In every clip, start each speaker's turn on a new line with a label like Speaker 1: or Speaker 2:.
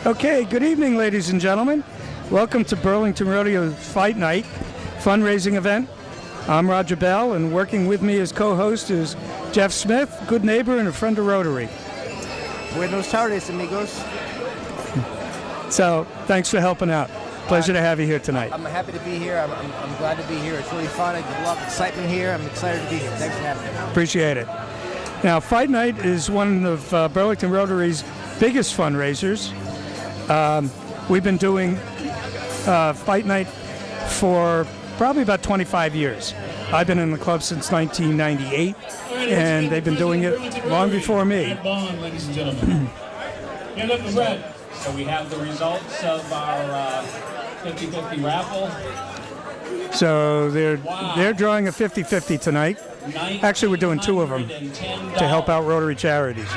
Speaker 1: Okay, good evening, ladies and gentlemen. Welcome to Burlington Rodeo's Fight Night fundraising event. I'm Roger Bell, and working with me as co-host is Jeff Smith, good neighbor and a friend of Rotary.
Speaker 2: Buenos tardes, amigos.
Speaker 1: So, thanks for helping out. Pleasure to have you here tonight.
Speaker 2: I'm happy to be here. I'm glad to be here. It's really fun. I get a lot of excitement here. I'm excited to be here. Thanks for having me.
Speaker 1: Appreciate it. Now, Fight Night is one of Burlington Rotary's biggest fundraisers. We've been doing Fight Night for probably about 25 years. I've been in the club since 1998, and they've been doing it long before me.
Speaker 3: Ladies and gentlemen. Hand up the red. So we have the results of our 50-50 raffle.
Speaker 1: So they're drawing a 50-50 tonight. Actually, we're doing two of them to help out Rotary charities.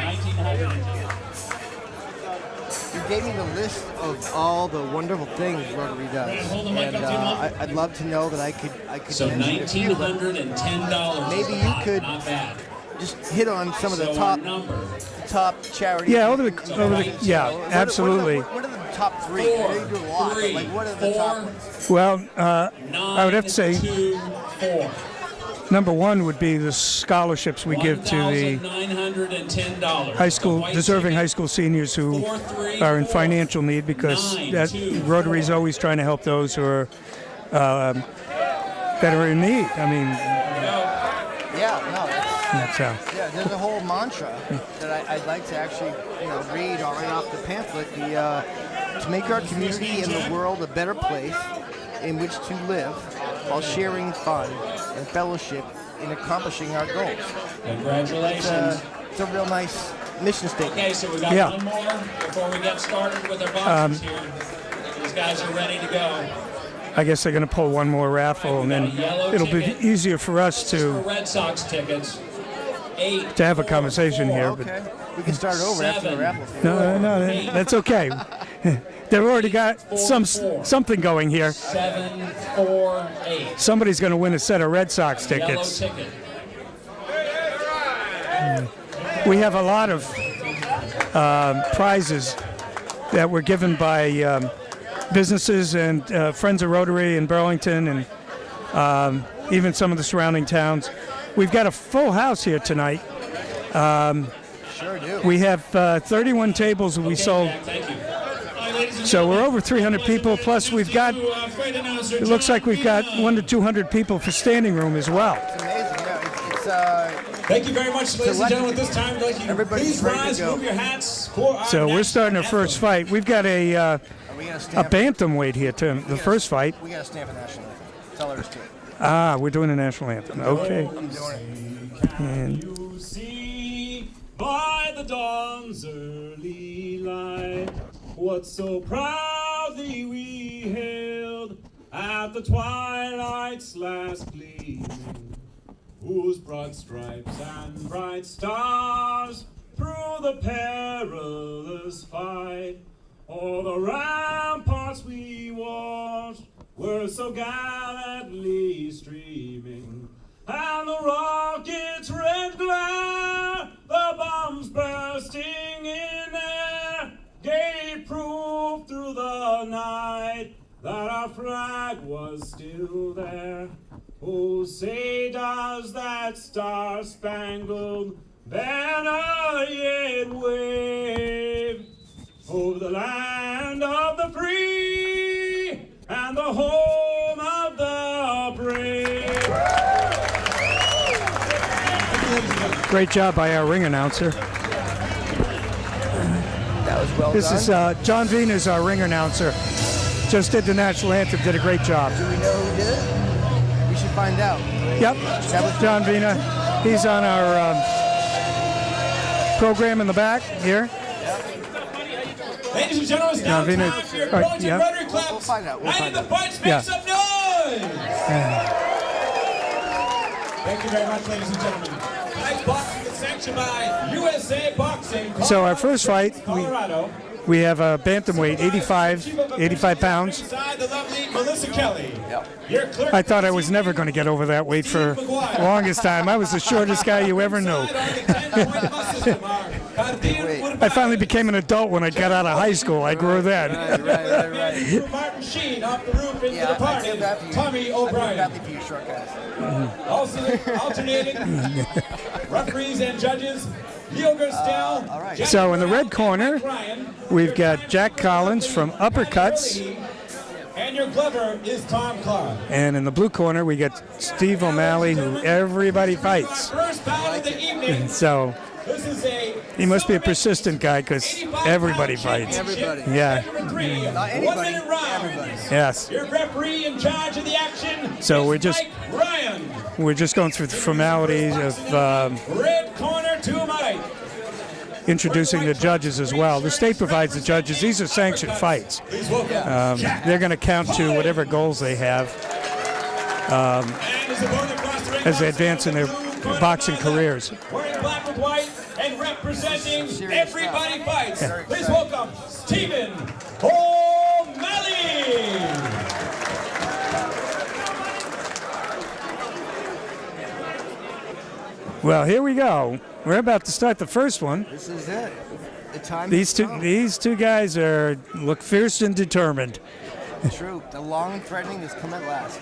Speaker 2: You gave me the list of all the wonderful things Rotary does, and I'd love to know that I could.
Speaker 3: So $1,910.
Speaker 2: Maybe you could just hit on some of the top charities.
Speaker 1: Yeah, absolutely.
Speaker 2: What are the top three? I know you do a lot, but like, what are the top ones?
Speaker 1: Well, I would have to say number one would be the scholarships we give to the deserving high school seniors who are in financial need, because Rotary is always trying to help those who are that are in need. I mean,
Speaker 2: there's a whole mantra that I'd like to actually read right off the pamphlet. To make our community and the world a better place in which to live, while sharing fun and fellowship in accomplishing our goals.
Speaker 3: Congratulations.
Speaker 2: It's a real nice mission statement.
Speaker 3: Okay, so we got one more before we get started with our boxes here. These guys are ready to go.
Speaker 1: I guess they're going to pull one more raffle, and then it'll be easier for us to
Speaker 3: Red Sox tickets.
Speaker 1: To have a conversation here.
Speaker 2: Okay. We can start over after the raffle.
Speaker 1: No, that's okay. They've already got something going here.
Speaker 3: 7, 4, 8.
Speaker 1: Somebody's going to win a set of Red Sox tickets.
Speaker 3: Yellow ticket.
Speaker 1: We have a lot of prizes that were given by businesses and friends of Rotary in Burlington, and even some of the surrounding towns. We've got a full house here tonight.
Speaker 2: Sure do.
Speaker 1: We have 31 tables that we sold.
Speaker 3: Thank you.
Speaker 1: So we're over 300 people, plus we've got, it looks like we've got 100 to 200 people for standing room as well.
Speaker 2: It's amazing.
Speaker 3: Thank you very much, ladies and gentlemen. This time, please rise, move your hats.
Speaker 1: So we're starting our first fight. We've got a bantamweight here, too, the first fight.
Speaker 2: We got to stand for national anthem. That's all there is to it.
Speaker 1: We're doing the national anthem. Okay.
Speaker 2: I'm doing it.
Speaker 3: And you see by the dawn's early light what so proudly we hailed at the twilight's last gleaming, whose broad stripes and bright stars through the perilous fight o'er the ramparts we watched were so gallantly streaming, and the rocket's red glare, the bombs bursting in air, gave proof through the night that our flag was still there. Oh, say does that star-spangled banner yet wave over the land of the free and the home of the brave.
Speaker 1: Great job by our ring announcer.
Speaker 2: was well
Speaker 1: This
Speaker 2: done.
Speaker 1: is John Vena's our ring announcer. Just did the national anthem, did a great job.
Speaker 2: Do we know who did it? We should find out.
Speaker 1: Yep, John Vena. He's on our program in the back here.
Speaker 3: Ladies and gentlemen, it's
Speaker 1: John
Speaker 3: now
Speaker 1: Vena.
Speaker 3: time for your
Speaker 1: Right,
Speaker 3: Burlington
Speaker 1: yeah.
Speaker 3: Rotary Clubs.
Speaker 2: We'll find out. We'll
Speaker 3: And
Speaker 2: find
Speaker 3: the
Speaker 2: out.
Speaker 3: fights
Speaker 1: Yeah.
Speaker 3: make some noise! Thank you very much, ladies and gentlemen. Tonight's boxing is sanctioned by USA Boxing.
Speaker 1: So our first fight,
Speaker 3: Colorado.
Speaker 1: we have a bantamweight, 85 pounds.
Speaker 3: Inside the lovely Melissa Kelly. Your clerk
Speaker 1: I thought I was never going to get over that weight for the longest time. I was the shortest guy you ever knew. I finally became an adult when I got out of high school. I grew then.
Speaker 2: Right.
Speaker 3: Martin Sheen off the roof into
Speaker 2: Yeah,
Speaker 3: the
Speaker 2: I
Speaker 3: party.
Speaker 2: feel bad for you.
Speaker 3: Tommy
Speaker 2: I feel
Speaker 3: O'Brien.
Speaker 2: badly for you short guys.
Speaker 3: Also alternating referees and judges. Leo Gerstel.
Speaker 2: all right.
Speaker 1: So in the red corner, we've got Jack Collins from Uppercuts.
Speaker 3: And your glover is Tom Clark.
Speaker 1: And in the blue corner, we got Steve O'Malley, who everybody fights.
Speaker 3: First battle of the evening.
Speaker 1: So
Speaker 3: This is a
Speaker 1: he must be a persistent guy because everybody fights.
Speaker 2: Everybody.
Speaker 1: Yeah,
Speaker 3: Number 3,
Speaker 2: Not anybody.
Speaker 3: 1 minute round.
Speaker 2: Everybody.
Speaker 1: yes.
Speaker 3: Your referee in charge of the action.
Speaker 1: So
Speaker 3: is
Speaker 1: we're just-
Speaker 3: Mike Ryan.
Speaker 1: We're just going through the formalities of
Speaker 3: Red corner to Mike.
Speaker 1: introducing the judges as well. The state provides the judges. These are sanctioned fights.
Speaker 3: Please welcome.
Speaker 1: They're going to count to whatever goals they have
Speaker 3: And his opponent across the ring
Speaker 1: as they
Speaker 3: box
Speaker 1: advance in their
Speaker 3: corner
Speaker 1: boxing
Speaker 3: line,
Speaker 1: careers.
Speaker 3: Wearing black with white and representing
Speaker 2: Serious
Speaker 3: Everybody Fights.
Speaker 2: Very
Speaker 3: Please
Speaker 2: exciting.
Speaker 3: welcome Stephen O'Malley.
Speaker 1: Well, here we go. We're about to start the first one.
Speaker 2: This is it. The time
Speaker 1: These
Speaker 2: has come.
Speaker 1: two guys look fierce and determined.
Speaker 2: True. The long and threatening has come at last.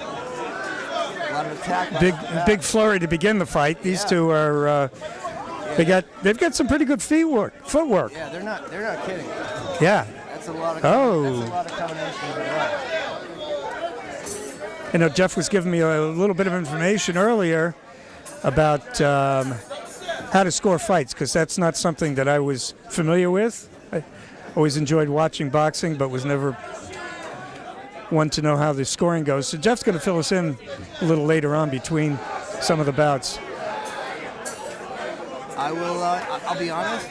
Speaker 2: A lot of attack.
Speaker 1: Big flurry to begin the fight. These
Speaker 2: Yeah.
Speaker 1: two are they've got some pretty good footwork.
Speaker 2: Yeah, they're not kidding.
Speaker 1: Yeah.
Speaker 2: That's a lot of.
Speaker 1: Oh.
Speaker 2: That's a lot of combinations in a row.
Speaker 1: I know Jeff was giving me a little bit of information earlier about how to score fights, because that's not something that I was familiar with. I always enjoyed watching boxing, but was never one to know how the scoring goes. So Jeff's going to fill us in a little later on between some of the bouts.
Speaker 2: I will. I'll be honest.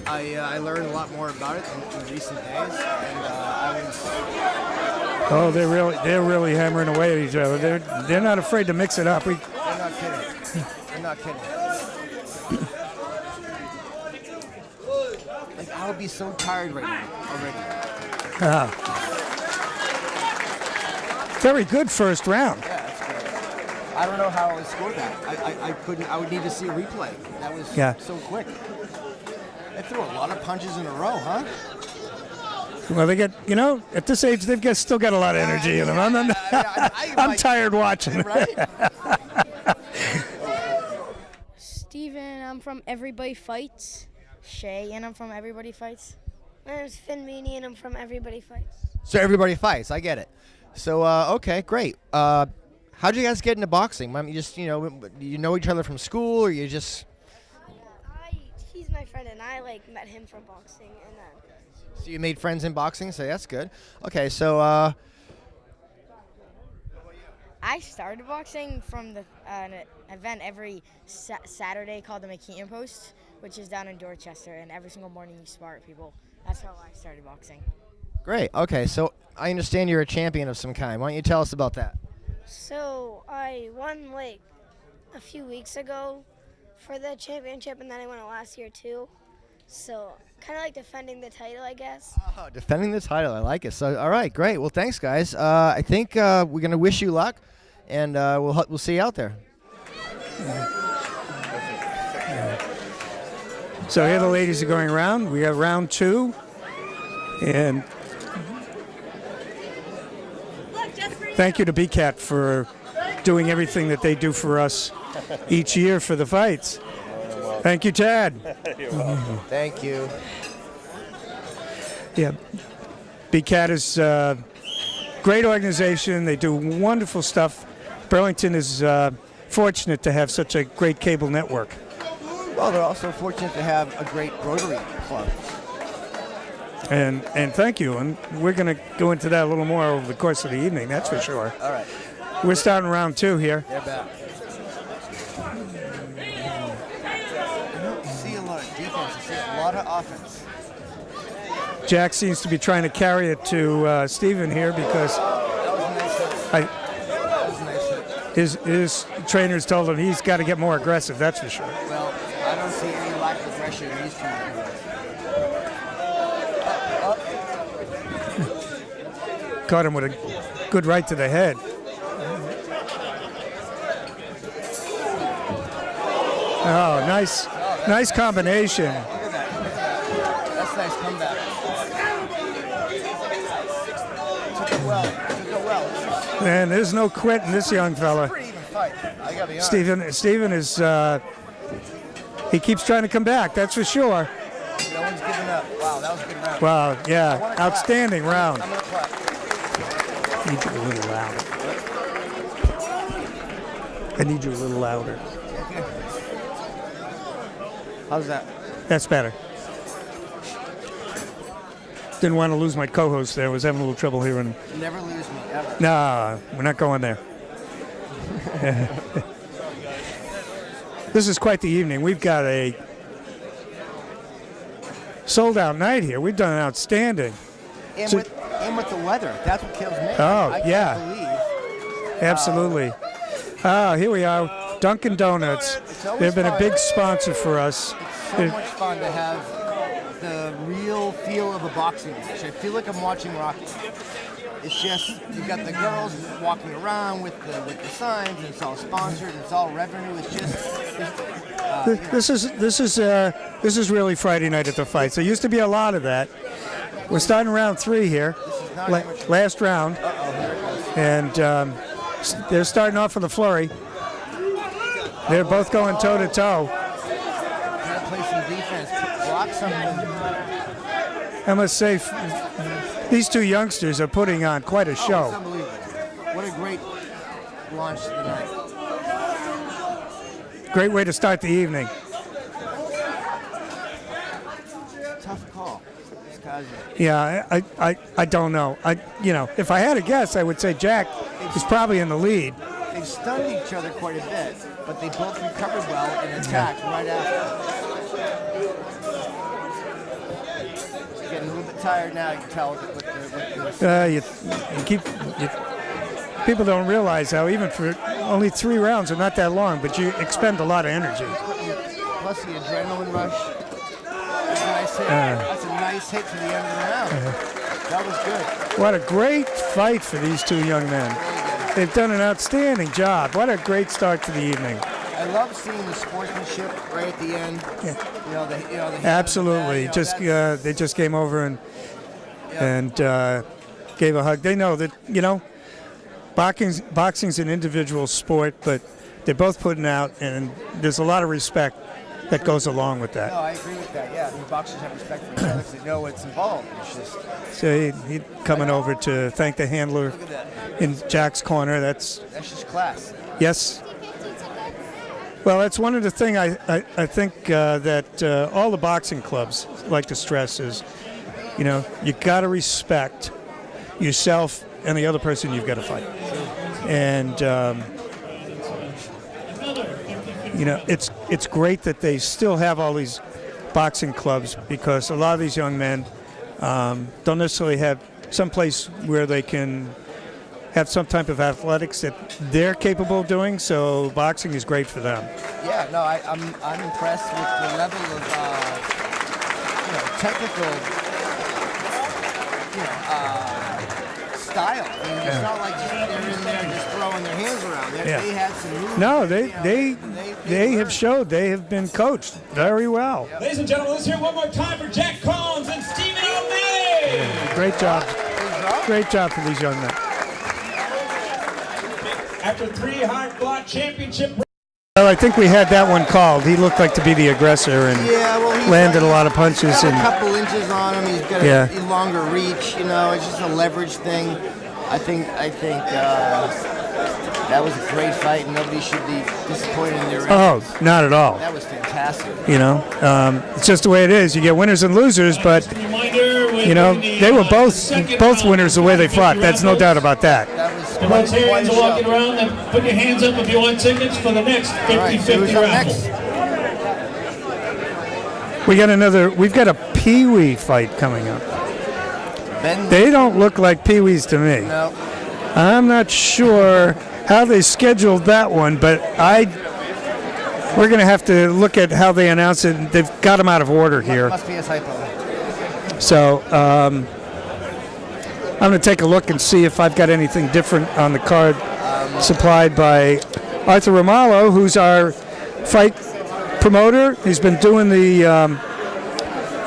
Speaker 2: I learned a lot more about it in recent days, and I was.
Speaker 1: Oh, they're really hammering away at each other. They're not afraid to mix it up.
Speaker 2: They're not kidding. They're not kidding. Like, I would be so tired right now already.
Speaker 1: Very good first round.
Speaker 2: Yeah, that's good. I don't know how I would score that. I couldn't. I would need to see a replay. That was so quick. They threw a lot of punches in a row, huh?
Speaker 1: Well, they get, at this age, still got a lot of energy in them. I'm tired watching.
Speaker 2: Right?
Speaker 4: Steven, I'm from Everybody Fights. Shay, and I'm from Everybody Fights.
Speaker 5: My name's Finn Meany, and I'm from Everybody Fights.
Speaker 2: So everybody fights. I get it. So okay, great. How'd you guys get into boxing? I mean, you just you know each other from school, or you just?
Speaker 5: He's my friend, and I met him from boxing, and then.
Speaker 2: So you made friends in boxing, so that's good. Okay, so
Speaker 4: I started boxing from an event every Saturday called the McKean Post, which is down in Dorchester, and every single morning you spar people. That's how I started boxing.
Speaker 2: great. Okay, so I understand you're a champion of some kind. Why don't you tell us about that?
Speaker 5: So I won a few weeks ago for the championship, and then I won it last year too. So kind of defending the title, I guess.
Speaker 2: Oh, defending the title. I like it. So all right, great. Well, thanks, guys. I think we're gonna wish you luck, and we'll see you out there.
Speaker 1: So here the ladies are going around. We have round 2, and thank you to BCAT for doing everything that they do for us each year for the fights. Thank you, Tad.
Speaker 2: Thank you.
Speaker 1: Yeah, BCAT is a great organization. They do wonderful stuff Burlington is fortunate to have such a great cable network.
Speaker 2: Well, they're also fortunate to have a great Rotary club.
Speaker 1: And thank you. And we're going to go into that a little more over the course of the evening, that's for sure.
Speaker 2: All right.
Speaker 1: We're starting round 2 here.
Speaker 2: They're back. I don't see a lot of defense. I see a lot of offense.
Speaker 1: Jack seems to be trying to carry it to Stephen here because
Speaker 2: That was a nice hit. That was a nice hit.
Speaker 1: his trainers told him he's got to get more aggressive, that's for sure.
Speaker 2: Well, I don't see any lack of aggression in these two guys.
Speaker 1: Caught him with a good right to the head. Oh, nice combination.
Speaker 2: Look at that. That's a nice comeback. Took it well.
Speaker 1: And there's no quit in this young fella.
Speaker 2: Pretty even fight. I gotta be honest.
Speaker 1: Stephen is, he keeps trying to come back, that's for sure.
Speaker 2: No one's giving up. Wow, that was a good round.
Speaker 1: Wow,
Speaker 2: I
Speaker 1: yeah,
Speaker 2: wanna
Speaker 1: outstanding
Speaker 2: clap.
Speaker 1: round.
Speaker 2: I'm gonna clap.
Speaker 1: Need you a little louder. I need you a little louder.
Speaker 2: How's that?
Speaker 1: That's better. Didn't want to lose my co-host there. Was having a little trouble hearing him.
Speaker 2: Never lose me, ever.
Speaker 1: Nah, we're not going there. This is quite the evening. We've got a sold-out night here. We've done outstanding.
Speaker 2: And,
Speaker 1: So-
Speaker 2: with the weather. That's what kills me.
Speaker 1: Oh,
Speaker 2: I
Speaker 1: yeah.
Speaker 2: can't believe.
Speaker 1: Absolutely. Here we are, Dunkin' Donuts.
Speaker 2: It's always
Speaker 1: They've been a
Speaker 2: fun.
Speaker 1: big sponsor for us.
Speaker 2: So much fun to have the real feel of a boxing match. I feel like I'm watching Rocky. It's just, you've got the girls walking around with the signs, and it's all sponsored, it's all revenue. It's just,
Speaker 1: This is really Friday night at the fights. There used to be a lot of that. We're starting round 3 here,
Speaker 2: not amateur.
Speaker 1: last round,
Speaker 2: here it goes.
Speaker 1: and they're starting off with a flurry. They're both going toe to toe.
Speaker 2: Gotta play some defense, block something.
Speaker 1: I must say, these two youngsters are putting on quite a
Speaker 2: Oh, it's
Speaker 1: show.
Speaker 2: unbelievable. What a great launch to the night.
Speaker 1: Great way to start the evening.
Speaker 2: Tough call. This guy's
Speaker 1: Yeah, I don't know. If I had a guess, I would say Jack is probably in the lead.
Speaker 2: They've stunned each other quite a bit, but they both recovered well and attacked right after. Getting a little bit tired now, you can tell with
Speaker 1: People don't realize how even for only 3 rounds are not that long, but you expend a lot of energy.
Speaker 2: plus the adrenaline rush. That's a nice hit. That's a nice hit to the end of the round. That was good.
Speaker 1: What a great fight for these two young men. They've done an outstanding job. What a great start to the evening.
Speaker 2: I love seeing the sportsmanship right at the end.
Speaker 1: Yeah.
Speaker 2: The
Speaker 1: Absolutely. They just came over and gave a hug. They know that boxing's an individual sport, but they're both putting out, and there's a lot of respect that goes along with that.
Speaker 2: No, I agree with that. Yeah, the boxers have respect for each other because they know what's involved. It's just
Speaker 1: So he coming over to thank the handler
Speaker 2: look at that.
Speaker 1: in Jack's corner. That's
Speaker 2: That's just class.
Speaker 1: yes. Well, that's one of the things I think that all the boxing clubs like to stress is, you got to respect yourself and the other person you've got to fight. And, it's great that they still have all these boxing clubs because a lot of these young men don't necessarily have some place where they can have some type of athletics that they're capable of doing, so boxing is great for them.
Speaker 2: Yeah, no, I'm impressed with the level of technical style. I mean, it's not like they're in there just throwing their hands around. They had some moves.
Speaker 1: No, they have showed they have been coached very well.
Speaker 3: Ladies and gentlemen, let's hear it one more time for Jack Collins and Stephen O'Malley.
Speaker 1: Great job. Great job for these young men.
Speaker 3: After 3 hard-fought championship.
Speaker 1: Well, I think we had that one called. He looked like to be the aggressor and landed a lot of punches.
Speaker 2: He's got
Speaker 1: And
Speaker 2: a couple inches on him. He's got a longer reach. It's just a leverage thing. I think That was a great fight, and nobody should be disappointed in their
Speaker 1: Oh, not at all.
Speaker 2: That was fantastic.
Speaker 1: You know, it's just the way it is. You get winners and losers, but you know they were both winners the way they fought. That's no doubt about that.
Speaker 2: That was
Speaker 3: The Rotarians are walking around. Then put your hands up if you want tickets for the next 50-50 raffle.
Speaker 1: We've got a Pee-wee fight coming up. They don't look like Pee-wees to me.
Speaker 2: No.
Speaker 1: I'm not sure how they scheduled that one, but we're going to have to look at how they announce it. They've got them out of order here.
Speaker 2: Must be a typo.
Speaker 1: So I'm going to take a look and see if I've got anything different on the card supplied by Arthur Romalo, who's our fight promoter. He's been doing the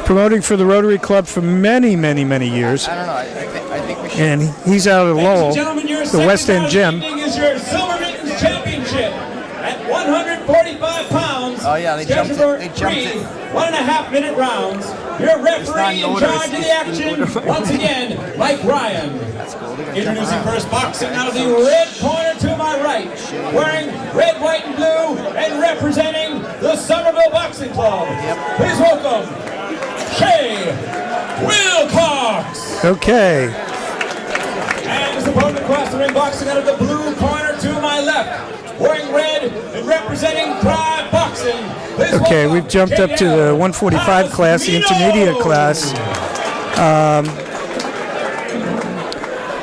Speaker 1: promoting for the Rotary Club for many, many, many years.
Speaker 2: I don't know. I think we should.
Speaker 1: And he's out of Lowell, the West End Gym.
Speaker 3: Is your Silver Mittens Championship at 145 pounds.
Speaker 2: Oh yeah, they jumped it. They jumped it.
Speaker 3: 1.5 minute rounds. Your referee in charge of the action, once again, Mike Ryan.
Speaker 2: That's cool.
Speaker 3: Introducing first boxing out of the red corner to my right, wearing red, white, and blue, and representing the Somerville Boxing Club. Please welcome Shea Wilcox.
Speaker 1: Okay.
Speaker 3: And his opponent across the ring, boxing out of the blue corner to my left, wearing red and representing Pride Boxing.
Speaker 1: Okay, we've jumped up to the 145 class, the intermediate class.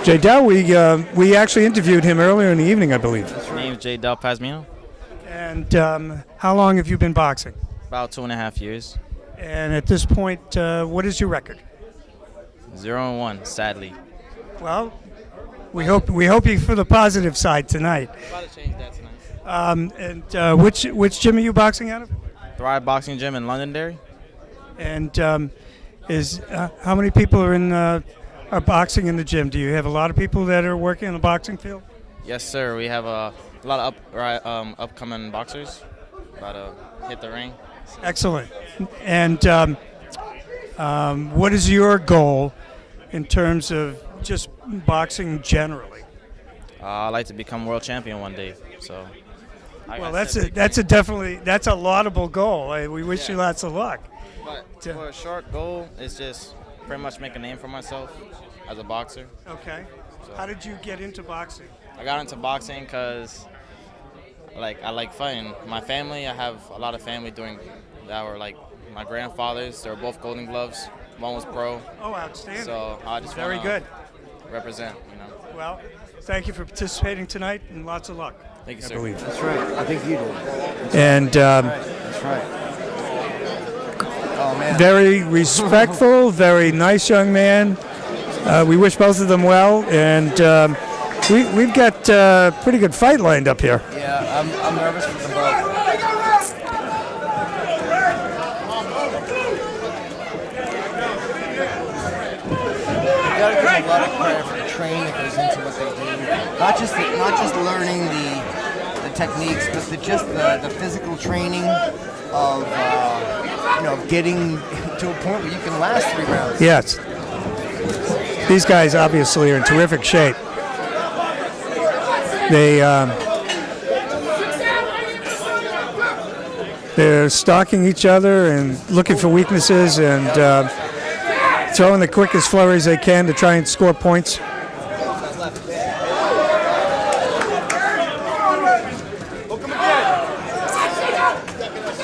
Speaker 1: Jay Dow, we actually interviewed him earlier in the evening, I believe.
Speaker 6: My name is Jay Del Pazmino.
Speaker 1: And how long have you been boxing?
Speaker 6: About 2.5 years.
Speaker 1: And at this point, what is your record?
Speaker 6: 0-1, sadly.
Speaker 1: Well, we hope you for the positive side tonight.
Speaker 6: About to change that tonight.
Speaker 1: And which gym are you boxing out of?
Speaker 6: Thrive Boxing Gym in Londonderry.
Speaker 1: And how many people are boxing in the gym? Do you have a lot of people that are working in the boxing field?
Speaker 6: Yes, sir. We have a lot of upcoming boxers about to hit the ring.
Speaker 1: Excellent. And what is your goal in terms of just boxing generally?
Speaker 6: I'd like to become world champion one day. So.
Speaker 1: Well, that's a laudable goal. We wish you lots of luck.
Speaker 6: But for a short goal, it's just pretty much make a name for myself as a boxer.
Speaker 1: Okay.
Speaker 6: So,
Speaker 1: how did you get into boxing?
Speaker 6: I got into boxing because I like fighting. My family, I have a lot of family that were like my grandfathers. They were both Golden Gloves. One was pro.
Speaker 1: Oh, outstanding.
Speaker 6: So I just
Speaker 1: very good.
Speaker 6: Represent,
Speaker 1: Well, thank you for participating tonight, and lots of luck.
Speaker 6: Thank you, sir.
Speaker 1: I believe.
Speaker 2: That's right. I think you did.
Speaker 1: And
Speaker 2: that's right. Oh man.
Speaker 1: Very respectful, very nice young man. We wish both of them well, and we've got a pretty good fight lined up here.
Speaker 2: Yeah, I'm nervous for them both. You gotta give a lot of credit for the training that goes into what they do. Not just learning the techniques, but the physical training of getting to a point where you can last 3 rounds.
Speaker 1: Yes. These guys obviously are in terrific shape. They're stalking each other and looking for weaknesses and throwing the quickest flurries they can to try and score points.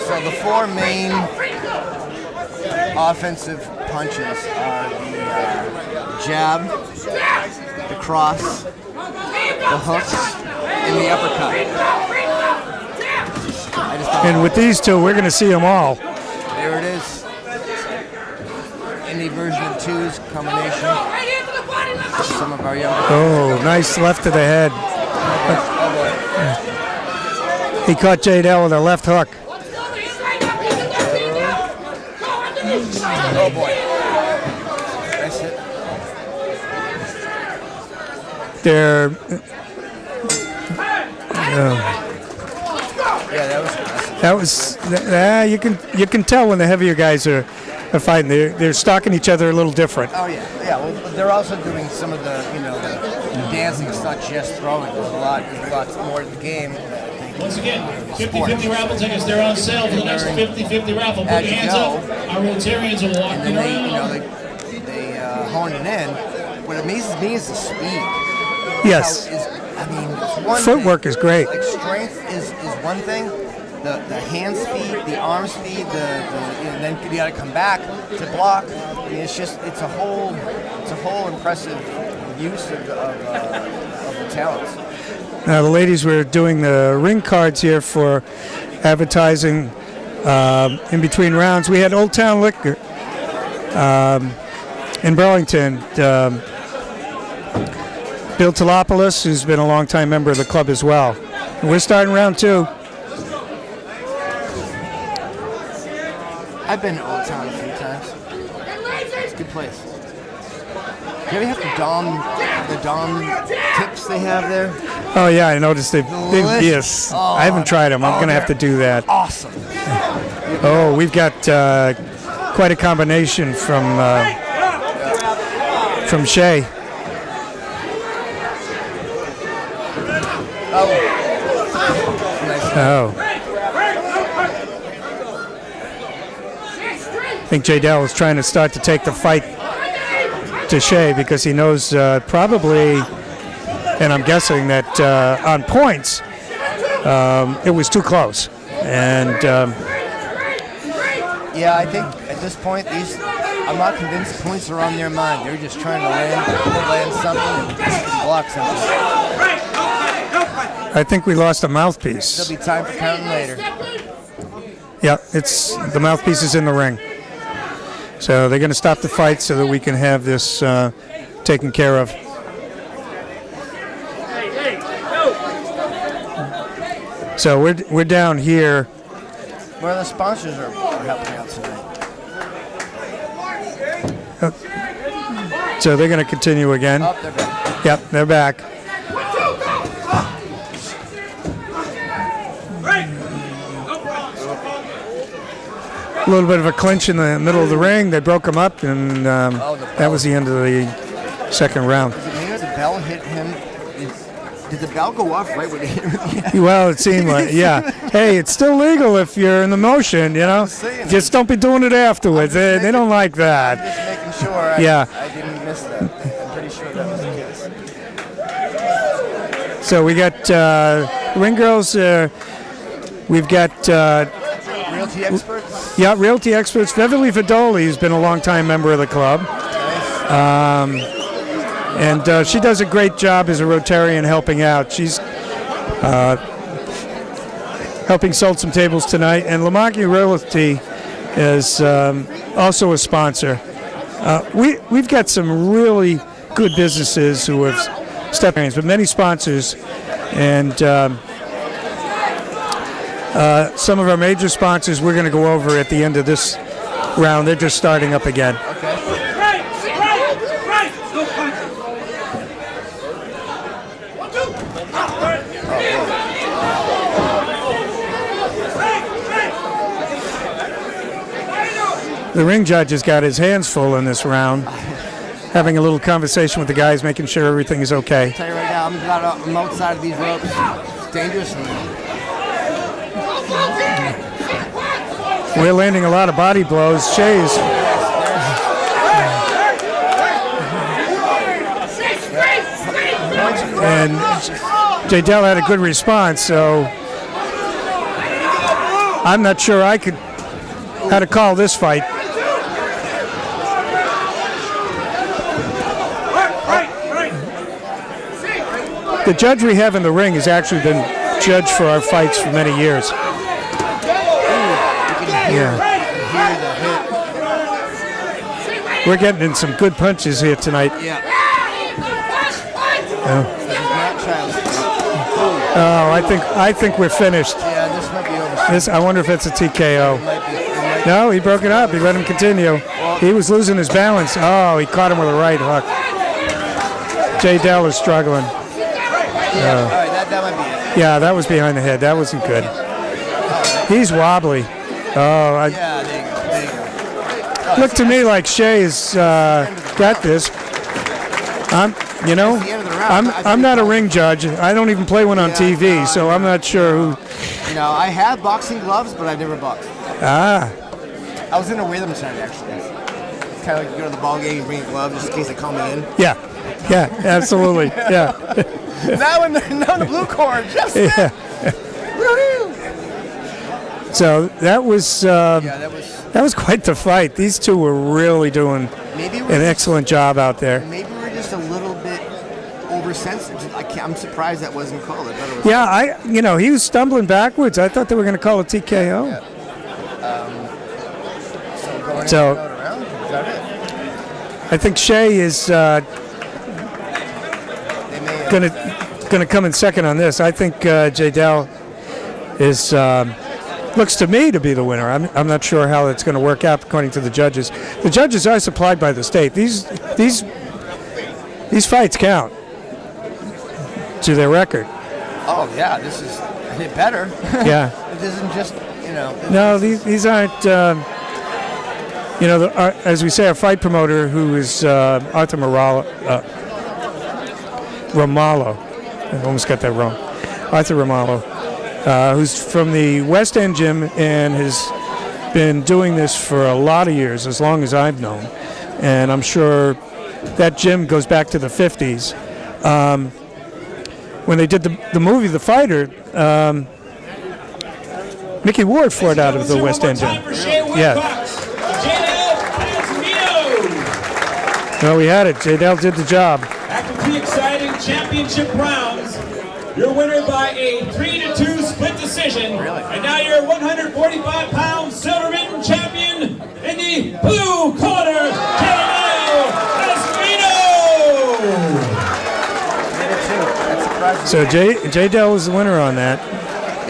Speaker 2: So the 4 main offensive punches are the jab, the cross, the hooks, and the uppercut.
Speaker 1: And with these two, we're going to see them all.
Speaker 2: There it is. Any version of 2's combination. Some of our younger.
Speaker 1: Oh, nice left to the head. He caught Jadell with a left hook.
Speaker 2: Oh boy. Nice hit.
Speaker 1: They're.
Speaker 2: Yeah, that was.
Speaker 1: You can tell when the heavier guys are fighting. They're stalking each other a little different.
Speaker 2: Oh yeah, yeah. Well, they're also doing some of the dancing is not just throwing. There's a lot more to the game.
Speaker 3: Once again, 50-50 raffle tickets, they're on sale for the next 50-50 raffle. Put your hands up. Our Rotarians will walk
Speaker 2: and then
Speaker 3: around.
Speaker 2: they hone it in. What amazes me is the speed.
Speaker 1: Yes.
Speaker 2: It's one
Speaker 1: Footwork
Speaker 2: thing.
Speaker 1: is great.
Speaker 2: Like strength is one thing. The hand speed, the arm speed, and then you got to come back to block. It's a whole impressive use of the talents.
Speaker 1: Now the ladies were doing the ring cards here for advertising in between rounds. We had Old Town Liquor in Burlington. Bill Talopoulos, who's been a longtime member of the club as well. And we're starting round 2.
Speaker 2: I've been to Old Town a few times. It's a good place. You ever have the Dom tips they have there?
Speaker 1: Oh yeah, I noticed they yes.
Speaker 2: Oh,
Speaker 1: I haven't tried them. I'm going to have to do that.
Speaker 2: Awesome.
Speaker 1: Oh, we've got quite a combination from Shay. Oh. I think J. Dell is trying to start to take the fight to Shay because he knows probably, and I'm guessing that on points, it was too close. And
Speaker 2: yeah, I think at this point, I'm not convinced points are on their mind. They're just trying to land something and block something.
Speaker 1: I think we lost a mouthpiece.
Speaker 2: There'll be time for counting later.
Speaker 1: Yeah, the mouthpiece is in the ring. So they're going to stop the fight so that we can have this taken care of. So we're down here.
Speaker 2: Where the sponsors are helping out tonight.
Speaker 1: So they're going to continue again.
Speaker 2: Oh, they're back.
Speaker 1: Yep, they're back. A little bit of a clinch in the middle of the ring. They broke him up, and that was the end of the second round.
Speaker 2: Did the bell hit him? Did the bell go off right when it hit him?
Speaker 1: Well, it seemed like, yeah. Hey, it's still legal if you're in the motion, you know. Just don't be doing it afterwards. They don't like that.
Speaker 2: I'm just making sure I didn't miss that. I'm pretty sure that was the case.
Speaker 1: So we got ring girls. We've got
Speaker 2: Realty experts.
Speaker 1: Yeah, realty experts. Beverly Vidoli has been a long-time member of the club. And she does a great job as a Rotarian helping out. She's helping sold some tables tonight. And Lamaki Realty is also a sponsor. We've got some really good businesses who have stepped in, but many sponsors. And some of our major sponsors we're going to go over at the end of this round. They're just starting up again.
Speaker 2: Okay.
Speaker 1: The ring judge has got his hands full in this round, having a little conversation with the guys, making sure everything is okay.
Speaker 2: I'll tell you right now, I'm outside of these ropes. It's dangerous.
Speaker 1: We're landing a lot of body blows. Shay's. And J. Dell had a good response, so I'm not sure how to call this fight. The judge we have in the ring has actually been judged for our fights for many years. Yeah. We're getting in some good punches here tonight.
Speaker 2: Yeah.
Speaker 1: Oh, I think we're finished.
Speaker 2: Yeah, this might be over.
Speaker 1: I wonder if it's a TKO. No, he broke it up. He let him continue. He was losing his balance. Oh, he caught him with a right hook. J. Dell is struggling.
Speaker 2: All right, that might be it.
Speaker 1: Yeah, that was behind the head. That wasn't good. He's wobbly. Oh,
Speaker 2: Yeah, there you go.
Speaker 1: Looked to me like Shay has got this. You know,
Speaker 2: That's the end of the round.
Speaker 1: I'm not a ring judge. I don't even play one on TV,
Speaker 2: no,
Speaker 1: so I'm not sure who.
Speaker 2: You know, I have boxing gloves, but I've never boxed.
Speaker 1: Ah,
Speaker 2: I was gonna wear them tonight, actually. Kind of like you go to the ball game and bring a glove just in case they call me in.
Speaker 1: yeah, absolutely, yeah.
Speaker 2: now in the blue corner, Jeff Smith.
Speaker 1: Yeah. So that was that was quite the fight. These two were really doing an excellent job out there.
Speaker 2: Maybe we're just a little bit oversensitive. I'm surprised that wasn't called.
Speaker 1: Yeah, he was stumbling backwards. I thought they were going to call a TKO.
Speaker 2: Yeah.
Speaker 1: So
Speaker 2: round? Is that it?
Speaker 1: I think Shea is going to come in second on this. I think Jadel is looks to me to be the winner. I'm not sure how it's going to work out according to the judges. The judges are supplied by the state. These fights count to their record.
Speaker 2: Oh yeah, this is a bit better.
Speaker 1: Yeah.
Speaker 2: It isn't just
Speaker 1: No, these aren't. As we say, our fight promoter, who is Arthur Ramallo. I almost got that wrong. Arthur Ramallo, who's from the West End Gym and has been doing this for a lot of years, as long as I've known. And I'm sure that gym goes back to the 50s. When they did the movie The Fighter, Mickey Ward fought out of the West End Gym. Yeah. Well, we had it. Jadel did the job.
Speaker 3: After 3 exciting championship rounds, you're winner by a 3-2 split decision.
Speaker 2: Really?
Speaker 3: And now you're 145-pound silver mitten champion in the blue corner, Jadel Espino.
Speaker 2: That's surprising.
Speaker 1: So Jadel was the winner on that.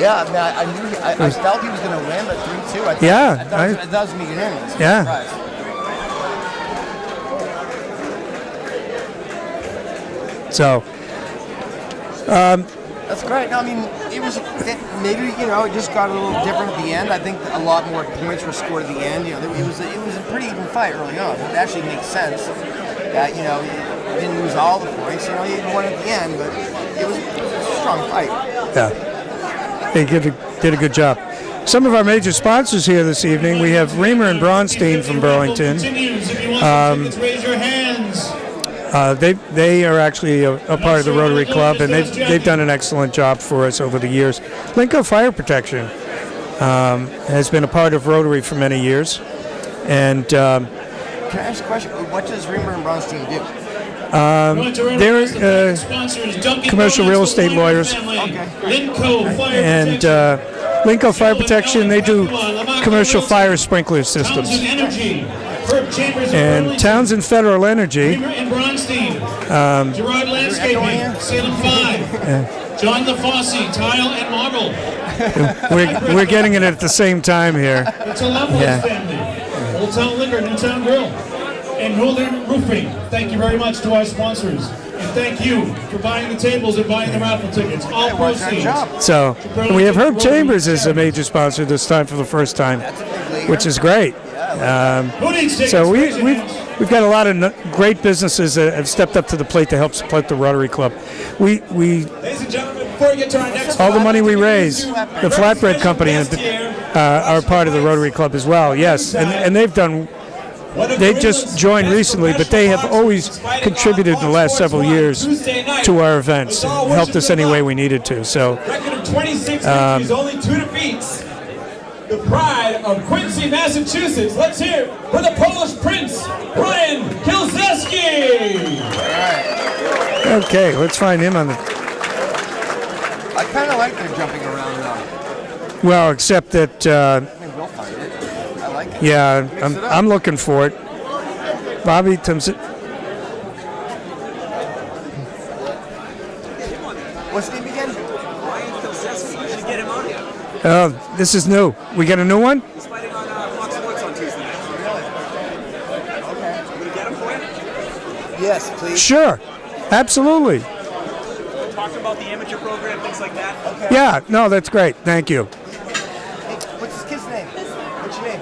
Speaker 2: Yeah, I mean, I felt he was going to win, but 3-2. I thought it was going to be unanimous.
Speaker 1: Yeah. So.
Speaker 2: That's great. No, I mean, it was maybe it just got a little different at the end. I think a lot more points were scored at the end. It was a pretty even fight early on. It actually makes sense that you didn't lose all the points. You won at the end, but it was a strong fight.
Speaker 1: Yeah, they did a good job. Some of our major sponsors here this evening. We have Reamer and Braunstein from Burlington.
Speaker 3: Raise your hands.
Speaker 1: They are actually a part of the Rotary Club, and they've done an excellent job for us over the years. Linco Fire Protection has been a part of Rotary for many years, and
Speaker 2: can I ask a question? What does Reamer and Braunstein do?
Speaker 1: They're commercial real estate lawyers, and Linco Fire Protection, they do commercial fire sprinkler systems. And Townsend Federal Energy.
Speaker 3: Gerard Landscaping, Salem 5. John LaFosse, Tile and Marble.
Speaker 1: We're getting it at the same time here.
Speaker 3: It's a Loveless family. Old Town Liquor, New Town Grill. And Northern Roofing. Thank you very much to our sponsors. And thank you for buying the tables and buying the raffle tickets. All proceeds.
Speaker 1: So we have Herb Chambers as a major sponsor this time for the first time, which is great. So we've got a lot of great businesses that have stepped up to the plate to help support the Rotary Club. We
Speaker 3: ladies and gentlemen, before we get to our next
Speaker 1: all the money we raise, the Flatbread Company are part of the Rotary Club as well. Yes, and they've done. They just joined recently, but they have always contributed in the last several years to our events and helped us any way we needed to. So,
Speaker 3: record of 26 victories, only 2 defeats. The pride of Quincy, Massachusetts. Let's hear for the Polish Prince, Brian Kilzeski.
Speaker 1: Okay, let's find him on the.
Speaker 2: I kind of like their jumping around now.
Speaker 1: Well, except that.
Speaker 2: We'll find it. I like it.
Speaker 1: Yeah, I'm looking for it. Bobby Thompson.
Speaker 2: What's his name again?
Speaker 7: Brian Kilzeski. You should get him on here.
Speaker 1: Oh, this is new. We got a new one?
Speaker 7: He's fighting on Fox Sports on Tuesday night.
Speaker 2: Really? Okay.
Speaker 7: Can we get him for you?
Speaker 2: Yes, please.
Speaker 1: Sure, absolutely.
Speaker 7: Talking about the amateur program, things like that.
Speaker 2: Okay.
Speaker 1: Yeah, no, that's great. Thank you.
Speaker 2: Hey, what's his kid's name? What's your name?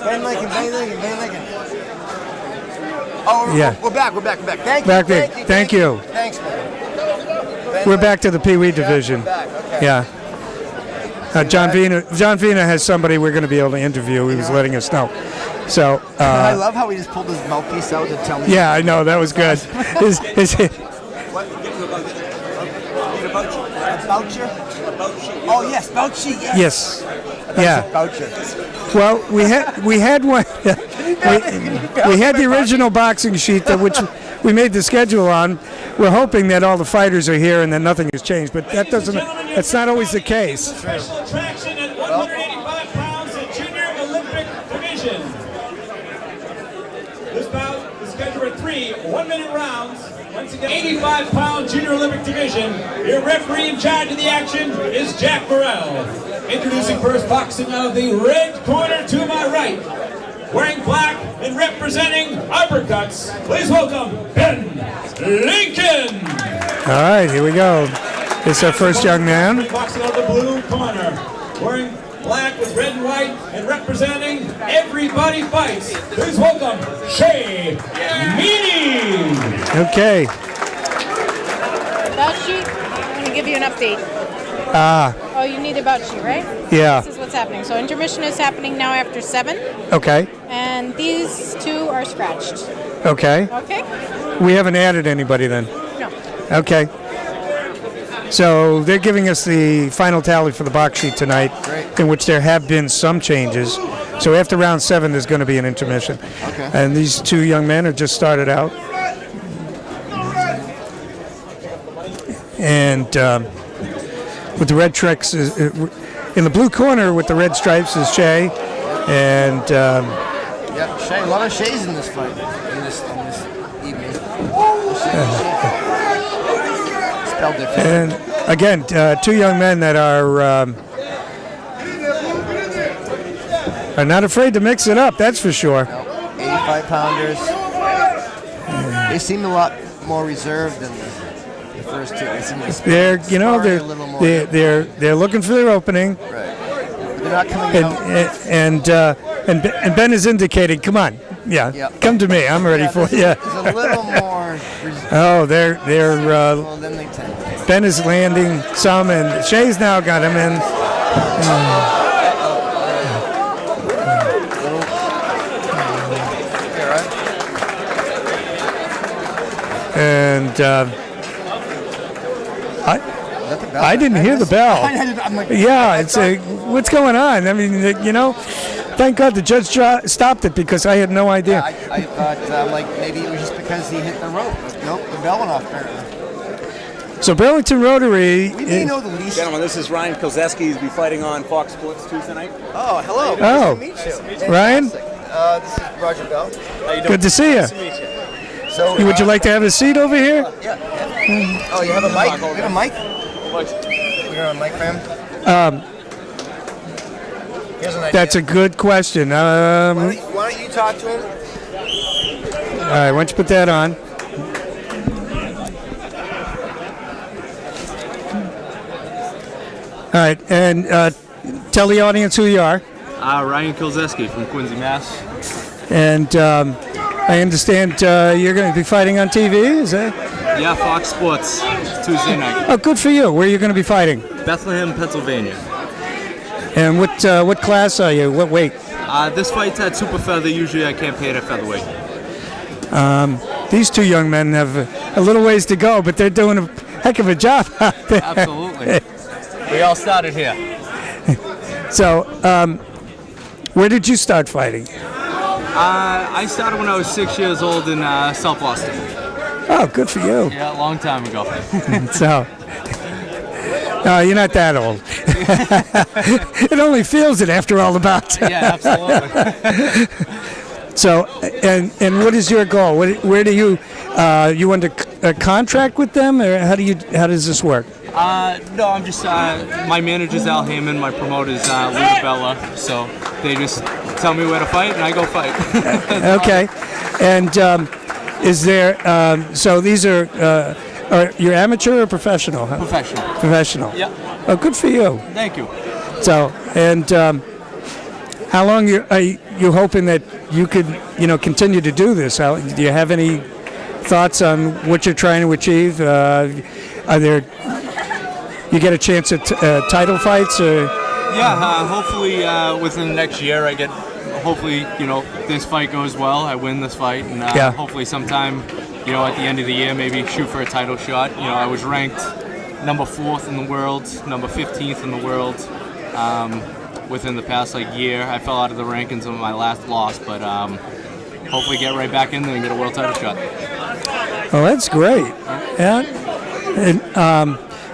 Speaker 2: Ben Lincoln. Oh,
Speaker 1: Yeah.
Speaker 2: we're back. Thank you.
Speaker 1: Thank you.
Speaker 2: Thanks, man.
Speaker 1: We're back to the Pee Wee division.
Speaker 2: We're back. Okay.
Speaker 1: Yeah. John Vina has somebody we're going to be able to interview. He was letting us know. So.
Speaker 2: I love how he just pulled his mouthpiece out to tell me.
Speaker 1: Yeah, I know, that was good.
Speaker 2: Oh yes, voucher.
Speaker 1: Yes. Yeah.
Speaker 2: Voucher.
Speaker 1: Well, we had one. we had the original boxing sheet that which we made the schedule on. We're hoping that all the fighters are here and that nothing has changed, but that doesn't. That's not always the case.
Speaker 3: Special attraction at 185 pounds in Junior Olympic Division. This bout is scheduled for 3 one-minute rounds. Once again, 85-pound Junior Olympic Division. Your referee in charge of the action is Jack Burrell. Introducing first, boxing out of the red corner to my right. Wearing black and representing uppercuts, please welcome Ben Lincoln.
Speaker 1: All right, here we go. This is our first young man.
Speaker 3: Boxing out of the blue corner. Wearing black with red and white and representing Everybody Fights. Please welcome Shay Meany.
Speaker 1: Okay.
Speaker 8: About sheet, I'm going to give you an update. Oh, you need about sheet, right?
Speaker 1: Yeah.
Speaker 8: This is what's happening. So intermission is happening now after 7,
Speaker 1: Okay.
Speaker 8: and these two are scratched.
Speaker 1: Okay.
Speaker 8: Okay?
Speaker 1: We haven't added anybody then.
Speaker 8: No.
Speaker 1: Okay. So they're giving us the final tally for the box sheet tonight, in which there have been some changes. So after round 7, there's going to be an intermission.
Speaker 2: Okay.
Speaker 1: And these two young men have just started out. And with the red tricks, in the blue corner with the red stripes is Shay. And
Speaker 2: Yeah, Shay. A lot of Shays in this fight. In this evening. Spelled different.
Speaker 1: and again, two young men that are not afraid to mix it up, that's for sure.
Speaker 2: 85-pounders. They seem a lot more reserved than the first two. They seem to
Speaker 1: They're, you know,
Speaker 2: sparring a little more.
Speaker 1: they're looking for their opening.
Speaker 2: Right. They're not coming out.
Speaker 1: And Ben is indicating, come on,
Speaker 2: Yep.
Speaker 1: come to me, I'm ready for you.
Speaker 2: There's a little more.
Speaker 1: Oh, they're
Speaker 2: Well, then they tend.
Speaker 1: Ben is landing some, and Shay's now got him in. And I didn't hear the bell.
Speaker 2: I'm like,
Speaker 1: Yeah, it's what's going on? I mean, you know, thank God the judge stopped it because I had no idea.
Speaker 2: I thought like maybe it was just because he hit the rope. But nope, the bell went off apparently.
Speaker 1: So Burlington Rotary.
Speaker 2: We may know the least.
Speaker 7: Gentlemen, this is Ryan Kozleski. He'll be fighting on Fox Sports Tuesday night.
Speaker 2: Oh, hello.
Speaker 1: Oh.
Speaker 2: Nice to meet you.
Speaker 1: Ryan?
Speaker 2: This is Roger Bell.
Speaker 7: How you doing?
Speaker 1: Good to see you.
Speaker 7: Nice to meet you.
Speaker 2: So,
Speaker 1: Would you like to have a seat over here?
Speaker 2: Yeah. Oh, you have a mic? You have a mic? We have a mic for him? Here's an idea.
Speaker 1: That's a good question.
Speaker 2: Why don't you talk to him?
Speaker 1: All right, why don't you put that on? All right, and tell the audience who you are.
Speaker 9: Ryan Kilzeski from Quincy, Mass.
Speaker 1: And I understand you're going to be fighting on TV, is that?
Speaker 9: Yeah, Fox Sports, Tuesday night.
Speaker 1: Oh, good for you. Where are you going to be fighting?
Speaker 9: Bethlehem, Pennsylvania.
Speaker 1: And what class are you? What weight?
Speaker 9: This fight's at super feather. Usually I can't pay it at featherweight.
Speaker 1: These two young men have a little ways to go, but they're doing a heck of a job out there.
Speaker 9: Absolutely. We all started here.
Speaker 1: So, where did you start fighting?
Speaker 9: I started when I was 6 years old in South Boston.
Speaker 1: Oh, good for you.
Speaker 9: Yeah, a long time ago.
Speaker 1: So, you're not that old. It only feels it after all the bouts.
Speaker 9: Yeah, absolutely.
Speaker 1: So, and what is your goal? Where do you under a contract with them, or how does this work?
Speaker 9: No, I'm just my manager's Al Heyman, my promoter's Lou Bella, so they just tell me where to fight and I go fight.
Speaker 1: Okay, and is there? So these are you're amateur or professional? Huh?
Speaker 9: Professional.
Speaker 1: Professional.
Speaker 9: Yeah.
Speaker 1: Oh, good for you.
Speaker 9: Thank you.
Speaker 1: So, and How long are you hoping that you could, continue to do this? Do you have any thoughts on what you're trying to achieve? Are there, you get a chance at title fights? Or?
Speaker 9: Yeah, hopefully within the next year I get, hopefully, this fight goes well, I win this fight, and hopefully sometime, at the end of the year, maybe shoot for a title shot. I was ranked number 4th in the world, number 15th in the world within the past year. I fell out of the rankings on my last loss, but hopefully get right back in there and get a world title shot.
Speaker 1: Oh, that's great. Yeah. And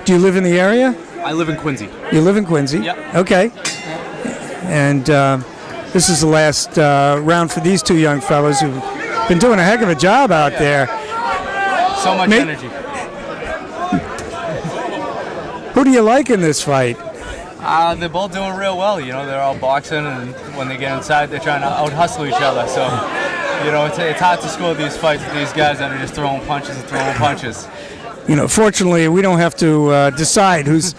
Speaker 1: do you live in the area?
Speaker 9: I live in Quincy.
Speaker 1: You live in Quincy?
Speaker 9: Yep.
Speaker 1: Okay. And this is the last round for these two young fellas who've been doing a heck of a job out there.
Speaker 9: So much energy.
Speaker 1: Who do you like in this fight?
Speaker 9: They're both doing real well. They're all boxing, and when they get inside, they're trying to out-hustle each other. So, it's hard to score these fights with these guys that are just throwing punches and throwing punches.
Speaker 1: Fortunately, we don't have to decide who's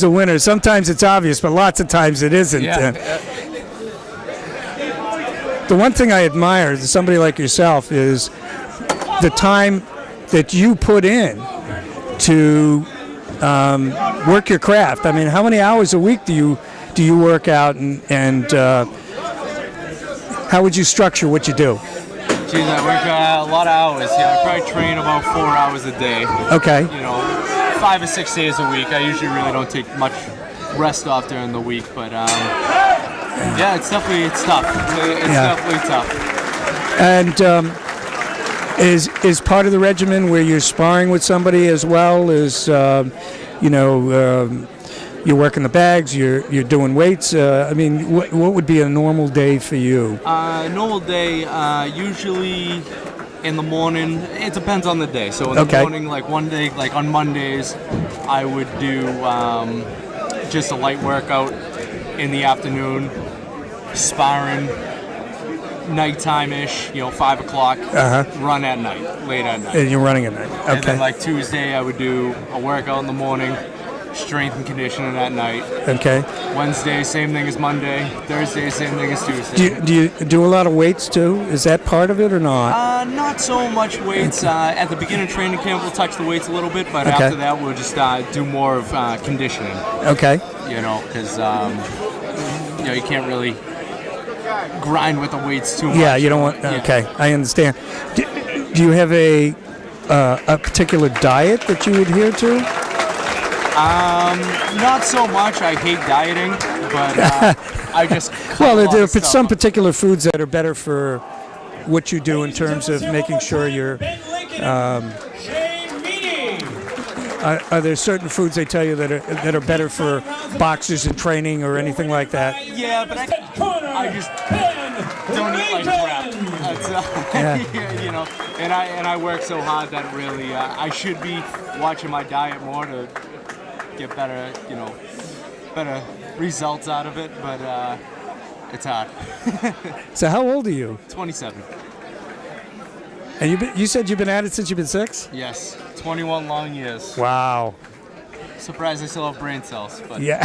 Speaker 1: the winner. Sometimes it's obvious, but lots of times it isn't.
Speaker 9: Yeah.
Speaker 1: The one thing I admire is somebody like yourself is the time that you put in to work your craft. I mean, how many hours a week do you work out, and how would you structure what you do?
Speaker 9: Geez, I work a lot of hours. I probably train about 4 hours a day.
Speaker 1: Okay.
Speaker 9: 5 or 6 days a week. I usually really don't take much rest off during the week, but it's tough. It's definitely tough.
Speaker 1: And is part of the regimen where you're sparring with somebody as well as you're working the bags, you're doing weights. What would be a normal day for you?
Speaker 9: Normal day, usually in the morning. It depends on the day. So in the morning, one day, on Mondays, I would do just a light workout. In the afternoon, sparring. Nighttime-ish, 5 o'clock. Run at night, late at night.
Speaker 1: And you're running at night. Okay.
Speaker 9: And then Tuesday, I would do a workout in the morning. Strength and conditioning at night.
Speaker 1: Okay.
Speaker 9: Wednesday, same thing as Monday. Thursday, same thing as Tuesday.
Speaker 1: Do you do a lot of weights too? Is that part of it or not?
Speaker 9: Not so much weights. At the beginning of training camp, we'll touch the weights a little bit, but after that, we'll just do more of conditioning.
Speaker 1: Okay.
Speaker 9: Because you can't really grind with the weights too much.
Speaker 1: Yeah, you don't want. Okay, I understand. Do you have a particular diet that you adhere to?
Speaker 9: Not so much. I hate dieting, but I just
Speaker 1: there are some particular foods that are better for what you do in terms of making sure you're. Are there certain foods they tell you that are better for boxers in training or anything like that?
Speaker 9: Yeah, but I just don't eat like crap. And I work so hard that really I should be watching my diet more to get better, better results out of it, but it's hard.
Speaker 1: So how old are you?
Speaker 9: 27.
Speaker 1: And you said you've been at it since you've been 6?
Speaker 9: Yes, 21 long years.
Speaker 1: Wow.
Speaker 9: Surprised I still have brain cells. But.
Speaker 1: Yeah.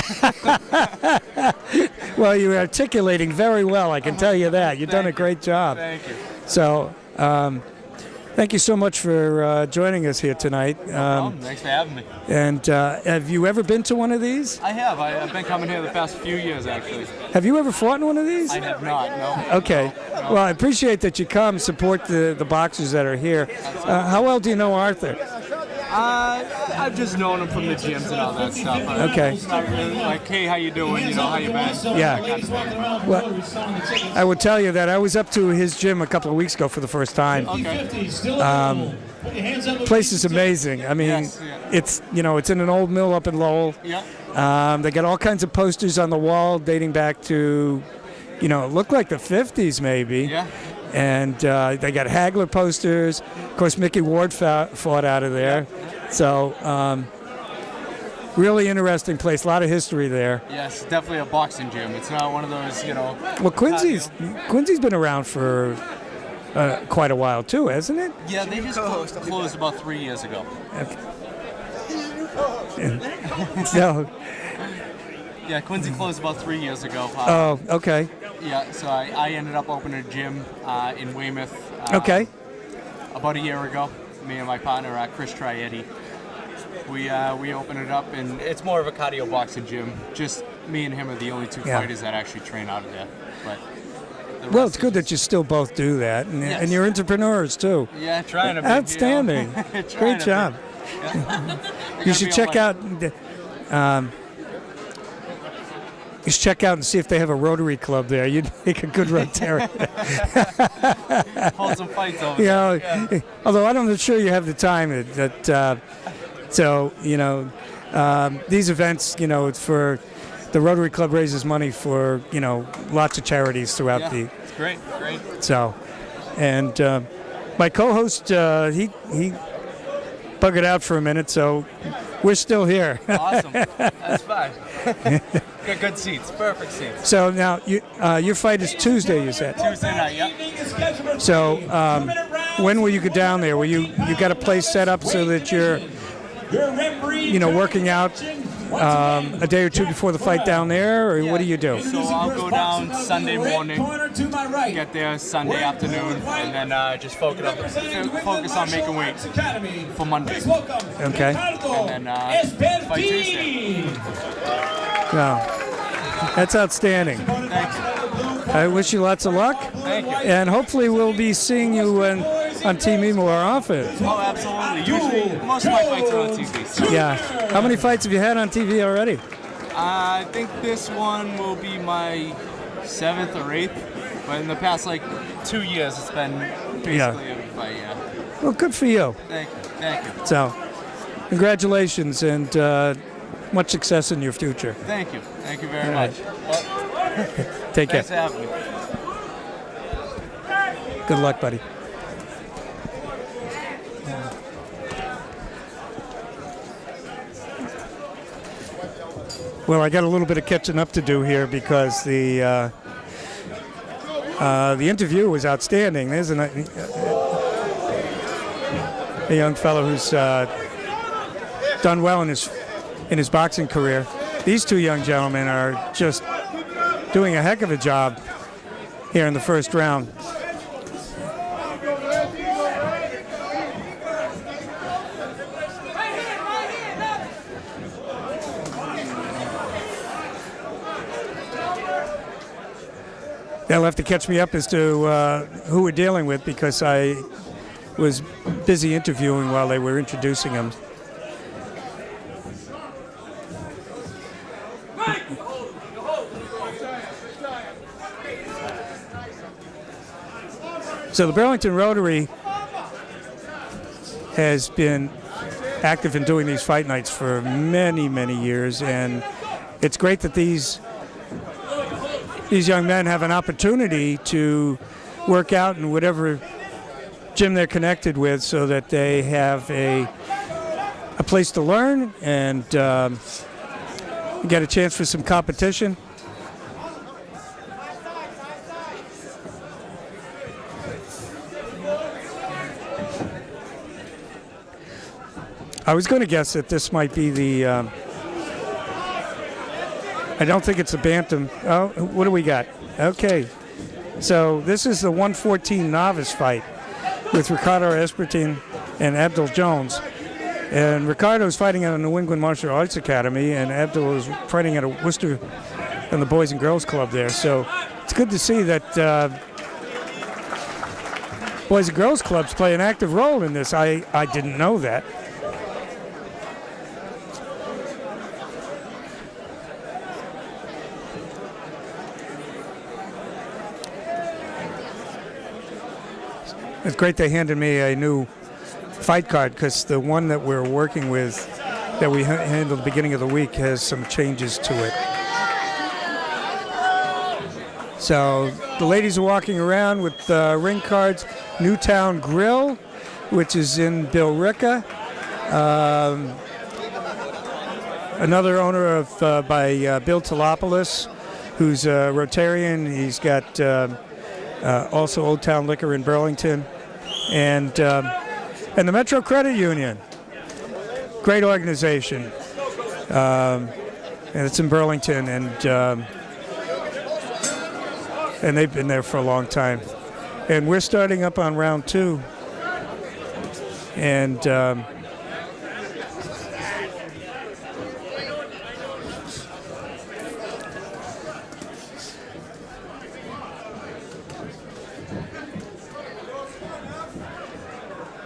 Speaker 1: Well, you're articulating very well, I can tell you that. You've done a great job.
Speaker 9: Thank you.
Speaker 1: So, thank you so much for joining us here tonight.
Speaker 9: No problem. Thanks for having me.
Speaker 1: And have you ever been to one of these?
Speaker 9: I have. I've been coming here the past few years, actually.
Speaker 1: Have you ever fought in one of these?
Speaker 9: I have not, no.
Speaker 1: Okay. No. Well, I appreciate that you come, support the boxers that are here. How well do you know Arthur?
Speaker 9: I've just known him from the gyms and all that stuff.
Speaker 1: Okay.
Speaker 9: Not really hey, how you doing? How you been?
Speaker 1: Yeah. Well, I would tell you that I was up to his gym a couple of weeks ago for the first time.
Speaker 9: Okay.
Speaker 1: Place is amazing. I mean, it's it's in an old mill up in Lowell.
Speaker 9: Yeah.
Speaker 1: They got all kinds of posters on the wall dating back to, it looked like the 50s maybe.
Speaker 9: Yeah.
Speaker 1: And they got Hagler posters. Of course, Mickey Ward fought out of there. So, really interesting place. A lot of history there.
Speaker 9: Yes, definitely a boxing gym. It's not one of those,
Speaker 1: Well, Quincy's been around for quite a while too, hasn't it?
Speaker 9: Yeah, they just closed about 3 years ago.
Speaker 1: Okay. So.
Speaker 9: Yeah, Quincy closed about 3 years ago.
Speaker 1: Oh, okay.
Speaker 9: Yeah, so I ended up opening a gym in Weymouth.
Speaker 1: Okay.
Speaker 9: About a year ago. Me and my partner, Chris Trietti. We opened it up, and it's more of a cardio boxing gym. Just me and him are the only two fighters that actually train out of there. But
Speaker 1: well, it's good that you still both do that, and you're entrepreneurs too.
Speaker 9: Yeah, trying to be.
Speaker 1: Outstanding. Great job. You should check out. You should check out and see if they have a Rotary club there. You'd make a good Rotarian.
Speaker 9: Hold some fights over there.
Speaker 1: Yeah. Although I'm not sure you have the time. So these events, it's for the Rotary Club raises money for lots of charities throughout the.
Speaker 9: It's great.
Speaker 1: So, and my co-host he buggered out for a minute, so we're still here.
Speaker 9: Awesome. That's fine. Got good seats, perfect seats.
Speaker 1: So now your fight is Tuesday, you said.
Speaker 9: Tuesday night, yeah.
Speaker 1: So when will you get down there? Will you got a place set up so that you're working out a day or two before the fight down there, or what do you do?
Speaker 9: So I'll go down Sunday morning, get there Sunday afternoon, and then just focus on making weight for Monday.
Speaker 1: Okay.
Speaker 9: And then fight Tuesday.
Speaker 1: Wow. That's outstanding.
Speaker 9: Thank you.
Speaker 1: I wish you lots of luck.
Speaker 9: Thank you.
Speaker 1: And hopefully we'll be seeing you on TV more often.
Speaker 9: Oh, absolutely. Usually, most of my fights are on TV. So.
Speaker 1: Yeah. How many fights have you had on TV already?
Speaker 9: I think this one will be my 7th or 8th. But in the past, 2 years, it's been basically every fight, yeah.
Speaker 1: Well, good for you.
Speaker 9: Thank you.
Speaker 1: So, congratulations and much success in your future.
Speaker 9: Thank you. Thank you very much. Well,
Speaker 1: take care.
Speaker 9: Thanks for having me.
Speaker 1: Good luck, buddy. Well, I got a little bit of catching up to do here because the interview was outstanding. There's a young fellow who's done well in his boxing career. These two young gentlemen are just doing a heck of a job here in the first round. They'll have to catch me up as to who we're dealing with because I was busy interviewing while they were introducing them. So the Burlington Rotary has been active in doing these fight nights for many, many years, and it's great that these young men have an opportunity to work out in whatever gym they're connected with so that they have a place to learn and get a chance for some competition. I was going to guess that this might be the I don't think it's a bantam. Oh, what do we got? Okay. So this is the 114 novice fight with Ricardo Espertin and Abdul Jones. And Ricardo's fighting at a New England Martial Arts Academy, and Abdul is fighting at a Worcester and the Boys and Girls Club there. So it's good to see that Boys and Girls Clubs play an active role in this. I didn't know that. It's great they handed me a new fight card because the one that we're working with that we handled at the beginning of the week has some changes to it. So the ladies are walking around with ring cards. Newtown Grill, which is in Billerica. Another owner of by Bill Talopoulos, who's a Rotarian. He's got also Old Town Liquor in Burlington. And the Metro Credit Union, great organization, and it's in Burlington. And and they've been there for a long time. And we're starting up on round 2. And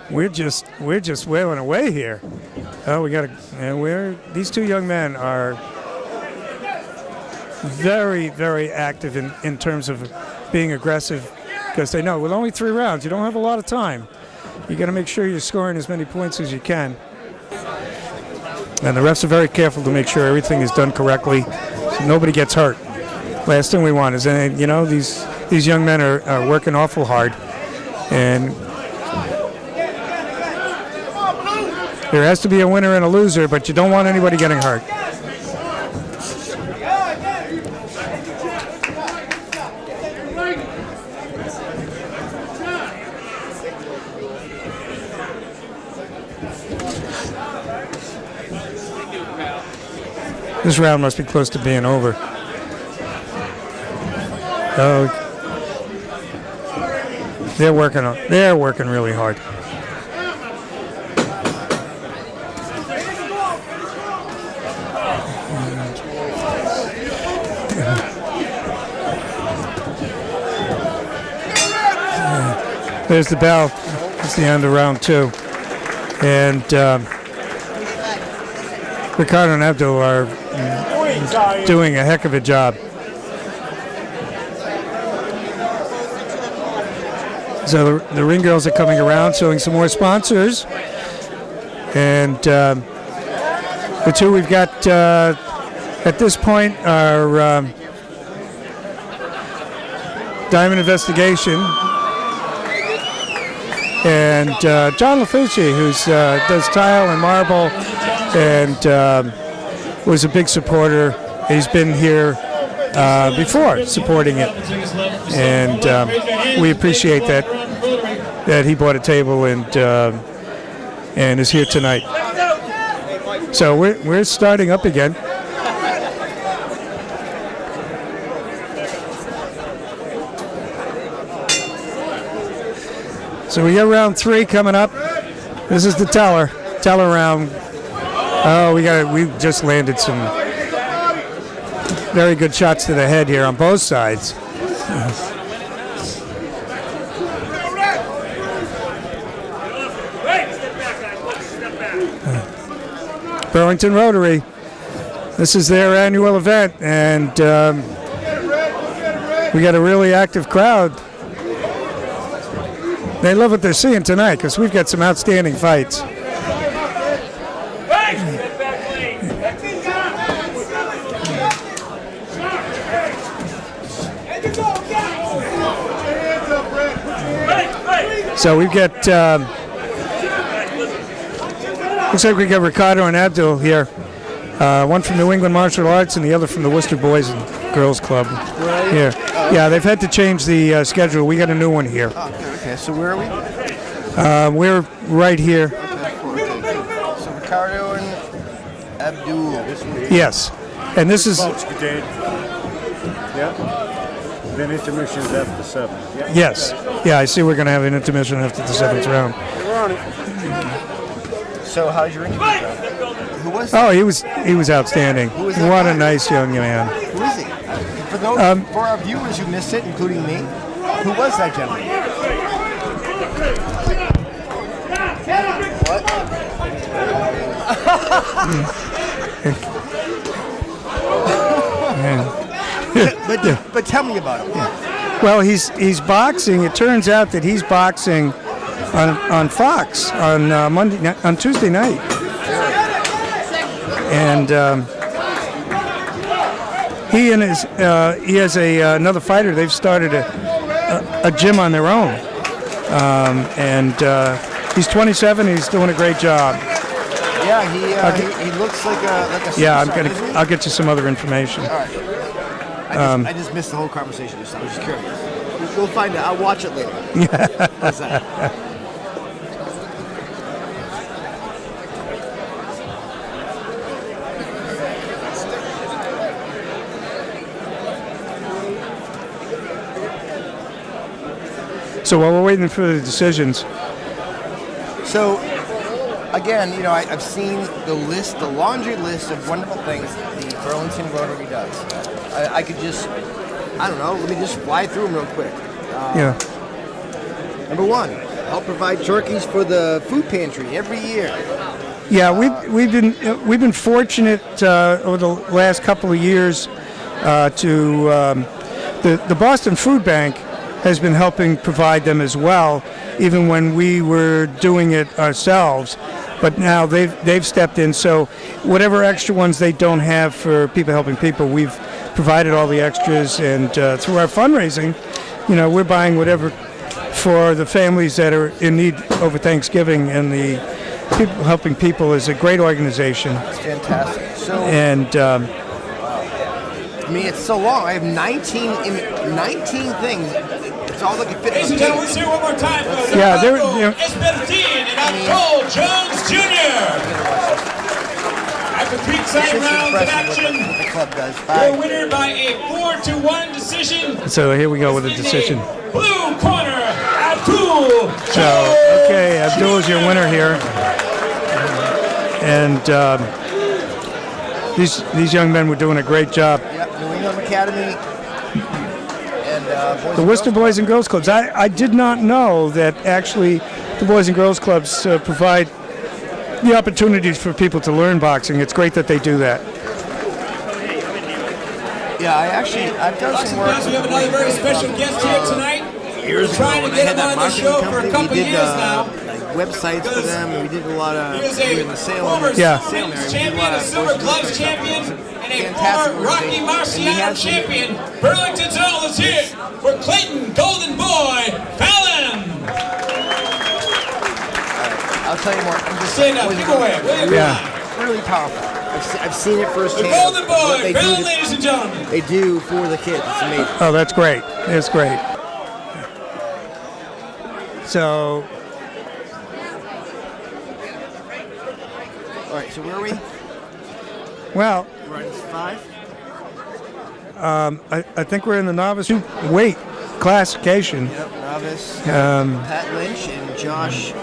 Speaker 1: we're just wailing away here. Oh, these two young men are very, very active in terms of being aggressive, because they know with only 3 rounds, you don't have a lot of time. You got to make sure you're scoring as many points as you can. And the refs are very careful to make sure everything is done correctly, so nobody gets hurt. Last thing we want is, these young men are working awful hard, and there has to be a winner and a loser, but you don't want anybody getting hurt. This round must be close to being over. Oh, they're working really hard. There's the bell. It's the end of round 2. And Ricardo and Abdul are doing a heck of a job. So the ring girls are coming around, showing some more sponsors. And the two we've got at this point are Diamond Investigation and John LaFucci, who does tile and marble and was a big supporter. He's been here before supporting it, and we appreciate that he bought a table and is here tonight. So we're starting up again. So we got round 3 coming up. This is the teller round. Oh, we just landed some very good shots to the head here on both sides. Burlington Rotary. This is their annual event, and we got a really active crowd. They love what they're seeing tonight because we've got some outstanding fights. So we've got, looks like we got Ricardo and Abdul here. One from New England Martial Arts and the other from the Worcester Boys and Girls Club. Here. Yeah, they've had to change the schedule. We got a new one here.
Speaker 2: Okay, so where are we?
Speaker 1: We're right here.
Speaker 2: Okay. So Ricardo and Abdul.
Speaker 1: Yes. And this is...
Speaker 10: Yeah. Then intermissions after 7. Yep.
Speaker 1: Yes. Yeah, I see we're going to have an intermission after the 7th round.
Speaker 10: We're on it.
Speaker 2: So how's your interview going? Who was
Speaker 1: Oh, he was outstanding.
Speaker 2: Who was that
Speaker 1: What
Speaker 2: guy?
Speaker 1: a nice young man.
Speaker 2: Who is he? For those, for our viewers who missed it, including me, who was that gentleman? But tell me about him.
Speaker 1: Well, he's boxing. It turns out that he's boxing on Fox on Tuesday night, and he has another fighter. They've started a gym on their own, and he's 27. He's doing a great job.
Speaker 2: Yeah, he looks like a
Speaker 1: Yeah,
Speaker 2: superstar,
Speaker 1: I'll get you some other information.
Speaker 2: All right. I just missed the whole conversation. I was just curious. We'll find out. I'll watch it later. How's that?
Speaker 1: So while we're waiting for the decisions.
Speaker 2: So, again, you know, I've seen the laundry list of wonderful things the Burlington Rotary does. I could just, I don't know, let me just fly through them real quick.
Speaker 1: Yeah.
Speaker 2: Number one, help provide turkeys for the food pantry every year.
Speaker 1: Yeah, we've been fortunate over the last couple of years to the Boston Food Bank has been helping provide them as well, even when we were doing it ourselves. But now they've stepped in, so whatever extra ones they don't have for people helping people, we've provided all the extras, and through our fundraising, you know, we're buying whatever for the families that are in need over Thanksgiving, and the People Helping People is a great organization.
Speaker 2: It's fantastic. So,
Speaker 1: and
Speaker 2: I mean, it's so long. I have 19 things. It's all like a fit.
Speaker 3: Ladies and gentlemen, let's hear one more time.
Speaker 1: Yeah, they're
Speaker 3: Esmeraldine and Joel Jones Jr. After 3 exciting rounds of action,
Speaker 2: the club does.
Speaker 3: your winner by a 4-1 decision.
Speaker 1: So here we go with the decision.
Speaker 3: Blue corner, Abdul.
Speaker 1: So, okay, Abdul is your winner here. And these young men were doing a great job.
Speaker 2: Yep, New England Academy. And
Speaker 1: the Worcester Boys and Girls Clubs. I did not know that actually the Boys and Girls Clubs provide the opportunities for people to learn boxing. It's great that they do that.
Speaker 2: Yeah, I've done some work.
Speaker 3: We have another very special guest here tonight. We're trying to get him on the show for a couple years now.
Speaker 2: Websites for them, and we did a lot of
Speaker 3: in the
Speaker 2: Salem
Speaker 3: champion, a Silver Gloves champion, and a former Rocky Marciano champion. Burlington's All is here for Clayton Golden Boy Fallon.
Speaker 2: I'll tell you more. I'm just
Speaker 3: stand up, give away.
Speaker 2: Yeah, really powerful. I've seen it firsthand.
Speaker 3: The Golden Boy Fallon, ladies and gentlemen.
Speaker 2: They do for the kids. It's amazing.
Speaker 1: Oh, that's great. That's great. So.
Speaker 2: All right, so where are we?
Speaker 1: Well,
Speaker 2: we're at 5.
Speaker 1: I think we're in the novice weight classification.
Speaker 2: Yep, novice. Pat Lynch and Josh.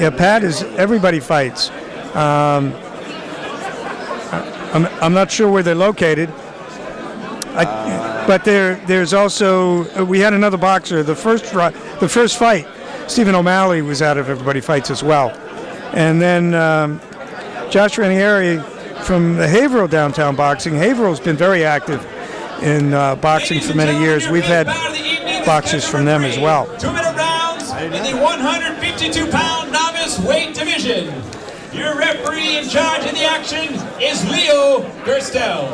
Speaker 1: Yeah, Pat is everybody fights. I'm not sure where they're located. But there's also we had another boxer. The first fight, Stephen O'Malley was out of Everybody Fights as well, and then Josh Ranieri from the Haverhill Downtown Boxing. Haverhill's been very active in boxing for many years. We've had boxers from them as well.
Speaker 3: 2-minute rounds in the 152-pound novice weight division. Your referee in charge of the action is Leo Gerstel.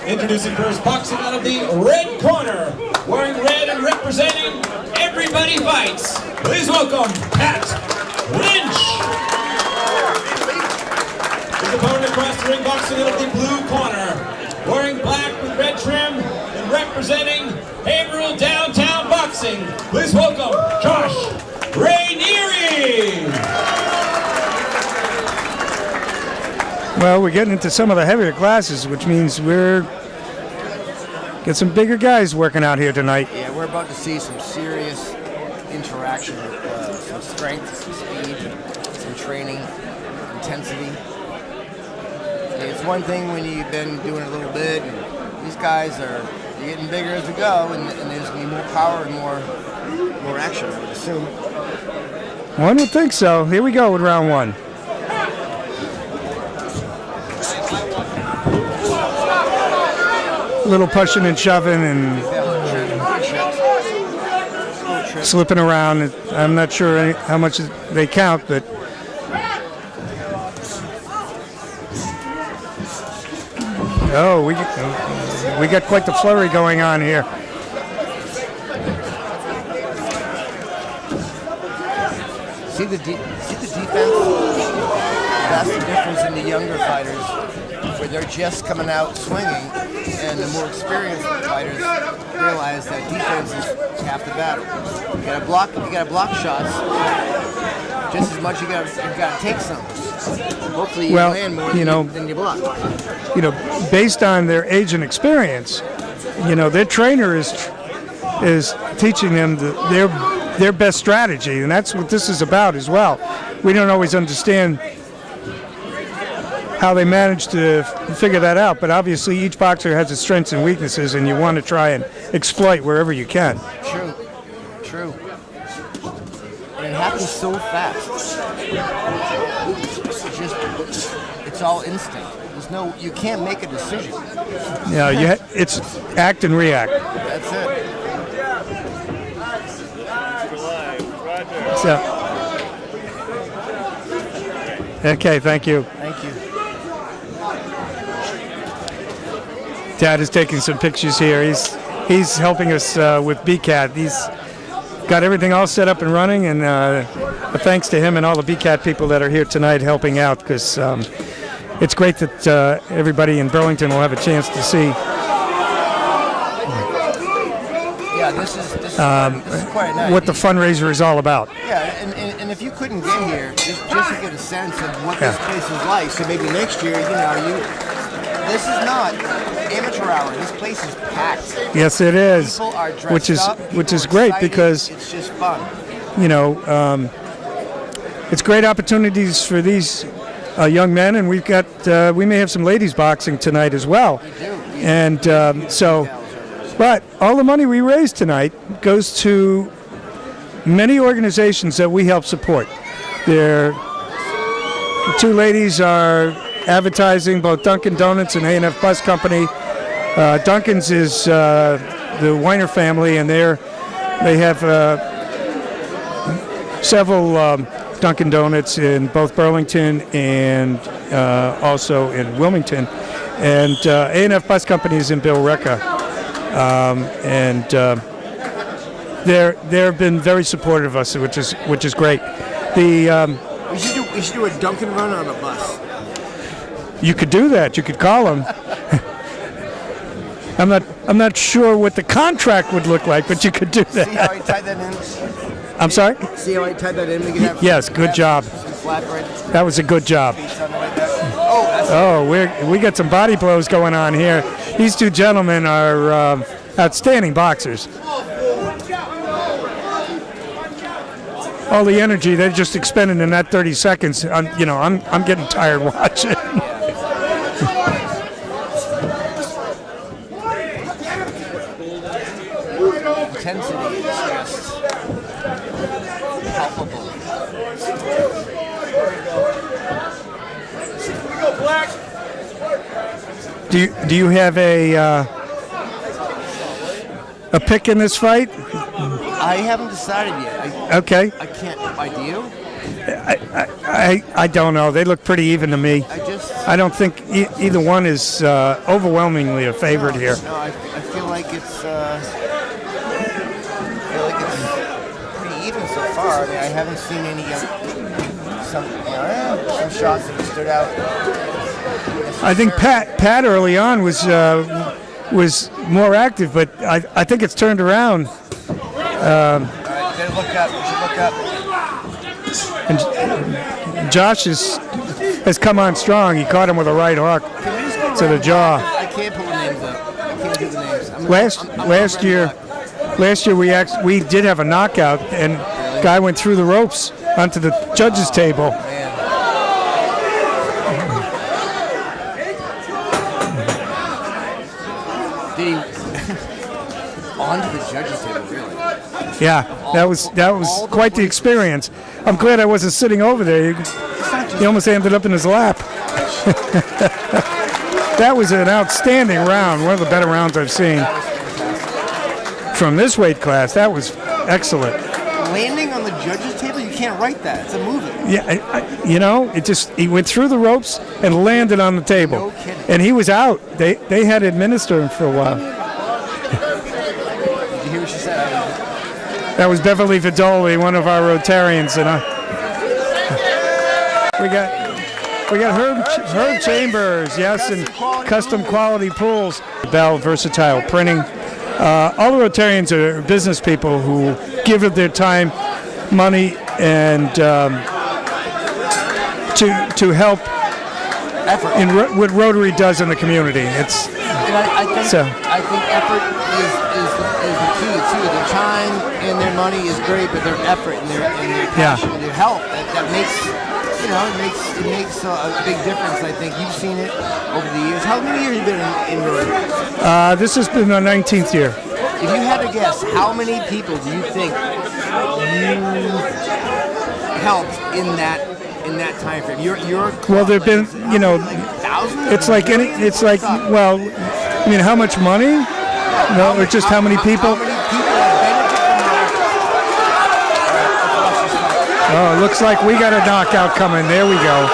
Speaker 3: Introducing first, boxing out of the red corner, wearing red and representing Everybody Fights. Please welcome Pat Lynch. His opponent across the ring, boxing out of the blue corner, wearing black with red trim and representing Haverhill Downtown Boxing. Please welcome Josh Ranieri.
Speaker 1: Well, we're getting into some of the heavier classes, which means we're get some bigger guys working out here tonight.
Speaker 2: Yeah, we're about to see some serious interaction with some strength, some speed, some training, intensity. And it's one thing when you've been doing it a little bit, and these guys are getting bigger as we go, and there's going to be more power and more action, I would assume.
Speaker 1: One would think so. Here we go with round 1. A little pushing and shoving and slipping around. I'm not sure how much they count, but we got quite the flurry going on here.
Speaker 2: See the defense? That's the difference in the younger fighters, where they're just coming out swinging, and the more experienced fighters realize that defense is half the battle. You gotta block shots just as much. You gotta take some. Hopefully you land more than you block.
Speaker 1: Based on their age and experience, their trainer is teaching them their best strategy, and that's what this is about as well. We don't always understand how they manage to figure that out, but obviously each boxer has its strengths and weaknesses, and you want to try and exploit wherever you can.
Speaker 2: True. And it happens so fast. It's all instinct. You can't make a decision.
Speaker 1: Yeah, it's act and react.
Speaker 2: That's it.
Speaker 1: So, okay, thank you.
Speaker 2: Thank you.
Speaker 1: Dad is taking some pictures here. He's helping us with BCAT. He's got everything all set up and running, and thanks to him and all the BCAT people that are here tonight helping out, because it's great that everybody in Burlington will have a chance to see.
Speaker 2: Yeah, this is quite nice.
Speaker 1: What the fundraiser is all about.
Speaker 2: Yeah, and if you couldn't get here, just to get a sense of what this place is like, so maybe next year, this is not amateur hour. This place is packed.
Speaker 1: Yes, it is.
Speaker 2: People are dressed
Speaker 1: which is great, because
Speaker 2: it's just fun.
Speaker 1: It's great opportunities for these young men, and we may have some ladies boxing tonight as well.
Speaker 2: We do.
Speaker 1: And but all the money we raise tonight goes to many organizations that we help support. The two ladies are advertising both Dunkin' Donuts and A&F Bus Company. Dunkin's is the Weiner family, and they have several Dunkin' Donuts in both Burlington and also in Wilmington. And A&F Bus Company is in Billerica. They've been very supportive of us, which is great.
Speaker 2: We should do a Dunkin' run on a bus.
Speaker 1: You could do that. You could call them. I'm not sure what the contract would look like, but you could do that.
Speaker 2: See how I tied that in?
Speaker 1: I'm sorry?
Speaker 2: See how I tied that in? We can have
Speaker 1: yes, good job. That was a good job. Oh, we got some body blows going on here. These two gentlemen are outstanding boxers. All the energy they just expended in that 30 seconds. I'm getting tired watching.
Speaker 2: Intensity is just palpable.
Speaker 1: Do you have a pick in this fight?
Speaker 2: I haven't decided yet.
Speaker 1: Okay.
Speaker 2: I can't. Do you?
Speaker 1: I don't know. They look pretty even to me. I don't think either one is overwhelmingly a favorite here.
Speaker 2: No, I feel like it's pretty even so far. I mean, I haven't seen any some shots that stood out.
Speaker 1: I think Pat early on was more active, but I think it's turned around.
Speaker 2: All right, gotta look up. You should look up.
Speaker 1: And Josh has come on strong. He caught him with a right hook to the jaw.
Speaker 2: I can't pull the names up. I can't do the names.
Speaker 1: Last year we did have a knockout, and guy went through the ropes onto the judges' table.
Speaker 2: Did he onto the judges' table? Really?
Speaker 1: Yeah, that was quite the experience. I'm glad I wasn't sitting over there. He almost ended up in his lap. That was an outstanding round, one of the better rounds I've seen from this weight class. That was excellent.
Speaker 2: Landing on the judges' table, you can't write that. It's a movie.
Speaker 1: Yeah, he went through the ropes and landed on the table.
Speaker 2: No kidding.
Speaker 1: And he was out. They had to administer him for a while.
Speaker 2: Did you hear what she said?
Speaker 1: That was Beverly Vidoli, one of our Rotarians, and we got Herb Chambers, yes, and Custom Quality Pools. Bell Versatile Printing. All the Rotarians are business people who give of their time, money, and to help in what Rotary does in the community.
Speaker 2: I think effort is the key too. Their time and their money is great, but their effort and their passion and their help that makes it makes a big difference. I think you've seen it over the years. How many years have you been in Rotary?
Speaker 1: This has been our 19th year.
Speaker 2: If you had to guess, how many people do you think you helped in that time frame? Your
Speaker 1: well, there've been
Speaker 2: thousands.
Speaker 1: It's like well, I mean, how much money? No, or just how many people?
Speaker 2: How many people have benefited from that?
Speaker 1: Oh, it looks like we got a knockout coming. There we go.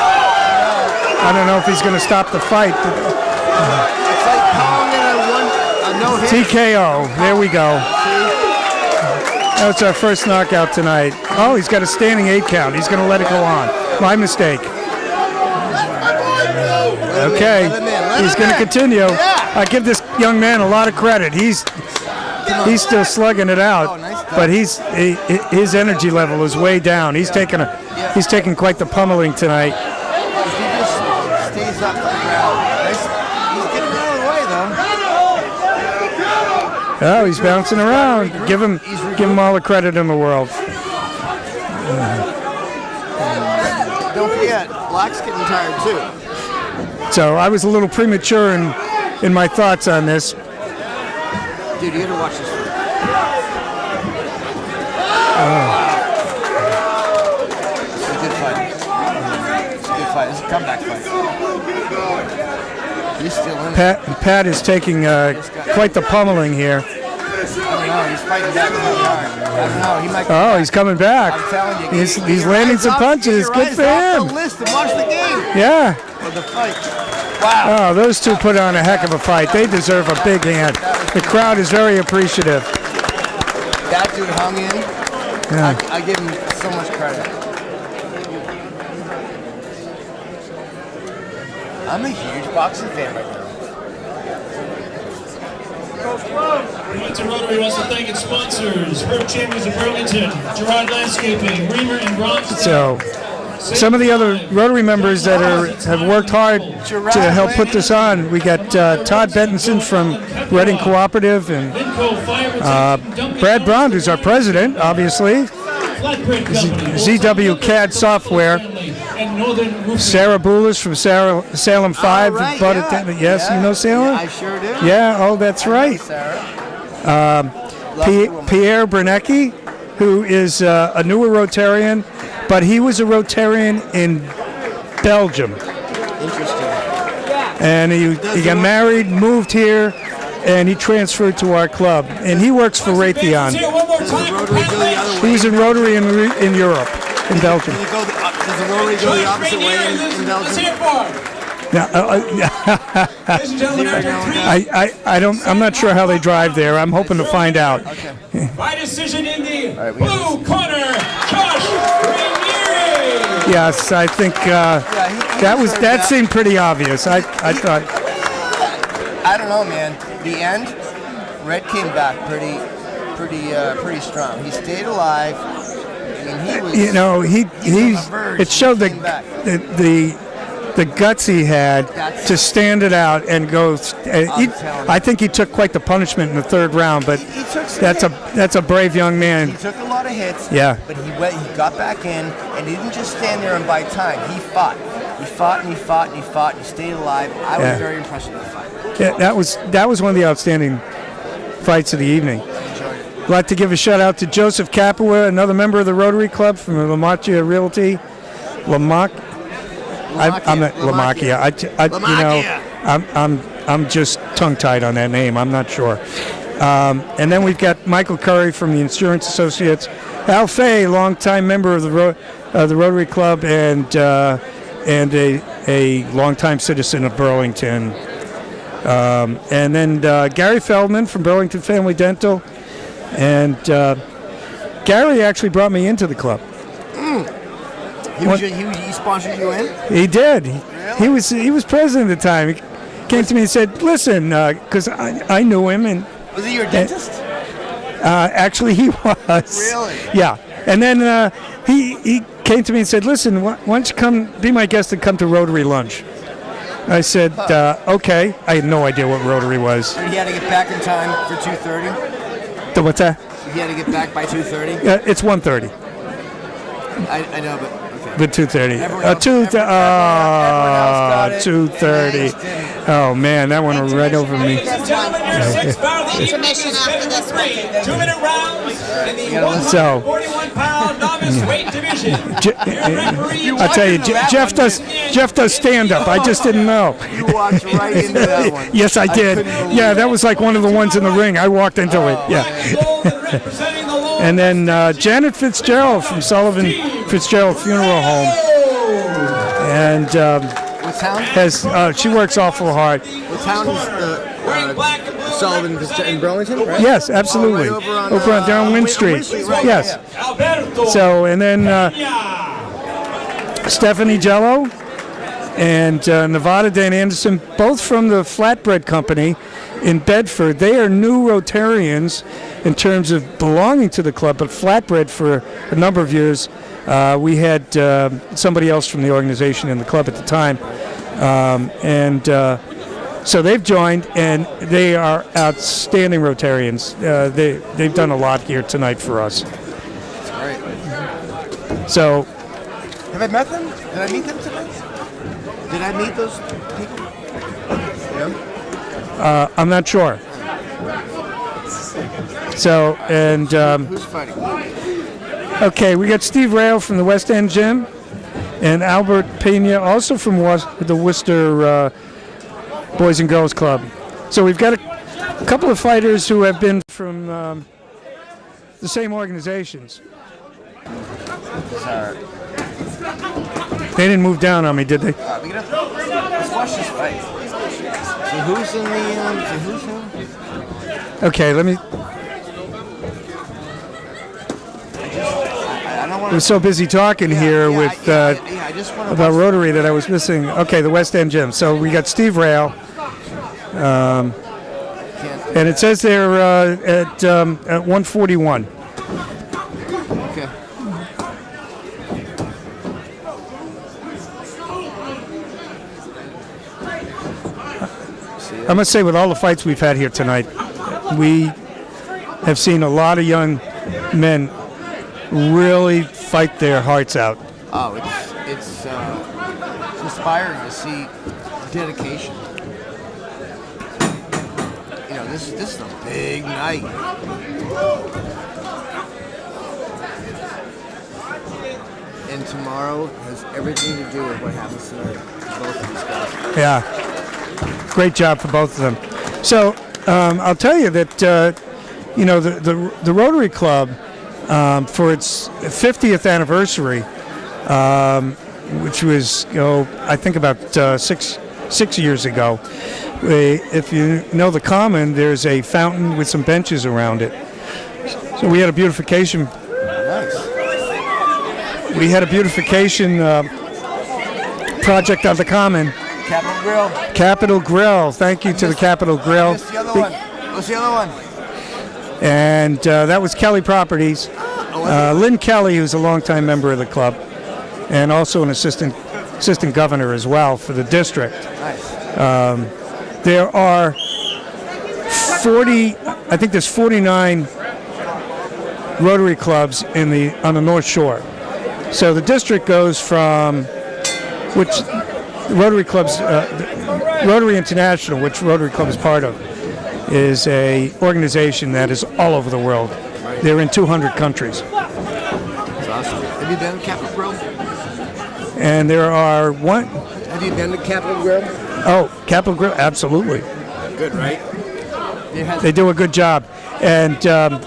Speaker 1: I don't know if he's going to stop the fight.
Speaker 2: It's like calling in a no-hit.
Speaker 1: TKO. There we go. That's our first knockout tonight. Oh, he's got a standing 8 count. He's going to let it go on. My mistake. Okay. He's going to continue. I give this young man a lot of credit. He's still slugging it out, but his energy level is way down. He's taking quite the pummeling tonight.
Speaker 2: If he just stays up for the ground, he's getting out of the way though.
Speaker 1: Oh, he's bouncing around. Give him all the credit in the world.
Speaker 2: Don't forget, Black's getting tired too.
Speaker 1: So I was a little premature in my thoughts on this.
Speaker 2: Dude, you gotta watch this. It's a good fight. It's a good fight. It's a comeback fight. He's still in it.
Speaker 1: Pat is taking quite the pummeling here.
Speaker 2: I don't know. He's fighting back really hard. I don't know. He might.
Speaker 1: Oh, he's coming back.
Speaker 2: I'm telling you.
Speaker 1: He's landing some punches. Good for him.
Speaker 2: The list and watch the game.
Speaker 1: Yeah.
Speaker 2: Or the fight. Wow.
Speaker 1: Oh, those two put on a heck of a fight. They deserve a big hand. The crowd is very appreciative.
Speaker 2: That dude hung in.
Speaker 1: Yeah.
Speaker 2: I give him so much credit. I'm a huge boxing fan right now.
Speaker 11: Burlington Rotary wants to thank its sponsors, Herb Chambers of Burlington, Gerard Landscaping, Reamer and Bronx.
Speaker 1: So, some of the other Rotary members that have worked hard to help put this on. We got Todd Bentonson from Reading Cooperative and Brad Brown, who's our president, obviously. ZW CAD Software. Sarah Boulis from Salem 5. Yes, you know Salem?
Speaker 2: I sure do.
Speaker 1: Yeah, oh, that's right. Pierre Bernecki, who is a newer Rotarian, but he was a Rotarian in Belgium.
Speaker 2: Interesting.
Speaker 1: And he got married, moved here, and he transferred to our club. And he works for Raytheon. He was in Rotary in Europe, in Belgium.
Speaker 2: Does the Rotary go the opposite way in Belgium?
Speaker 1: I'm not sure how they drive there. I'm hoping to find out.
Speaker 2: Okay.
Speaker 11: By decision in the blue corner, Josh Rainieri.
Speaker 1: Yes, I think that seemed pretty obvious. I thought.
Speaker 2: I don't know, man. The end, Red came back pretty strong. He stayed alive. I mean, he was. It
Speaker 1: showed the guts he had to stand it out and go. I think he took quite the punishment in the third round, but that's a brave young man.
Speaker 2: He took a lot of hits.
Speaker 1: Yeah.
Speaker 2: But he got back in, and he didn't just stand there and buy time. He fought. He fought and he fought and he fought and he stayed alive. I was very impressed with the fight.
Speaker 1: Yeah, that was one of the outstanding fights of the evening. I'd like to give a shout out to Joseph Capua, another member of the Rotary Club from Lamacchia Realty. I'm not Lamacchia. I'm just tongue-tied on that name. I'm not sure. And then we've got Michael Curry from the Insurance Associates. Al Fay, longtime member of the Rotary Club and a longtime citizen of Burlington. And then Gary Feldman from Burlington Family Dental. And Gary actually brought me into the club.
Speaker 2: He sponsored you in?
Speaker 1: He did.
Speaker 2: Really?
Speaker 1: He was president at the time. He came to me and said, "Listen," because I knew him. And
Speaker 2: was he your dentist?
Speaker 1: Actually, he was.
Speaker 2: Really?
Speaker 1: Yeah. And then he came to me and said, "Listen, why don't you come be my guest and come to Rotary lunch?" I said, okay. I had no idea what Rotary was.
Speaker 2: And he had to get back in time for 2:30?
Speaker 1: What's that?
Speaker 2: He had to get back by 2:30?
Speaker 1: Yeah, it's 1:30.
Speaker 2: I know, but okay.
Speaker 1: But 2:30.
Speaker 2: Everyone else got it.
Speaker 1: 2:30. Oh man, that went right over me.
Speaker 3: Gentlemen, your sixth bout of the evening is scheduled for 3 2-minute rounds in the 141-pound novice weight division.
Speaker 1: I tell you, Jeff does stand up. I just didn't know.
Speaker 2: You walked right into that one.
Speaker 1: Yes, I did. Yeah, that was like one of the ones in the ring. I walked into it. Yeah. And then Janet Fitzgerald from Sullivan Fitzgerald Funeral Home, and she works awful hard.
Speaker 2: What town is Sullivan in Burlington? Right?
Speaker 1: Yes, absolutely. Over on Wynn Street.
Speaker 2: Right,
Speaker 1: yes. Yeah. So, and then Stephanie Jello and Nevada Dan Anderson, both from the Flatbread Company in Bedford. They are new Rotarians in terms of belonging to the club, but Flatbread for a number of years. We had somebody else from the organization in the club at the time. So they've joined, and they are outstanding Rotarians. They've done a lot here tonight for us.
Speaker 2: That's great.
Speaker 1: So,
Speaker 2: have I met them? Did I meet them tonight? Did I meet those people? Yeah.
Speaker 1: I'm not sure. So, and
Speaker 2: who's fighting?
Speaker 1: Okay, we got Steve Rail from the West End Gym, and Albert Pena, also from the Worcester Boys and Girls Club. So we've got a couple of fighters who have been from the same organizations. They didn't move down on me, did they?
Speaker 2: Let's watch this fight. So who's in the? Who's who?
Speaker 1: Okay, let me. I was so busy talking here about Rotary that I was missing. Okay, the West End Gym. So we got Steve Rail, and it says they're at 141.
Speaker 2: Okay.
Speaker 1: I must say, with all the fights we've had here tonight, we have seen a lot of young men really fight their hearts out.
Speaker 2: Oh, it's inspiring to see dedication. You know, this is a big night. And tomorrow has everything to do with what happens tonight. Both of these guys.
Speaker 1: Yeah, great job for both of them. So I'll tell you that the Rotary Club. For its 50th anniversary, which was, I think about 6 years ago. If you know the Common, there's a fountain with some benches around it. So we had a beautification.
Speaker 2: Nice.
Speaker 1: We had a beautification project on the Common.
Speaker 2: Capitol Grill.
Speaker 1: Capitol Grill. Thank you to the Capitol Grill.
Speaker 2: What's the other one? What's the other one?
Speaker 1: And that was Kelly Properties. Lynn Kelly, who's a longtime member of the club, and also an assistant governor as well for the district.
Speaker 2: Nice.
Speaker 1: There are 49 Rotary clubs on the North Shore. So the district goes from Rotary clubs, Rotary International, which Rotary Club is part of, is a organization that is all over the world. Right. They're in 200 countries.
Speaker 2: That's awesome. Have you been to Capitol Grill?
Speaker 1: And there are one.
Speaker 2: Have you been to Capitol Grill?
Speaker 1: Oh, Capitol Grill, absolutely.
Speaker 2: Good, right?
Speaker 1: They do a good job. And a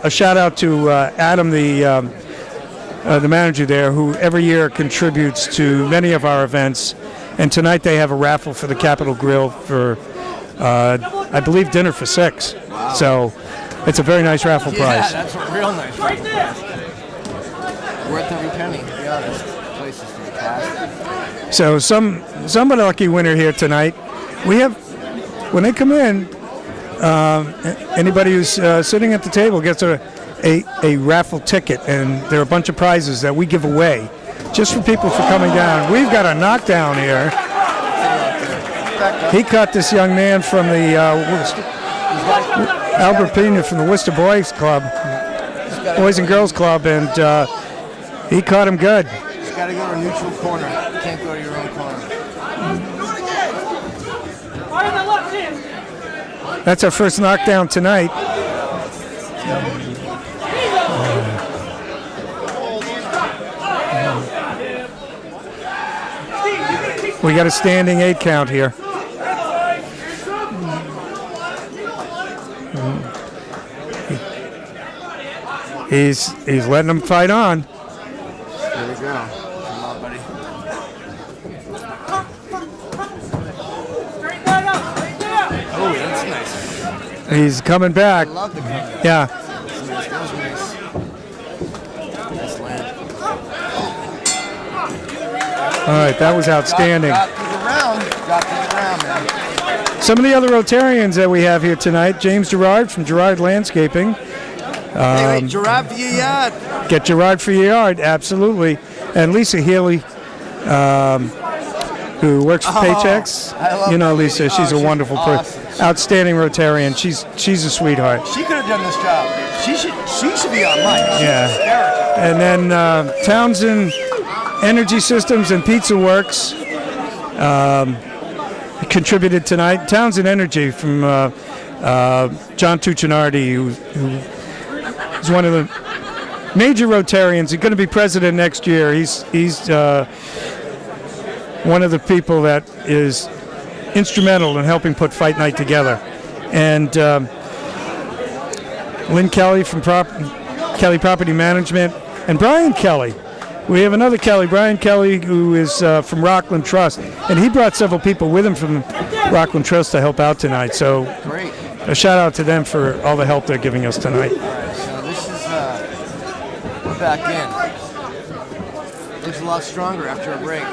Speaker 1: shout out to Adam, the manager there, who every year contributes to many of our events. And tonight they have a raffle for the Capitol Grill for, I believe, dinner for 6. Wow. So it's a very nice raffle prize.
Speaker 2: Yeah, that's a real nice raffle prize. Worth every penny, to be honest. The place is fantastic.
Speaker 1: So somebody lucky winner here tonight. We have, when they come in, anybody who's sitting at the table gets a raffle ticket, and there are a bunch of prizes that we give away just for people for coming down. We've got a knockdown here. He caught this young man from the Albert Pena from the Worcester Boys and Girls Club, and he caught him good.
Speaker 2: He's got to go to a neutral corner. You can't go to your own corner.
Speaker 1: That's our first knockdown tonight. We got a standing 8 count here. He's letting him fight on.
Speaker 2: There we go. Come on, buddy. Oh, that's nice.
Speaker 1: He's coming back.
Speaker 2: I love the comeback.
Speaker 1: Yeah.
Speaker 2: That was nice. Nice land.
Speaker 1: All right, that was outstanding.
Speaker 2: Got through the round, man.
Speaker 1: Some of the other Rotarians that we have here tonight: James Gerard from Gerard Landscaping.
Speaker 2: Hey, wait, Gerard for your yard.
Speaker 1: Get Gerard for your yard, absolutely. And Lisa Healy, who works for Paychecks.
Speaker 2: I love
Speaker 1: You know
Speaker 2: that
Speaker 1: Lisa,
Speaker 2: lady.
Speaker 1: she's a
Speaker 2: She's
Speaker 1: wonderful
Speaker 2: awesome.
Speaker 1: person. Outstanding Rotarian. She's a sweetheart.
Speaker 2: She could have done this job. She should be on mic.
Speaker 1: Yeah. And then Townsend Energy Systems and Pizza Works contributed tonight. Townsend Energy from John Tuccinardi, who is one of the major Rotarians. He's going to be president next year. He's one of the people that is instrumental in helping put Fight Night together. And Lynn Kelly from Kelly Property Management, and Brian Kelly. We have another Kelly, Brian Kelly, who is from Rockland Trust, and he brought several people with him from Rockland Trust to help out tonight. So
Speaker 2: Great.
Speaker 1: a shout out to them for all the help they're giving us tonight.
Speaker 2: All right, so this is we're back in. Looks a lot stronger after a break.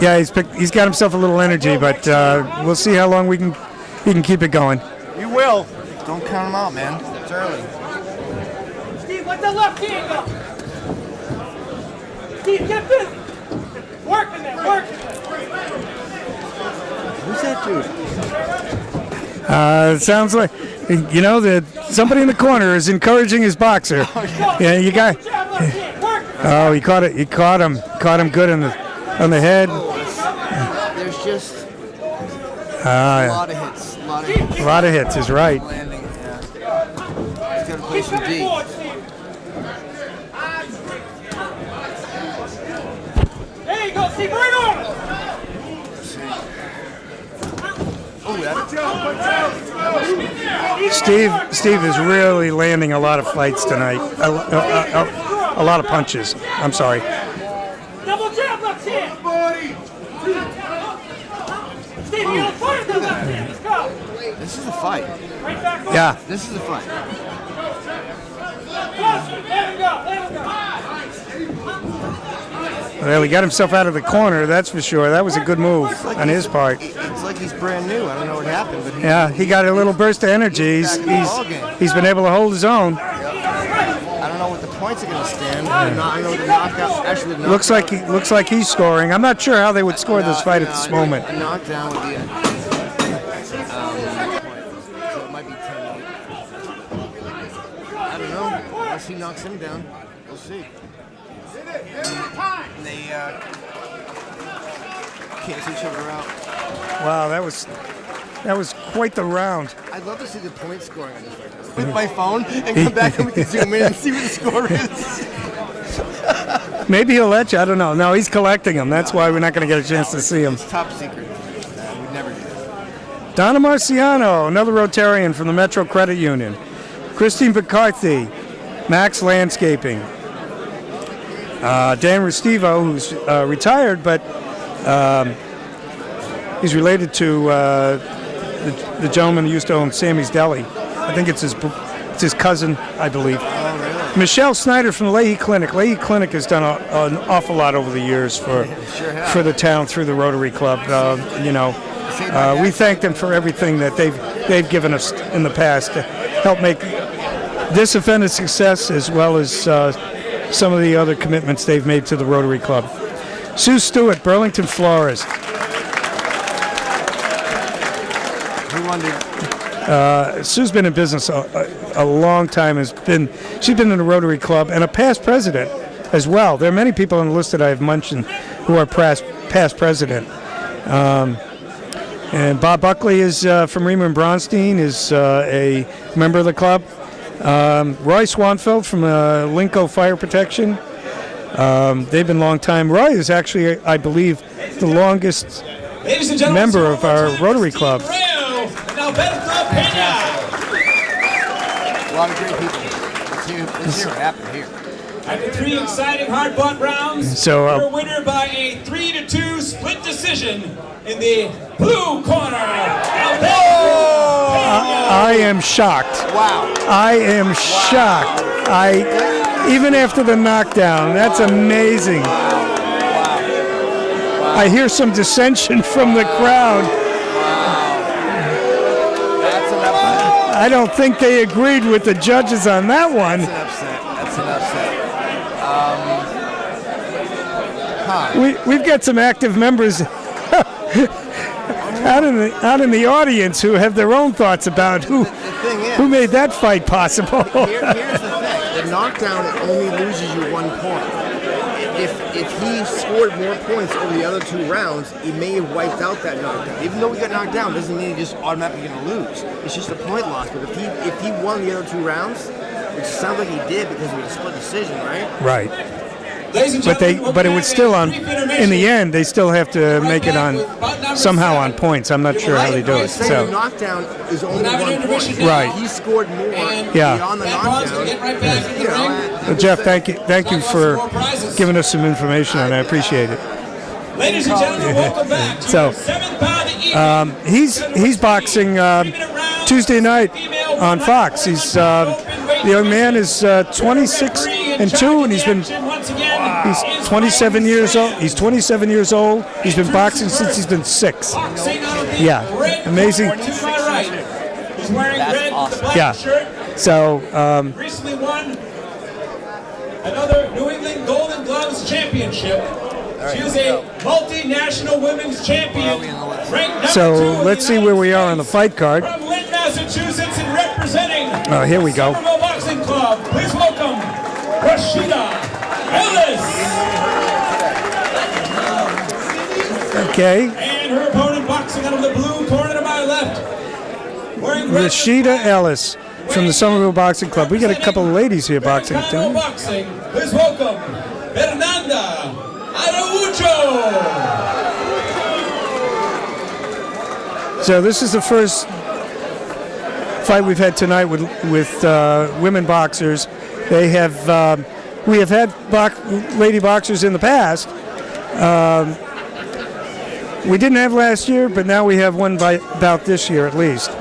Speaker 1: Yeah, he's got himself a little energy, but we'll see how long he can keep it going.
Speaker 2: You will. Don't count him out, man. It's early.
Speaker 3: Steve, let the left hand go. Steve, get busy. Working there, working there.
Speaker 2: Who's that dude?
Speaker 1: It sounds like, that somebody in the corner is encouraging his boxer. Yeah, you got. Oh, he caught it. He caught him good on the head.
Speaker 2: There's just a lot of hits.
Speaker 1: A lot of hits is right.
Speaker 2: Landing, yeah. He's got to play some D.
Speaker 3: There you go, Steve, right on.
Speaker 1: Steve is really landing a lot of fights tonight. A lot of punches. I'm sorry.
Speaker 3: Double jab, left hand. Steve, you gotta fire the left hand. Let's go.
Speaker 2: This is a fight.
Speaker 3: Right back on.
Speaker 1: Yeah.
Speaker 2: This is a fight.
Speaker 3: Let him go, let him go.
Speaker 1: Well, he got himself out of the corner, that's for sure. That was a good move on his part.
Speaker 2: It's like he's brand new. I don't know what happened, but
Speaker 1: he got a little burst of energy. He's been able to hold his own.
Speaker 2: I don't know what the points are going to stand. I don't know what the knockout. Actually, the knockout.
Speaker 1: Looks like he's scoring. I'm not sure how they would score this fight at this moment.
Speaker 2: A knockdown would be a so it might be 10-8. I don't know. Unless he knocks him down, we'll see. And they cancel each other out.
Speaker 1: Wow, that was quite the round.
Speaker 2: I'd love to see the point scoring on this right now. With my phone and come back and we can zoom in and see what the score is.
Speaker 1: Maybe he'll let you. I don't know. No, he's collecting them. That's why we're not going to get a chance to see him.
Speaker 2: It's top secret. We'd never do that.
Speaker 1: Donna Marciano, another Rotarian from the Metro Credit Union. Christine McCarthy, Max Landscaping. Dan Restivo, who's retired, but he's related to the gentleman who used to own Sammy's Deli. I think it's his cousin, I believe.
Speaker 2: Oh, really?
Speaker 1: Michelle Snyder from the Leahy Clinic. Leahy Clinic has done an awful lot over the years for the town through the Rotary Club. We thank them for everything that they've given us in the past to help make this event a success, as well as some of the other commitments they've made to the Rotary Club. Sue Stewart, Burlington Florist.
Speaker 2: Who wondered?
Speaker 1: Sue's been in business a long time. She's been in the Rotary Club and a past president as well. There are many people on the list that I've mentioned who are past president. And Bob Buckley is from Reamer and Bronstein, is a member of the club. Roy Swanfeld from Linco Fire Protection. They've been a long time. Roy is actually, I believe, the longest member of our Rotary Club.
Speaker 2: A lot of great people. Let's hear what happened here.
Speaker 3: After 3 exciting hard-fought rounds,
Speaker 1: So,
Speaker 3: your winner by a 3-2 split decision in the blue corner.
Speaker 1: I am shocked.
Speaker 2: Wow.
Speaker 1: I am shocked. Even after the knockdown, that's amazing. I hear some dissension from the crowd.
Speaker 2: That's an upset.
Speaker 1: I don't think they agreed with the judges on that one.
Speaker 2: That's an upset.
Speaker 1: We've got some active members out in the audience who have their own thoughts about who made that fight possible.
Speaker 2: Here's the thing: the knockdown only loses you 1 point. If he scored more points over the other 2 rounds, he may have wiped out that knockdown. Even though he got knocked down, doesn't mean he's just automatically going to lose. It's just a point loss. But if he won the other 2 rounds, which sounds like he did because it was a split decision, right?
Speaker 1: Right. But it was still on. In the end, they still have to make it on somehow on points. I'm not sure how they do it.
Speaker 2: So the knockdown is only 1 point.
Speaker 1: Right.
Speaker 2: He scored more beyond the knockdown.
Speaker 1: Well, Jeff, thank you for giving us some information on it. I appreciate it.
Speaker 3: Ladies and gentlemen, welcome back to
Speaker 1: So,
Speaker 3: the 7th bout of the evening.
Speaker 1: he's boxing Tuesday night on Fox. The young man is 26-2, and he's 27 years old. He's 27 years old. He's been boxing since he's been 6. Yeah, amazing.
Speaker 3: To my right, he's wearing red with the black shirt.
Speaker 1: So
Speaker 3: Recently won another New England Golden Gloves Championship. She is a multinational women's champion. Ranked
Speaker 1: so
Speaker 3: number 2
Speaker 1: let's see where we are on the fight card.
Speaker 3: from Lynn, Massachusetts, and representing
Speaker 1: Oh, here we go.
Speaker 3: Somerville Boxing Club. Please welcome Rashida Ellis.
Speaker 1: Okay.
Speaker 3: And her opponent boxing out of the blue corner to my left. Wearing red
Speaker 1: Rashida Ellis from the Somerville Boxing Club. We got a couple of ladies here boxing too.
Speaker 3: Boxing. Please welcome Fernanda Araujo.
Speaker 1: So this is the first fight we've had tonight with women boxers. They have we have had lady boxers in the past. We didn't have last year, but now we have one bout this year at least.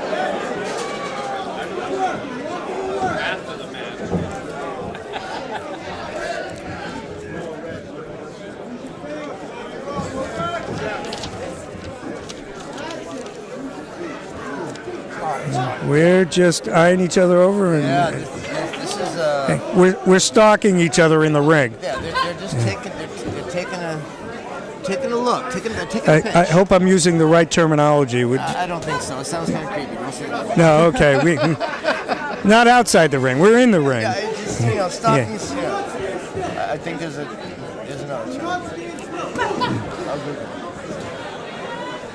Speaker 1: We're just eyeing each other over, and
Speaker 2: this is
Speaker 1: we're stalking each other in the ring.
Speaker 2: Yeah, they're just taking a look, taking a pinch.
Speaker 1: I hope I'm using the right terminology.
Speaker 2: I don't think so. It sounds kind of creepy. Don't say that.
Speaker 1: No, okay. We not outside the ring. We're in the ring.
Speaker 2: Yeah, it's just stockings. Yeah. I think there's another term.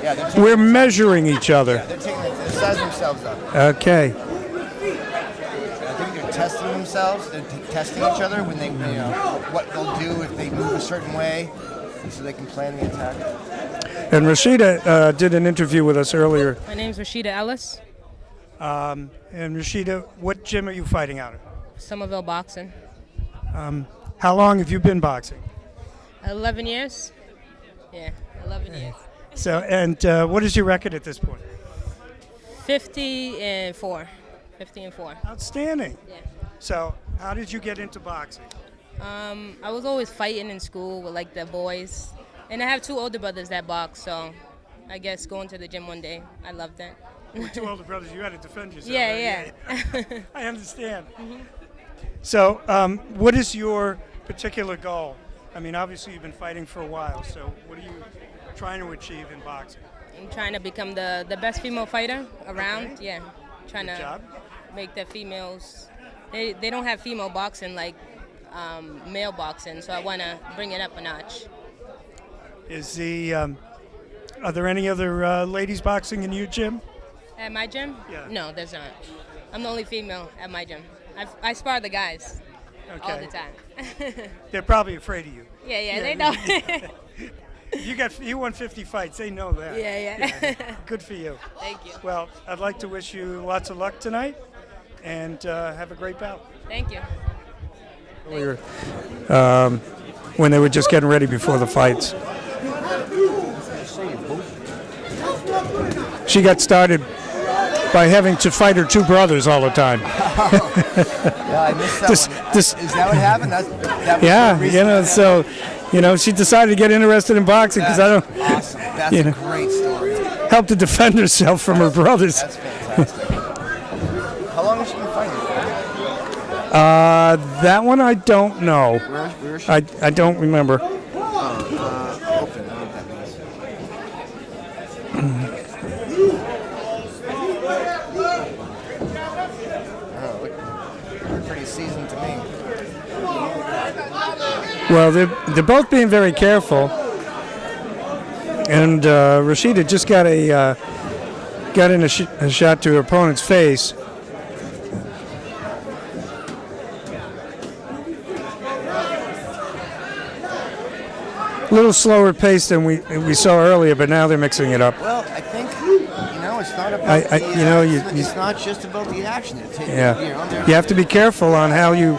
Speaker 2: Yeah,
Speaker 1: we're measuring each other.
Speaker 2: Yeah, they're sizing themselves up.
Speaker 1: Okay.
Speaker 2: I think they're testing themselves. They're testing each other when they, what they'll do if they move a certain way, so they can plan the attack.
Speaker 1: And Rashida did an interview with us earlier.
Speaker 12: My name's Rashida Ellis.
Speaker 1: And Rashida, what gym are you fighting out of?
Speaker 12: Somerville Boxing.
Speaker 1: How long have you been boxing?
Speaker 12: 11 years. Yeah, 11 years.
Speaker 1: So, and what is your record at this point?
Speaker 12: 50-4.
Speaker 1: Outstanding.
Speaker 12: Yeah.
Speaker 1: So, how did you get into boxing?
Speaker 12: I was always fighting in school with like the boys, and I have 2 older brothers that box. So, I guess going to the gym one day, I loved it.
Speaker 1: With 2 older brothers, you had to defend yourself.
Speaker 12: Yeah.
Speaker 1: I understand. Mm-hmm. So, what is your particular goal? I mean, obviously you've been fighting for a while, so what are you trying to achieve in boxing?
Speaker 12: I'm trying to become the best female fighter around.
Speaker 1: Okay.
Speaker 12: Yeah, trying
Speaker 1: Good
Speaker 12: to
Speaker 1: job.
Speaker 12: make the females. They don't have female boxing like male boxing, so I want to bring it up a notch.
Speaker 1: Are there any other ladies boxing in your gym?
Speaker 12: At my gym?
Speaker 1: Yeah.
Speaker 12: No, there's not. I'm the only female at my gym. I spar the guys all the time.
Speaker 1: They're probably afraid of you.
Speaker 12: Yeah, they know.
Speaker 1: You won 50 fights. They know that.
Speaker 12: Yeah.
Speaker 1: Good for you.
Speaker 12: Thank you.
Speaker 1: Well, I'd like to wish you lots of luck tonight, and have a great bout.
Speaker 12: Thank you.
Speaker 1: Earlier, when they were just getting ready before the fights. She got started by having to fight her two brothers all the time.
Speaker 2: Yeah, I missed that one. Is that what happened? That was
Speaker 1: so, she decided to get interested in boxing because I don't.
Speaker 2: Awesome. That's a great story.
Speaker 1: Help to defend herself from her brothers.
Speaker 2: That's fantastic. How long has she been fighting?
Speaker 1: That one I don't know.
Speaker 2: Where is she?
Speaker 1: I don't remember.
Speaker 2: Open. I don't know what that means. Pretty seasoned to me.
Speaker 1: Well, they're both being very careful, and Rashida just got a shot to her opponent's face. A little slower pace than we saw earlier, but now they're mixing it up.
Speaker 2: Well, I think it's not about it's not just about the action.
Speaker 1: You have to be careful on how you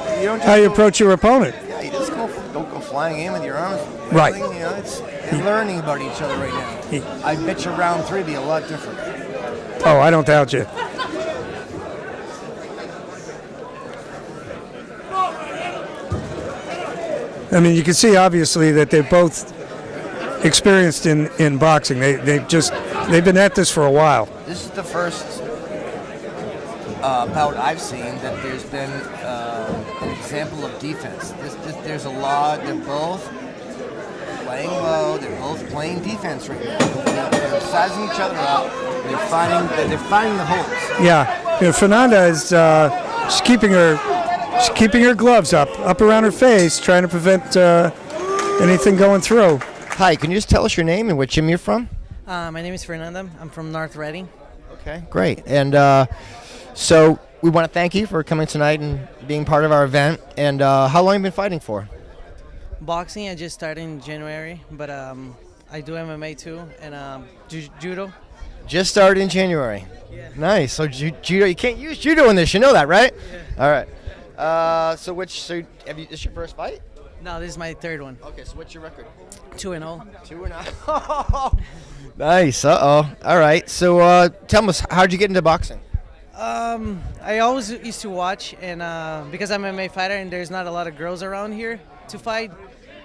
Speaker 1: approach your opponent.
Speaker 2: Yeah, you just don't go flying in with your arms.
Speaker 1: Right.
Speaker 2: It's learning about each other right now. I bet you round 3 will be a lot different.
Speaker 1: Oh, I don't doubt you. I mean, you can see obviously that they're both experienced in boxing. They've been at this for a while.
Speaker 2: This is the first bout I've seen that there's been an example of defense. There's a lot. They're both playing low. They're both playing defense right now. They're sizing each other up. They're finding the holes.
Speaker 1: Yeah, Fernanda is she's keeping her gloves up around her face, trying to prevent anything going through.
Speaker 2: Hi, can you just tell us your name and what gym you're from?
Speaker 13: My name is Fernanda. I'm from North Reading.
Speaker 2: Okay, great. And so we want to thank you for coming tonight and being part of our event. And how long have you been fighting for?
Speaker 13: Boxing, I just started in January, but I do MMA too, and judo.
Speaker 2: Just started in January.
Speaker 13: Yeah.
Speaker 2: Nice. So judo, you can't use judo in this. You know that, right?
Speaker 13: Yeah.
Speaker 2: All right. So this your first fight?
Speaker 13: No, this is my third one.
Speaker 2: Okay, so what's your record?
Speaker 13: 2-0.
Speaker 2: 2-0. Nice. All right. So tell us, how'd you get into boxing?
Speaker 13: I always used to watch, and because I'm an MMA fighter and there's not a lot of girls around here to fight,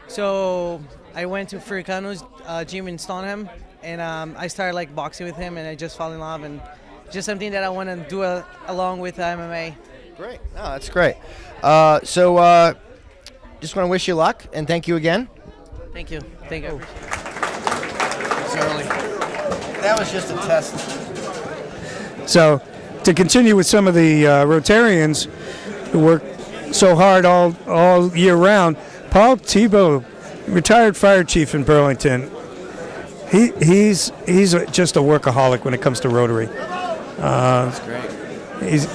Speaker 13: so I went to Furicano's gym in Stoneham, and I started boxing with him, and I just fell in love, and just something that I want to do along with MMA.
Speaker 2: Great. No, that's great. So just want to wish you luck and thank you again.
Speaker 13: Thank you. Thank you.
Speaker 2: It's early. That was just a test.
Speaker 1: So to continue with some of the Rotarians who work so hard all year round, Paul Tebow, retired fire chief in Burlington, he's just a workaholic when it comes to Rotary.
Speaker 2: That's great.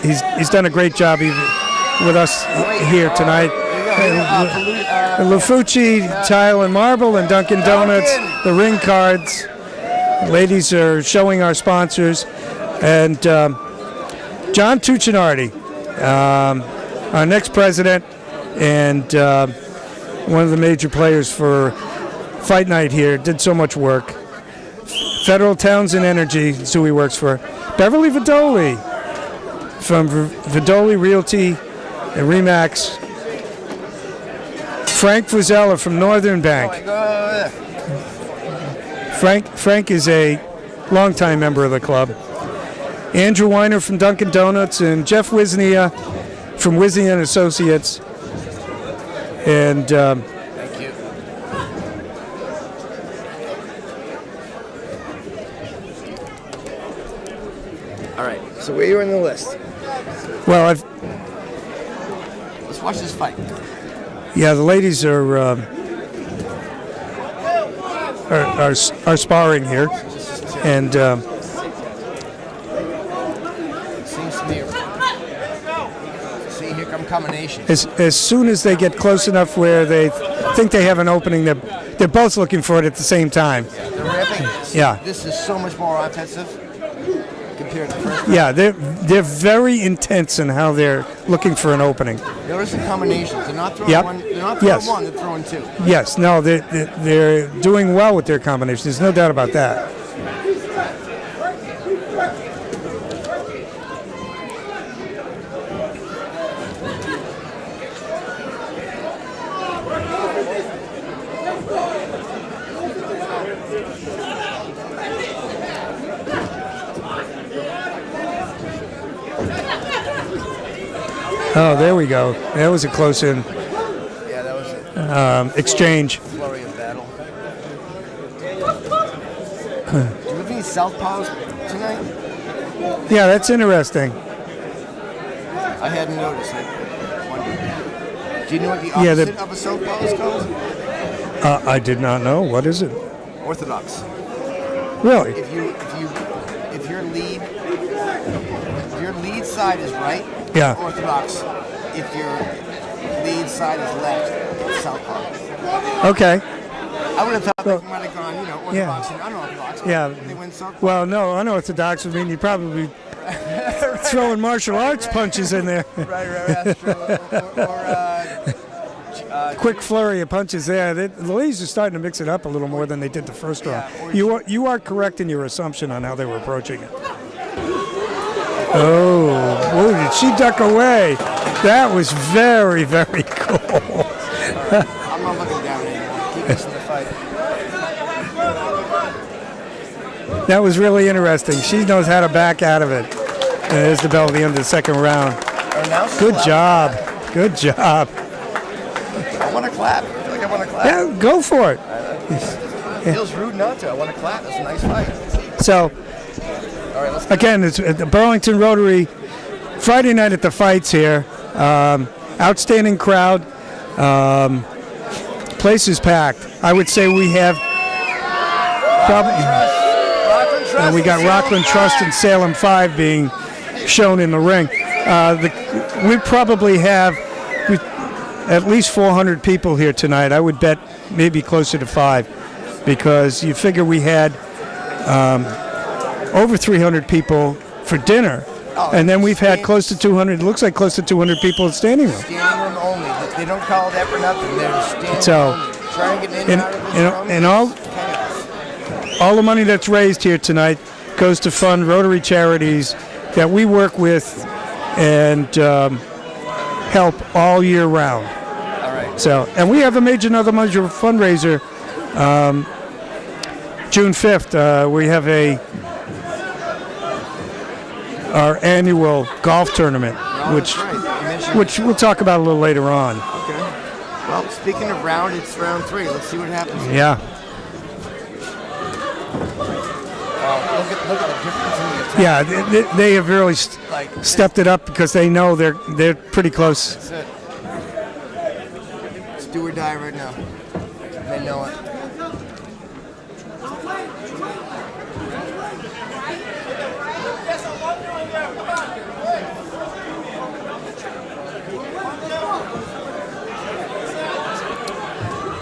Speaker 1: He's done a great job with us here tonight. Lafucci, Tile and Marble, and Dunkin' Donuts, the ring cards. Ladies are showing our sponsors. And John Tuccinardi, our next president, and one of the major players for Fight Night here, did so much work. Federal Towns and Energy is who he works for. Beverly Vidoli from Vidoli Realty and Remax. Frank Frizella from Northern Bank. Frank is a longtime member of the club. Andrew Weiner from Dunkin' Donuts and Jeff Wisnia from Wisnia and Associates. And
Speaker 2: Thank you. All right. So where you in the list?
Speaker 1: well,
Speaker 2: Let's watch this fight.
Speaker 1: yeah, the ladies are sparring here, and
Speaker 2: Seems to me. See, here come combinations.
Speaker 1: as soon as they get close enough where they think they have an opening, they're both looking for it at the same time.
Speaker 2: They're ripping this.
Speaker 1: Yeah.
Speaker 2: This is so much more offensive compared to the first.
Speaker 1: Yeah, they're very intense in how they're looking for an opening.
Speaker 2: Notice the combinations. They're not throwing
Speaker 1: Yep.
Speaker 2: one. They're not throwing
Speaker 1: Yes.
Speaker 2: one. They're throwing two.
Speaker 1: Yes, no, they're doing well with their combinations. There's no doubt about that. Oh, there we go. That was a close in
Speaker 2: Yeah, that was it.
Speaker 1: exchange.
Speaker 2: Flurry of battle. Do you have any southpaws tonight?
Speaker 1: Yeah, that's interesting.
Speaker 2: I hadn't noticed it. Do you know what the
Speaker 1: Yeah,
Speaker 2: opposite of a southpaw is called?
Speaker 1: I did not know. What is it?
Speaker 2: Orthodox.
Speaker 1: Really?
Speaker 2: If your lead side is right,
Speaker 1: Yeah.
Speaker 2: orthodox. If your lead side is left, it's southpaw.
Speaker 1: Okay.
Speaker 2: I would have thought they might have gone,
Speaker 1: Yeah.
Speaker 2: orthodox and unorthodox.
Speaker 1: Yeah.
Speaker 2: They went southpaw.
Speaker 1: Well, no, unorthodox would mean you'd probably be throwing martial arts punches in there.
Speaker 2: Right, that's true.
Speaker 1: Quick flurry of punches there. The ladies are starting to mix it up a little more than they did the first round. You are correct in your assumption on how they were approaching it. Oh, did she duck away? That was very, very cool.
Speaker 2: I'm not looking down anymore. Keep this in the fight.
Speaker 1: That was really interesting. She knows how to back out of it. And there's the bell at the end of the second round. Good job. Good job.
Speaker 2: I want to clap. I feel like I want to clap.
Speaker 1: Yeah, go for it.
Speaker 2: It feels rude not to. I want to clap. It's a nice fight.
Speaker 1: So,
Speaker 2: All right, let's
Speaker 1: again, it's at the Burlington Rotary, Friday night at the fights here. Outstanding crowd. Place is packed. I would say we have probably. We got Rockland Trust and Salem 5 being shown in the ring. We probably have at least 400 people here tonight. I would bet maybe closer to 5, because you figure we had over 300 people for dinner, and then we've had close to 200. It looks like close to 200 people in standing room.
Speaker 2: Standing room only. They don't call that for nothing. They're standing
Speaker 1: So,
Speaker 2: room only. Try and get in and out of this room.
Speaker 1: and all the money that's raised here tonight goes to fund Rotary charities that we work with and help all year round.
Speaker 2: All right.
Speaker 1: So, and we have another major fundraiser. June 5th, we have our annual golf tournament, which we'll talk about a little later on.
Speaker 2: Okay. Well, speaking of round, it's round 3. Let's see what happens.
Speaker 1: Yeah.
Speaker 2: Look at the difference in the attack.
Speaker 1: Yeah, they have really stepped it up because they know they're pretty close.
Speaker 2: That's it. It's do or die right now. They know it.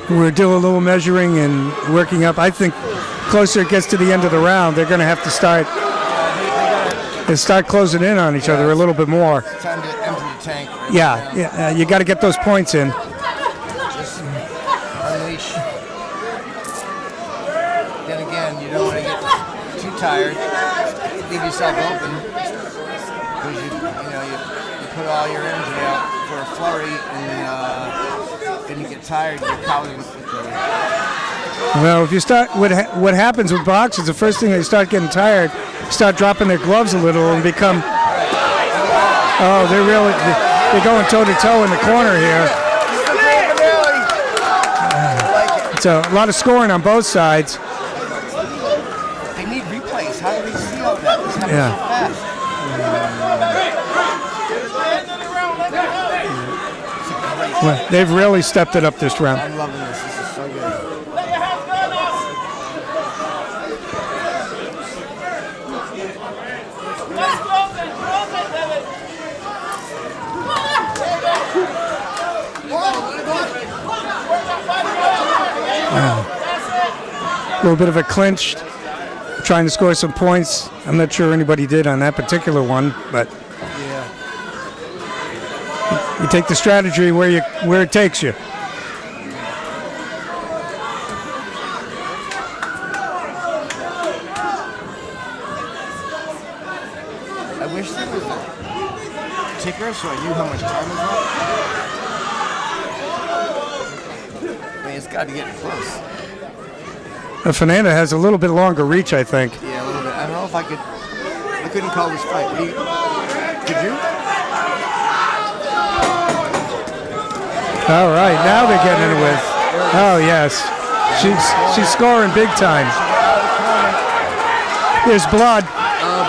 Speaker 1: We're doing a little measuring and working up. I think closer it gets to the end of the round, they're going to have to start closing in on each other a little bit more.
Speaker 2: It's time to empty the tank. Right
Speaker 1: Yeah, you got to get those points in.
Speaker 2: Just unleash. Then again, you don't want to get too tired. Leave yourself open because you put all your energy out for a flurry, and then you get tired. You're probably
Speaker 1: Well, if you start, what happens with boxers, the first thing they start getting tired, start dropping their gloves a little and become, they're going toe to toe in the corner here. So a lot of scoring on both sides.
Speaker 2: They need replays. How do they see all that? This happens so fast.
Speaker 1: Well, they've really stepped it up this round.
Speaker 2: I'm loving this. This is so good.
Speaker 1: A little bit of a clinch, trying to score some points. I'm not sure anybody did on that particular one, but you take the strategy where it takes you.
Speaker 2: I wish there was a ticker so I knew how much time is left. I mean, it's got to get close.
Speaker 1: Fernanda has a little bit longer reach, I think.
Speaker 2: Yeah, a little bit. I don't know if I could. I couldn't call this fight. Could you?
Speaker 1: All right, now they're getting it with. Oh yes, she's scoring big time. There's blood.
Speaker 2: Oh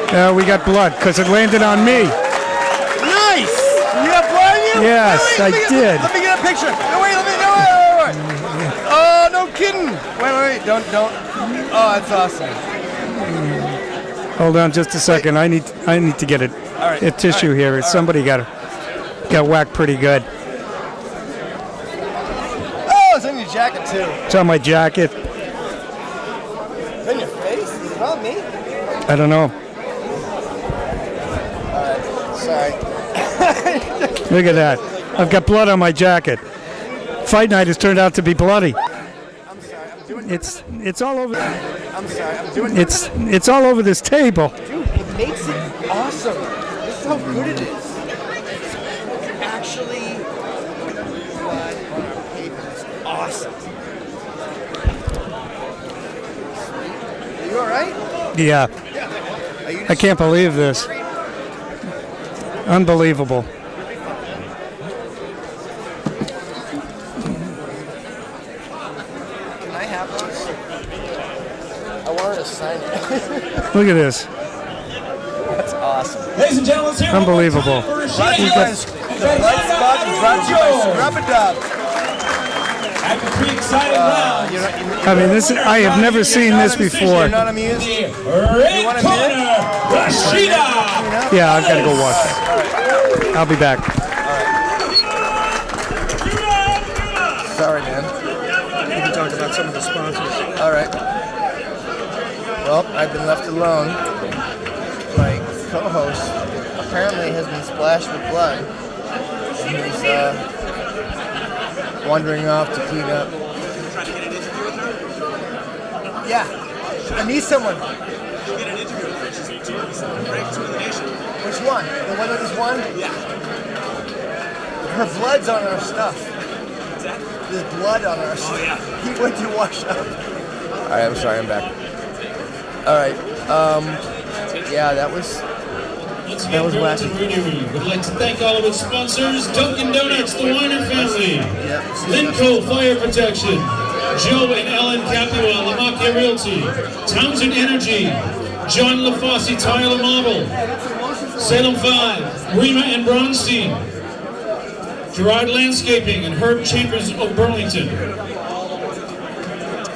Speaker 2: boy.
Speaker 1: We got blood because it landed on me.
Speaker 2: Nice. You got blood on you?
Speaker 1: Yes, I did.
Speaker 2: Let me get a picture. No wait. Oh, no kidding. Wait. Don't. Oh, that's awesome.
Speaker 1: Hold on just a second. I need to get a tissue here. Somebody got whacked pretty good.
Speaker 2: Oh, it's on your jacket too.
Speaker 1: It's on my jacket.
Speaker 2: It's on your face? Is it on me?
Speaker 1: I don't know.
Speaker 2: Sorry.
Speaker 1: Look at that. I've got blood on my jacket. Fight night has turned out to be bloody.
Speaker 2: I'm sorry. I'm doing
Speaker 1: It's all over.
Speaker 2: I'm sorry. I'm doing
Speaker 1: It's all over this table.
Speaker 2: Dude, it makes it awesome. This is how good it is. Actually, blood on our paper is awesome. Are you all right?
Speaker 1: Yeah. I can't believe this. Unbelievable.
Speaker 2: Can I have those? I wanted to sign it.
Speaker 1: Look at this.
Speaker 2: That's awesome.
Speaker 3: Ladies and gentlemen, here
Speaker 1: Unbelievable.
Speaker 2: The Bright Spot is brought to you by Scrub-A-Dub.
Speaker 3: After 3 exciting rounds.
Speaker 1: I mean, I have never seen this before.
Speaker 2: You're not amused? You want a minute?
Speaker 1: Yeah, I've got to go watch it. I'll be back.
Speaker 2: Sorry, man.
Speaker 10: We can talk about some of the sponsors.
Speaker 2: All right. Well, I've been left alone. My co-host apparently has been splashed with blood. And he's wandering off to clean up. Yeah. I need someone. Which one? The one that just won? Yeah. Her blood's on our stuff. There's blood on our stuff. Yeah. He went to wash up. All right, I'm sorry, I'm back. All right. Yeah, that was wacky.
Speaker 11: Rotary would like to thank all of its sponsors: Dunkin' Donuts, the Weiner family, Linco Fire Protection, Joe and Ellen Capua, Lamacchia Realty, Townsend Energy, John LaFosse Tile Model, Salem 5, Rima and Bronstein, Gerard Landscaping, and Herb Chambers of Burlington.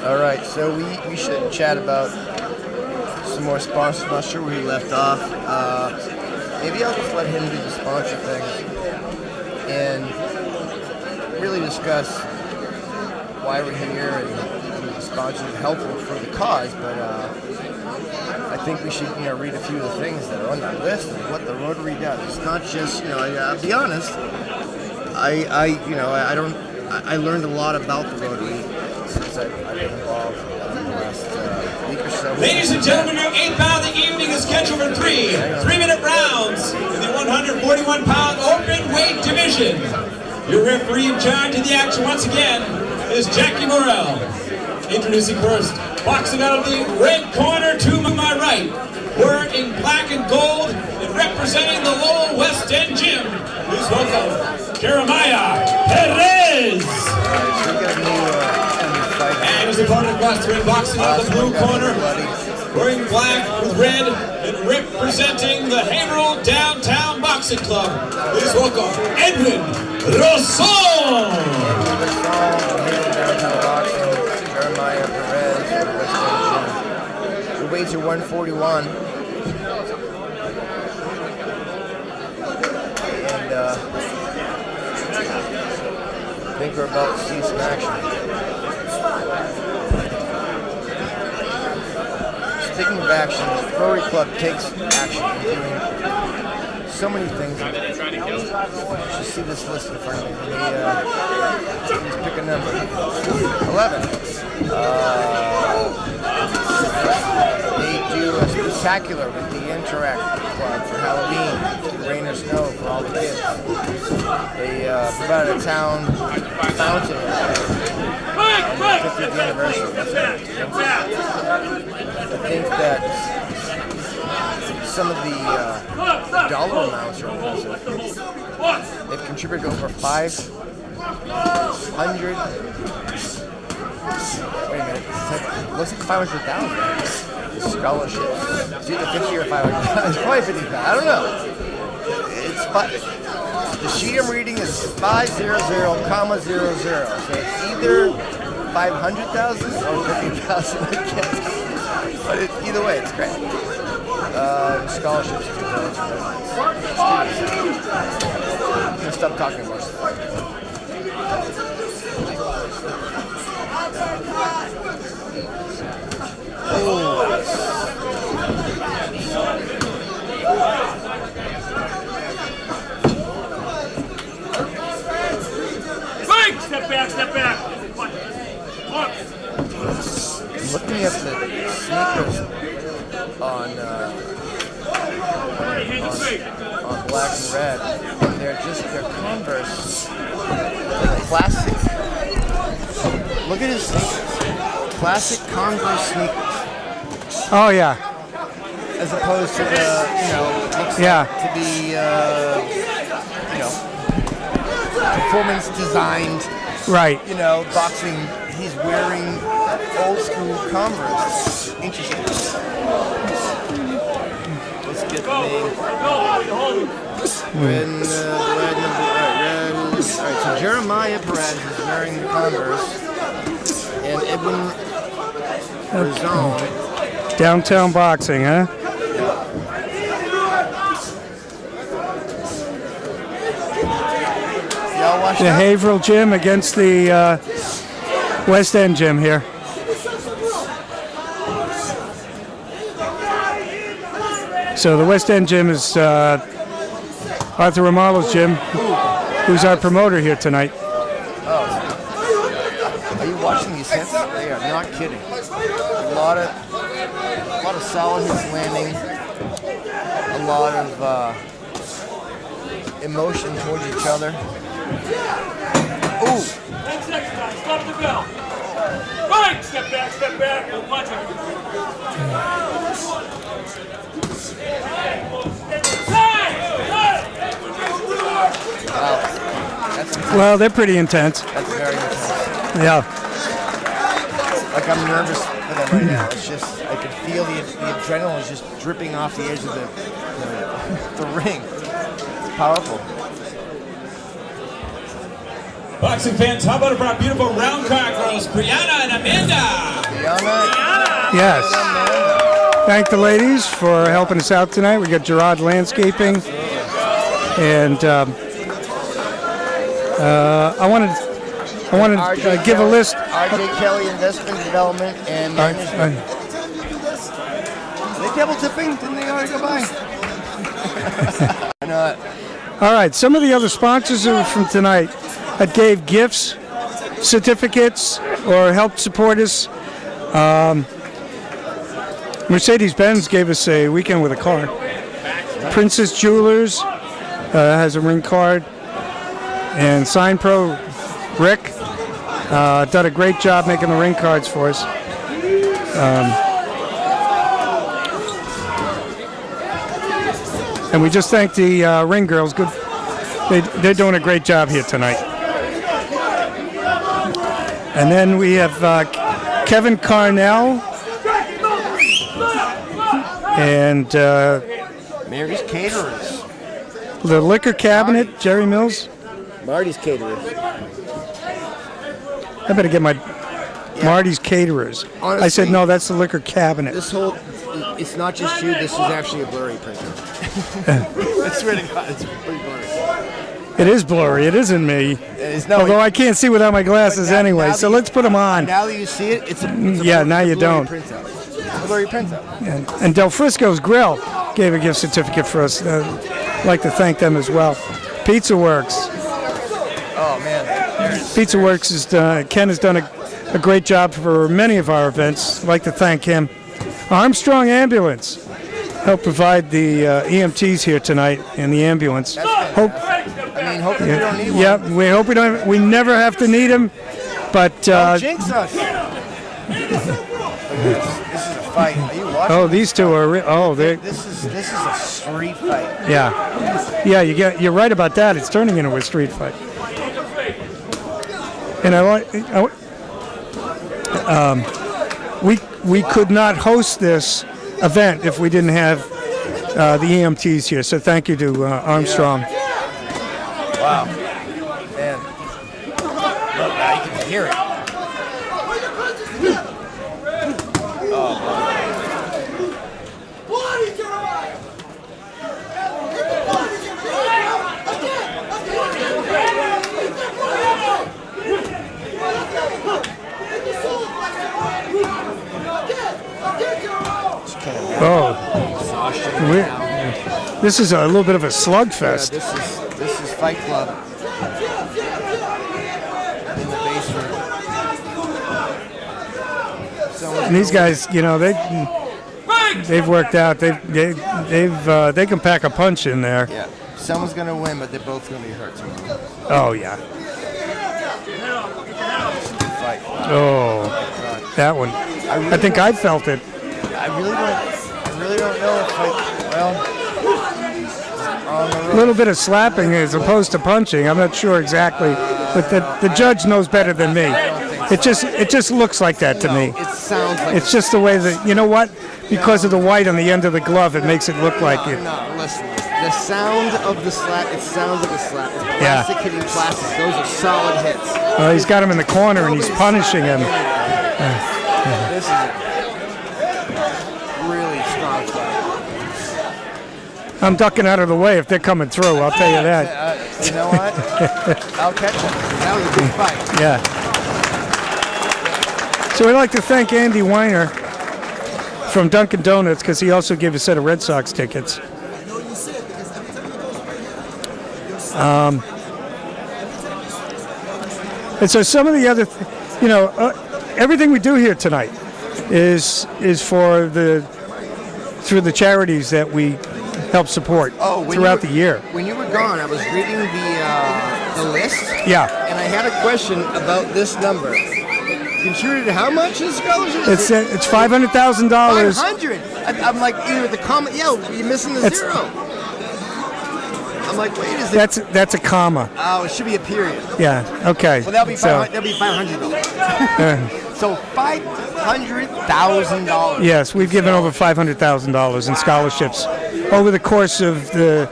Speaker 2: All right, so we should chat about some more sponsors. I'm not sure where he left off. Maybe I'll just let him do the sponsor thing and really discuss why we're here and the sponsors are helpful for the cause. But I think we should, read a few of the things that are on that list of what the Rotary does. It's not just, I'll be honest. I learned a lot about the Rotary since I've been involved in the last week or so.
Speaker 3: Ladies and gentlemen, your 8th bout of the evening is scheduled for 3 3-minute rounds in the 141-pound open weight division. Your referee in charge of the action once again is Jackie Morrell. Introducing first, boxing out of the red corner to my right, wearing black and gold and representing the Lowell West End Gym. Please welcome Jeremiah Perez.
Speaker 2: We got a new
Speaker 3: opponent across the ring, boxing out of the blue corner, wearing black with red and representing the Haverhill Downtown Boxing Club. Please welcome Edwin Rosson.
Speaker 2: Jeremiah Perez. The weights are 141. And I think we're about to see some action. Speaking of action, the Rotary Club takes action in doing so many things. You should see this list in front of me. Please pick a number. 11. They do a spectacular with the Interact Club for Halloween, rain or snow for all the kids. They provide a town fountain. 50th anniversary. I think that some of the dollar amounts are impressive. They've contributed over 500. Wait a minute. What's it? 500,000 scholarships. It's either 50 or 500. It's probably 50,000. I don't know. It's the sheet I'm reading is 500,000. So it's either 500,000 or 50,000. But either way, it's great. Scholarships. I'm gonna stop talking about stuff.
Speaker 3: Step back.
Speaker 2: Looking at the sneakers on black and red, they're Converse, classic. Look at his sneakers, classic Converse sneakers.
Speaker 1: Oh yeah.
Speaker 2: As opposed to the, looks like to be, performance designed.
Speaker 1: Right.
Speaker 2: Boxing. He's wearing old school Converse. Interesting. Let's get the name. Red number. All right. So Jeremiah Perez is wearing the Converse, and Edwin Rosson.
Speaker 1: Downtown boxing, huh? The Haverhill Gym against the West End Gym here. So the West End Gym is Arthur Romalo's gym, who's our promoter here tonight.
Speaker 2: Are you watching these hits? They are not kidding. A lot of solid hits landing. A lot of emotion towards each other. Ooh.
Speaker 3: 10 seconds, stop the bell. Right, step back, no punching.
Speaker 2: Wow.
Speaker 1: Well, they're pretty intense.
Speaker 2: That's very intense.
Speaker 1: Yeah.
Speaker 2: Like I'm nervous for them right now. It's just, I can feel the adrenaline is just dripping off the edge of the ring. It's powerful.
Speaker 3: Boxing fans, how about our beautiful round card girls, Brianna and Amanda?
Speaker 2: Brianna.
Speaker 1: Yes. Thank the ladies for helping us out tonight. We got Gerard Landscaping, and I wanted to give a list.
Speaker 2: R.J. Kelly Investment Development and Management. Are they double tipping? Didn't they already go by? Why not?
Speaker 1: All right, some of the other sponsors from tonight that gave gifts, certificates, or helped support us. Mercedes-Benz gave us a weekend with a car. Princess Jewelers has a ring card. And Sign Pro Rick done a great job making the ring cards for us. And we just thank the ring girls. Good, they're doing a great job here tonight. And then we have Kevin Carnell. And
Speaker 2: Mary's Caterers.
Speaker 1: The liquor cabinet, Jerry Mills.
Speaker 2: Marty's Caterers.
Speaker 1: I better get my Marty's Caterers.
Speaker 2: Honestly,
Speaker 1: I said, no, that's the liquor cabinet.
Speaker 2: It's not just you, this is actually a blurry printer. I swear to God, it's pretty blurry.
Speaker 1: It is blurry, it isn't me. Although I can't see without my glasses anyway, so let's put them on.
Speaker 2: Now that you see it, it's a
Speaker 1: now you don't.
Speaker 2: printout. It's a blurry printout.
Speaker 1: And Del Frisco's Grill gave a gift certificate for us. I'd like to thank them as well. Pizza Works.
Speaker 2: Oh, man.
Speaker 1: Pizza Works is Ken has done a great job for many of our events. I'd like to thank him. Armstrong Ambulance helped provide the EMTs here tonight in the ambulance.
Speaker 2: Hopefully we don't need one.
Speaker 1: Yeah, we hope we never have to need him. But
Speaker 2: don't jinx us. Look at this. This is a fight. Are you watching?
Speaker 1: Oh, these two are.
Speaker 2: This is a street fight.
Speaker 1: Yeah, you're right about that. It's turning into a street fight. And we could not host this event if we didn't have the EMTs here. So thank you to Armstrong.
Speaker 2: Wow, man! Look, now you can hear it. Oh,
Speaker 1: This is a little bit of a slugfest.
Speaker 2: Yeah, this is Fight Club in the basement.
Speaker 1: And these guys, they've worked out. They can pack a punch in there.
Speaker 2: Yeah, someone's gonna win, but they're both gonna be hurt tomorrow.
Speaker 1: Oh yeah.
Speaker 2: Fight.
Speaker 1: Oh, that one. I think I felt it.
Speaker 2: I really don't know if
Speaker 1: a little bit of slapping as opposed to punching. I'm not sure exactly, but the judge knows better than me. It just looks like that to me.
Speaker 2: It sounds like
Speaker 1: it's just the way that, you know what? Because of the white on the end of the glove, it makes it look like it.
Speaker 2: No, listen. The sound of the slap, it sounds like a slap. It's plastic hitting plastic. Those are solid hits.
Speaker 1: Well, he's got him in the corner and he's punishing him.
Speaker 2: This is a really strong fight.
Speaker 1: I'm ducking out of the way if they're coming through. I'll tell you that.
Speaker 2: You know what? I'll catch them. That was a big fight.
Speaker 1: Yeah. So we'd like to thank Andy Weiner from Dunkin' Donuts because he also gave a set of Red Sox tickets. And so some of the other, everything we do here tonight is for through the charities that we help support throughout the year.
Speaker 2: When you were gone, I was reading the list.
Speaker 1: Yeah.
Speaker 2: And I had a question about this number. Contributed how much in scholarships?
Speaker 1: It's $500,000.
Speaker 2: 500. I'm like, either the comment. Yeah, you're missing the zero. I'm like, wait, is it?
Speaker 1: That's a comma.
Speaker 2: Oh, it should be a period.
Speaker 1: Yeah. Okay.
Speaker 2: Well, that'll be $500. So $500,000.
Speaker 1: Yes, we've given over $500,000 in scholarships over the course of the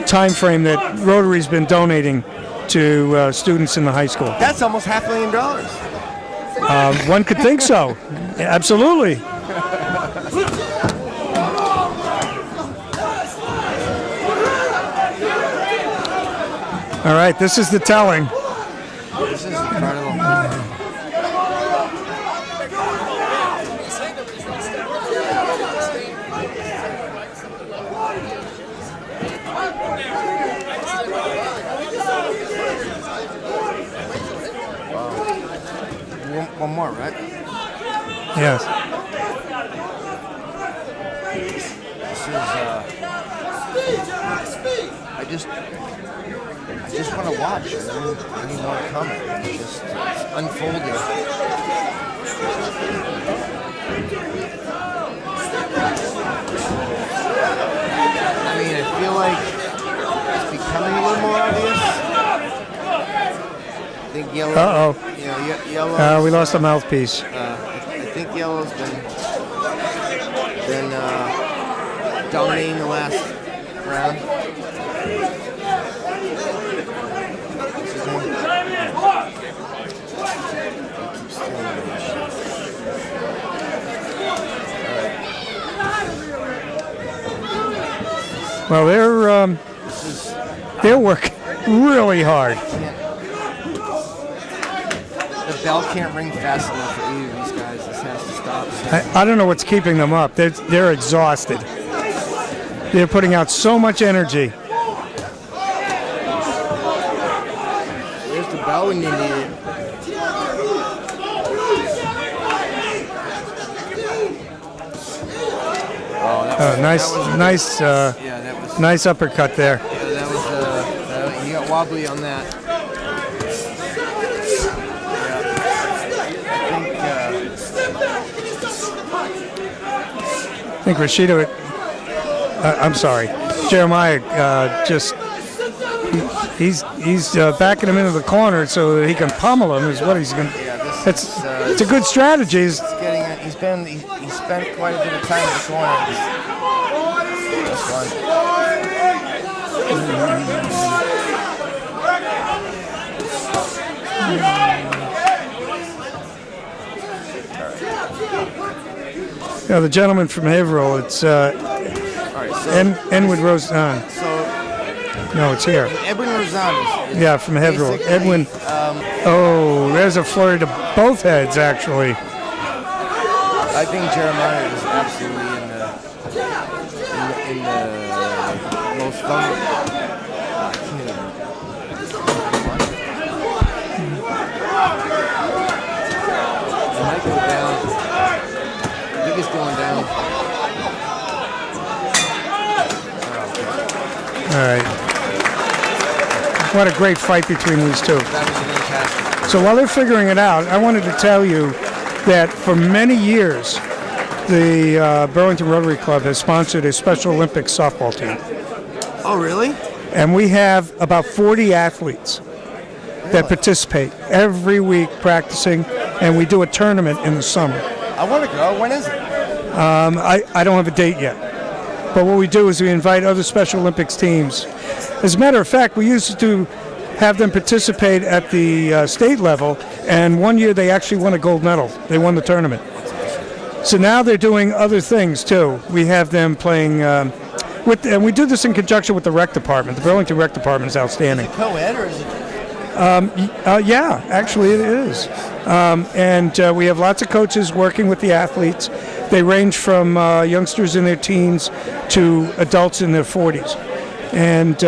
Speaker 1: time frame that Rotary's been donating to students in the high school.
Speaker 2: That's almost $500,000.
Speaker 1: One could think so. Absolutely. All right, this is the telling.
Speaker 2: This is incredible. One more, right?
Speaker 1: Yes.
Speaker 2: This is, I just want to watch. I need more to come. It's unfolding. I mean, I feel like it's becoming a little more obvious. I think yellow.
Speaker 1: Uh-oh.
Speaker 2: Yellow.
Speaker 1: We lost a mouthpiece.
Speaker 2: I think yellow's been dominating the last round.
Speaker 1: Well, they're working really hard.
Speaker 2: The bell can't ring fast enough for either of these guys. This has to stop.
Speaker 1: I don't know what's keeping them up. They're exhausted. They're putting out so much energy.
Speaker 2: Where's the bell when you need it?
Speaker 1: Nice uppercut there.
Speaker 2: Yeah, that was he got wobbly on that.
Speaker 1: I think Rashida, I'm sorry, Jeremiah he's backing him into the corner so that he can pummel him is what he's going to. It's a good strategy.
Speaker 2: He spent quite a bit of time in the corner. That's fun.
Speaker 1: The gentleman from Haverhill, it's Edwin Rosan. No, it's here.
Speaker 2: Edwin Rosan.
Speaker 1: Yeah, from Haverhill. Edwin. There's a flurry to both heads, actually.
Speaker 2: I think Jeremiah is absolutely in the most fun. It might go down. I think it's going down.
Speaker 1: All right. What a great fight between these two.
Speaker 2: That was fantastic.
Speaker 1: So while they're figuring it out, I wanted to tell you that for many years, the Burlington Rotary Club has sponsored a Special Olympics softball team.
Speaker 2: Oh, really?
Speaker 1: And we have about 40 athletes that participate every week practicing, and we do a tournament in the summer.
Speaker 2: I want to go. When is it?
Speaker 1: I don't have a date yet. But what we do is we invite other Special Olympics teams. As a matter of fact, we used to have them participate at the state level, and one year they actually won a gold medal. They won the tournament. So now they're doing other things too. We have them playing and we do this in conjunction with the rec department. The Burlington rec department is outstanding.
Speaker 2: Is it co-ed or is it?
Speaker 1: Yeah, actually it is. And we have lots of coaches working with the athletes. They range from youngsters in their teens to adults in their 40s. And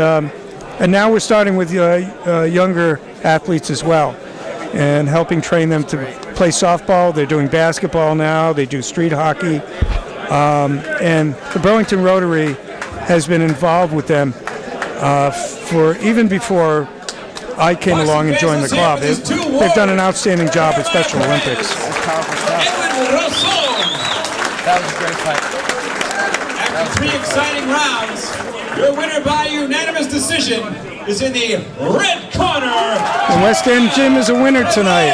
Speaker 1: now we're starting with younger athletes as well and helping train them to play softball. They're doing basketball now. They do street hockey. And the Burlington Rotary has been involved with them for even before I came along and joined the club. They've done an outstanding job at Special Olympics.
Speaker 2: That's powerful stuff. That was a great fight.
Speaker 3: After 3 exciting rounds, your winner by unanimous decision is in the red corner.
Speaker 1: The West End Gym is a winner tonight.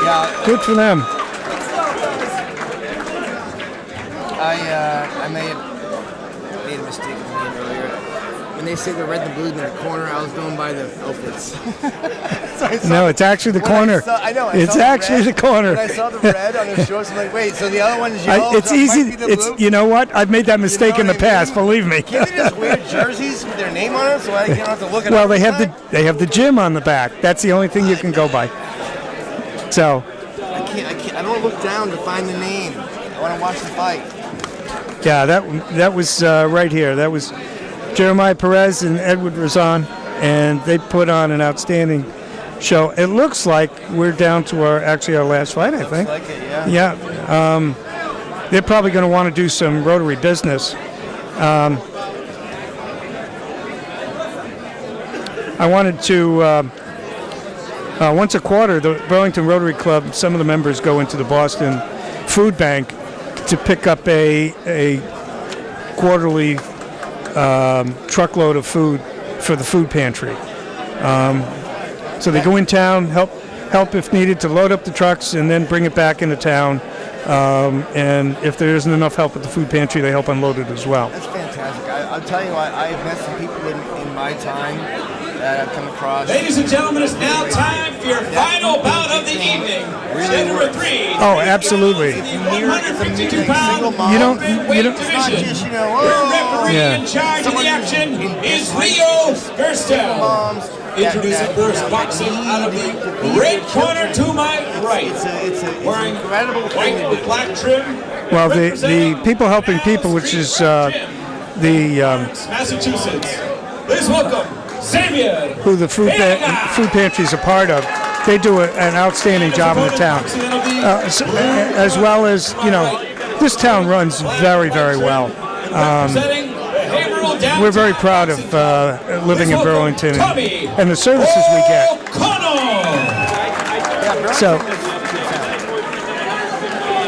Speaker 2: Yeah.
Speaker 1: Good for them.
Speaker 2: I may have made a mistake with the name earlier. When they say the red and the blue in the corner, I was going by the outfits.
Speaker 1: No, it's actually the corner. It's actually the corner.
Speaker 2: When I saw the red on their shorts, I'm like, wait, so the other one is yellow?
Speaker 1: It's easy. You know what? I've made that mistake in the past. Believe me.
Speaker 2: Can't they just wear jerseys with their name on it so I don't have to look at it?
Speaker 1: Well, they have the gym on the back. That's the only thing you can go by. So.
Speaker 2: I don't look down to find the name. I want to watch the fight.
Speaker 1: Yeah, that was right here. That was Jeremiah Perez and Edward Razan, and they put on an outstanding show. It looks like we're down to our last fight, I think.
Speaker 2: Looks like it, yeah.
Speaker 1: Yeah. They're probably going to want to do some Rotary business. I wanted to, once a quarter, the Burlington Rotary Club, some of the members go into the Boston Food Bank to pick up a quarterly truckload of food for the food pantry. So they go in town, help help if needed to load up the trucks and then bring it back into town. And if there isn't enough help at the food pantry, they help unload it as well.
Speaker 2: That's fantastic. I'll tell you what, I've met some people in my time that I've come across.
Speaker 3: Ladies and gentlemen, it's now time for your final bout of the evening. Step number 3.
Speaker 1: Oh, absolutely.
Speaker 3: The 152-pound
Speaker 1: You don't-
Speaker 3: division. Referee in charge of the action is Leo Gerstel. Introducing first, boxing out of the red corner to my right. Wearing white with black trim.
Speaker 1: Well, the People Helping People, which is
Speaker 3: Massachusetts. Please welcome Xavier.
Speaker 1: who the food pantry is a part of, they do an outstanding job in the town. As well as, this town runs very, very well. We're very proud of living in Burlington and the services we get.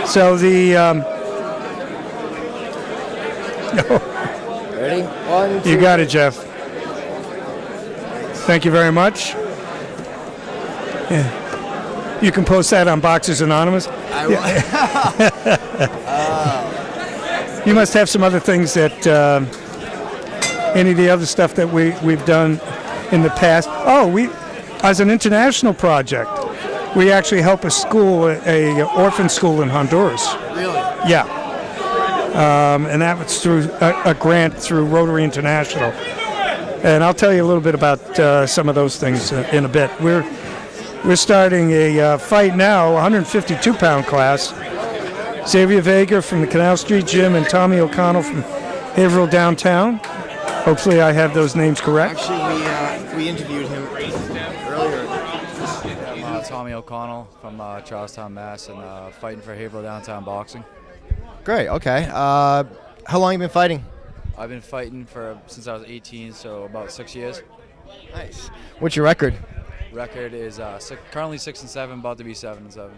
Speaker 1: So the
Speaker 2: Ready? 1, 2.
Speaker 1: You got it, Jeff. Thank you very much. Yeah. You can post that on Boxers Anonymous.
Speaker 2: I will.
Speaker 1: You must have some other things that any of the other stuff that we've done in the past. Oh, as an international project, we actually help a school, a orphan school in Honduras.
Speaker 2: Really?
Speaker 1: Yeah. And that was through a grant through Rotary International. And I'll tell you a little bit about some of those things in a bit. We're starting a fight now, 152-pound class. Xavier Vega from the Canal Street Gym and Tommy O'Connell from Haverhill Downtown. Hopefully I have those names correct.
Speaker 2: Actually, we interviewed him earlier.
Speaker 14: I'm Tommy O'Connell from Charlestown, Mass. and fighting for Haverhill Downtown Boxing.
Speaker 2: Great, okay. How long have you been fighting?
Speaker 14: I've been fighting since I was 18, so about 6 years.
Speaker 2: Nice. What's your record?
Speaker 14: Record is currently 6-7, about to be 7-7.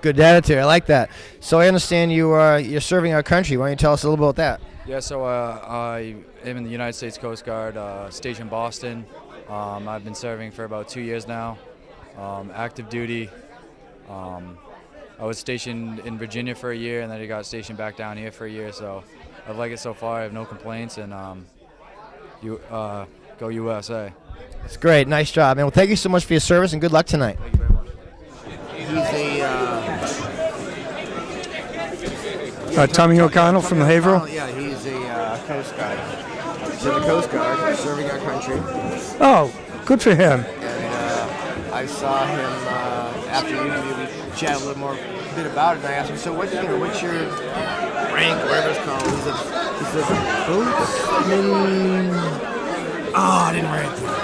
Speaker 2: Good attitude. I like that. So I understand you're serving our country. Why don't you tell us a little bit about that?
Speaker 14: Yeah, so I am in the United States Coast Guard, stationed Boston. I've been serving for about 2 years now. Active duty. I was stationed in Virginia for a year, and then I got stationed back down here for a year. So I like it so far. I have no complaints, and go USA.
Speaker 2: That's great. Nice job, man. Well, thank you so much for your service, and good luck tonight.
Speaker 14: Thank you very much.
Speaker 2: He's
Speaker 1: Tommy O'Connell from the Haverhill?
Speaker 2: Yeah, he's a Coast Guard. He's in the Coast Guard, serving our country.
Speaker 1: Oh, good for him.
Speaker 2: And I saw him after the interview. We chatted a little more bit about it, and I asked him, so what's your rank, whatever it's called? He says, boatman. Oh, I didn't write it down.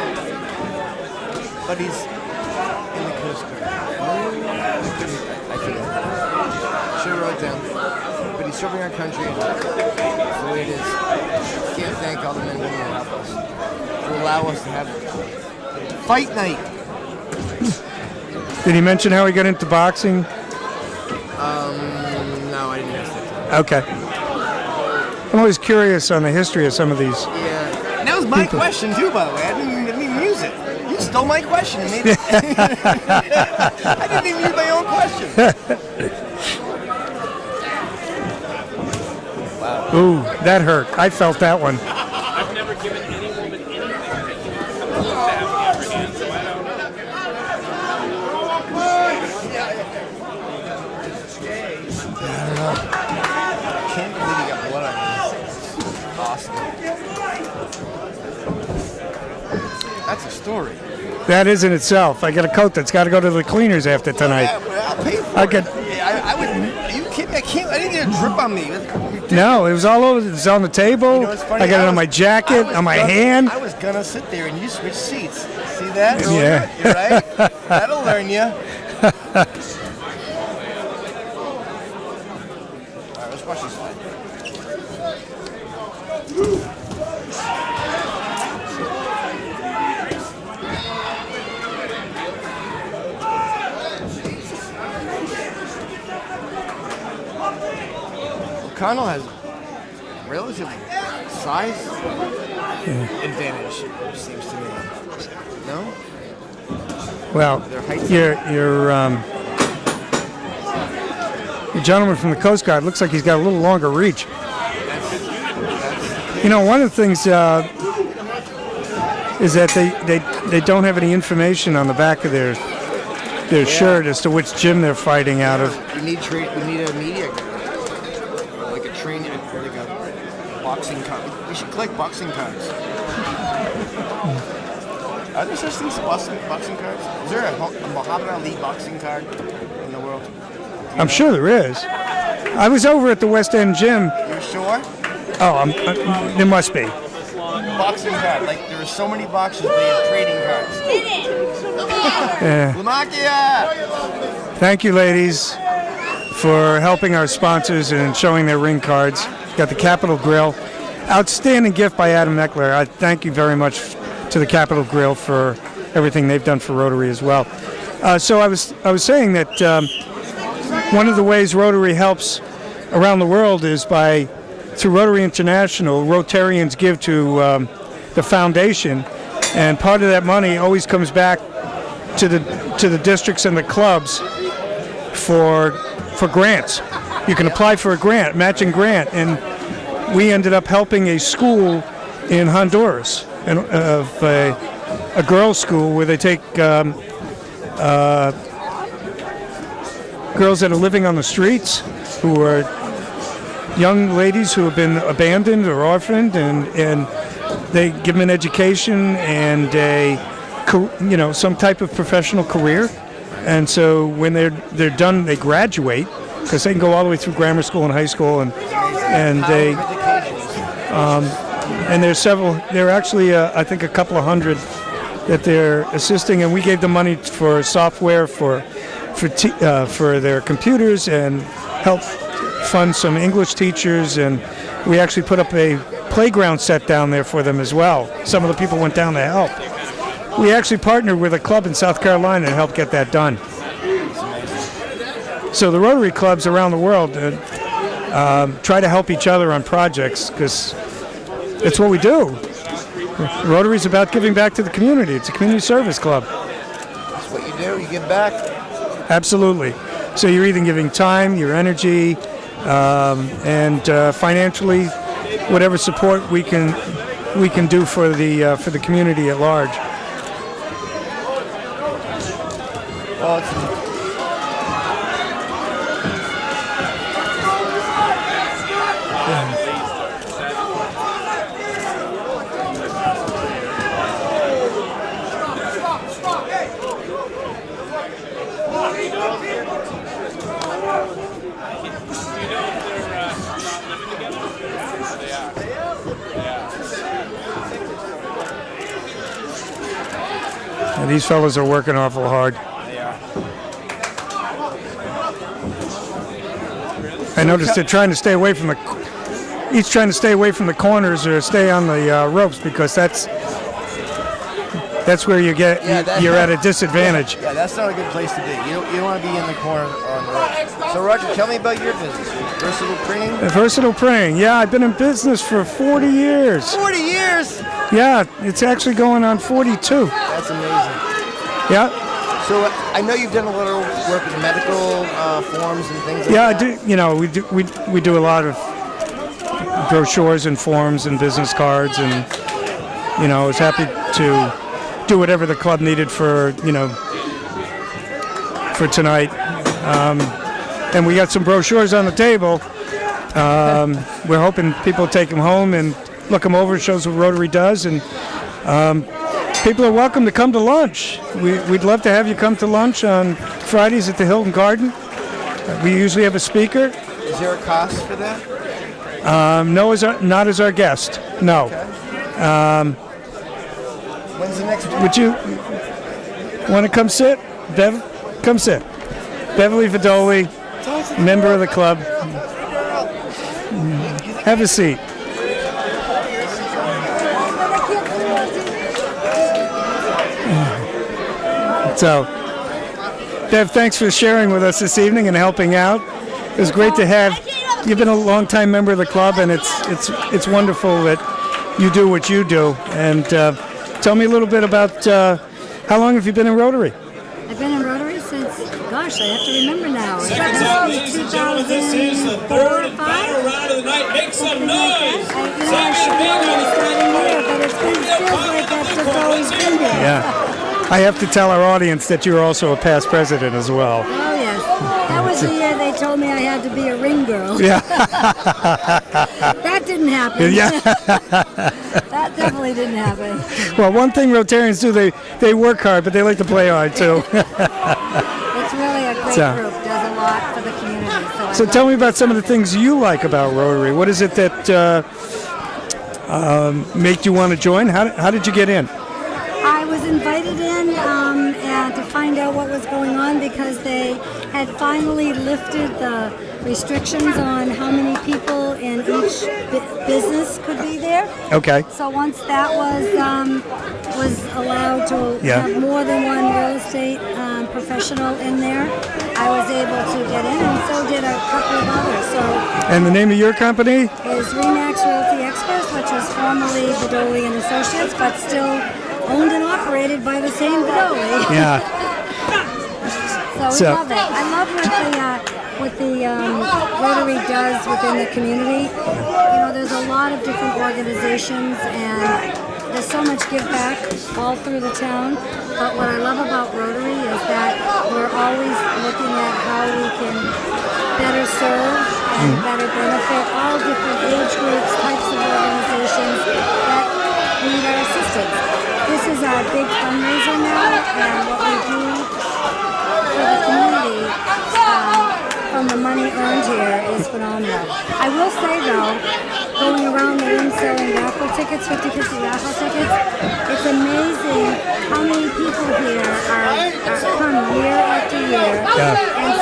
Speaker 2: But he's in the Coast Guard. I forget. Should have wrote it down. But he's serving our country. That's the way it is. Can't thank all the men and women that help us to allow us to have fight night.
Speaker 1: Did he mention how he got into boxing?
Speaker 2: No, I didn't ask that.
Speaker 1: Okay. I'm always curious on the history of some of these.
Speaker 2: Yeah. And that was my question too, by the way. I didn't even use it. You stole my question and made it. I didn't even use my own question. Wow.
Speaker 1: Ooh, that hurt. I felt that one.
Speaker 7: I've never given any woman anything to have the upper hand, so I don't know.
Speaker 2: I don't know. I can't believe you got blood on you. Awesome. That's a story.
Speaker 1: That is in itself. I got a coat that's got to go to the cleaners after tonight.
Speaker 2: Yeah, I'll pay for
Speaker 1: I
Speaker 2: it.
Speaker 1: could.
Speaker 2: I would. Are you kidding me? I didn't get a drip on me.
Speaker 1: No, it was all over. It was on the table.
Speaker 2: You know what's funny?
Speaker 1: I got it on my jacket, on my hand.
Speaker 2: I was gonna sit there and you switch seats. See that?
Speaker 1: Yeah.
Speaker 2: You're right. That'll learn you. All right, let's watch this fight. O'Connell has relative size advantage, seems to me. No?
Speaker 1: Well, your gentleman from the Coast Guard looks like he's got a little longer reach. You know, one of the things is that they don't have any information on the back of their shirt as to which gym they're fighting out of.
Speaker 2: We need a media guy, like a training, like a boxing card. We should collect boxing cards. Are there such things as boxing cards? Is there a Muhammad Ali boxing card in the world?
Speaker 1: I'm sure there is. I was over at the West End gym.
Speaker 2: You're sure?
Speaker 1: Oh, there must be.
Speaker 2: Boxing card. Like, there are so many boxes, they have trading cards. Lamakia!
Speaker 1: Thank you, ladies, for helping our sponsors and showing their ring cards. Got the Capitol Grill. Outstanding gift by Adam Eckler. I thank you very much to the Capitol Grill for everything they've done for Rotary as well. So I was saying that one of the ways Rotary helps around the world is through Rotary International. Rotarians give to the foundation, and part of that money always comes back to the districts and the clubs for grants. You can apply for a grant, matching grant, and we ended up helping a school in Honduras, a girls' school where they take girls that are living on the streets, who are young ladies who have been abandoned or orphaned, and they give them an education and some type of professional career. And so when they're done, they graduate, because they can go all the way through grammar school and high school, and they and there's several. There are actually I think a couple of hundred that they're assisting, and we gave them money for software for their computers, and help fund some English teachers, and we actually put up a playground set down there for them as well. Some of the people went down to help. We actually partnered with a club in South Carolina to help get that done. So the Rotary clubs around the world try to help each other on projects, because it's what we do. Rotary is about giving back to the community. It's a community service club.
Speaker 2: That's what you do. You give back.
Speaker 1: Absolutely. So you're either giving time, your energy, and financially, whatever support we can do for the community at large.
Speaker 2: Well,
Speaker 1: these fellows are working awful hard. I noticed they're trying to stay away from each trying to stay away from the corners or stay on the ropes, because that's where you're at a disadvantage.
Speaker 2: Yeah, that's not a good place to be. You don't want to be in the corner on the ropes. So Roger, tell me about your business. Versatile Printing?
Speaker 1: Versatile Printing. Yeah, I've been in business for 40 years.
Speaker 2: 40 years?
Speaker 1: Yeah, it's actually going on 42.
Speaker 2: That's amazing.
Speaker 1: Yeah.
Speaker 2: So I know you've done a little work with medical forms and things like that.
Speaker 1: Yeah, I do. You know, we do a lot of brochures and forms and business cards, and I was happy to do whatever the club needed for tonight. And we got some brochures on the table. We're hoping people take them home and look them over. It shows what Rotary does, and people are welcome to come to lunch. We'd love to have you come to lunch on Fridays at the Hilton Garden. We usually have a speaker.
Speaker 2: Is there a cost for that?
Speaker 1: No, not as our guest. No.
Speaker 2: Okay. When's the next one?
Speaker 1: Would you want to come sit? Come sit. Beverly Vidoli, member of the club. Have a seat. So, Bev, thanks for sharing with us this evening and helping out. It was great to have. You've been a long-time member of the club, and it's wonderful that you do what you do. And tell me a little bit about how long have you been in Rotary?
Speaker 15: gosh, I have to remember now.
Speaker 3: Seconds out, ladies and gentlemen. This is the third and final round of the night. Make some noise.
Speaker 1: Yeah. I have to tell our audience that you're also a past president as well.
Speaker 15: Oh, yes. That was the year they told me I had to be a ring girl.
Speaker 1: Yeah.
Speaker 15: That didn't happen.
Speaker 1: Yeah.
Speaker 15: That definitely didn't happen.
Speaker 1: Well, one thing Rotarians do, they work hard, but they like to play hard, too.
Speaker 15: It's really a great group. Does a lot for the community.
Speaker 1: So tell me about some of the things you like about Rotary. What is it that made you want to join? How did you get in?
Speaker 15: I was invited in and to find out what was going on because they had finally lifted the restrictions on how many people in each business could be there.
Speaker 1: Okay.
Speaker 15: So once that was allowed to have more than one real estate professional in there, I was able to get in, and so did a couple of others. So.
Speaker 1: And the name of your company?
Speaker 15: Is Remax Realty Experts, which was formerly Vidoli and Associates, but still owned and operated by the same Vidoli.
Speaker 1: Yeah.
Speaker 15: So we love it. I love what the Rotary does within the community. You know, there's a lot of different organizations, and there's so much give back all through the town. But what I love about Rotary is that we're always looking at how we can better serve and better benefit all different age groups, types of organizations that need our assistance. This is our big fundraiser now, and what we do for the community from the money earned here is phenomenal. I will say though, going around the room selling raffle tickets, 50-50 raffle tickets, it's amazing how many people here come year after year. Yeah. And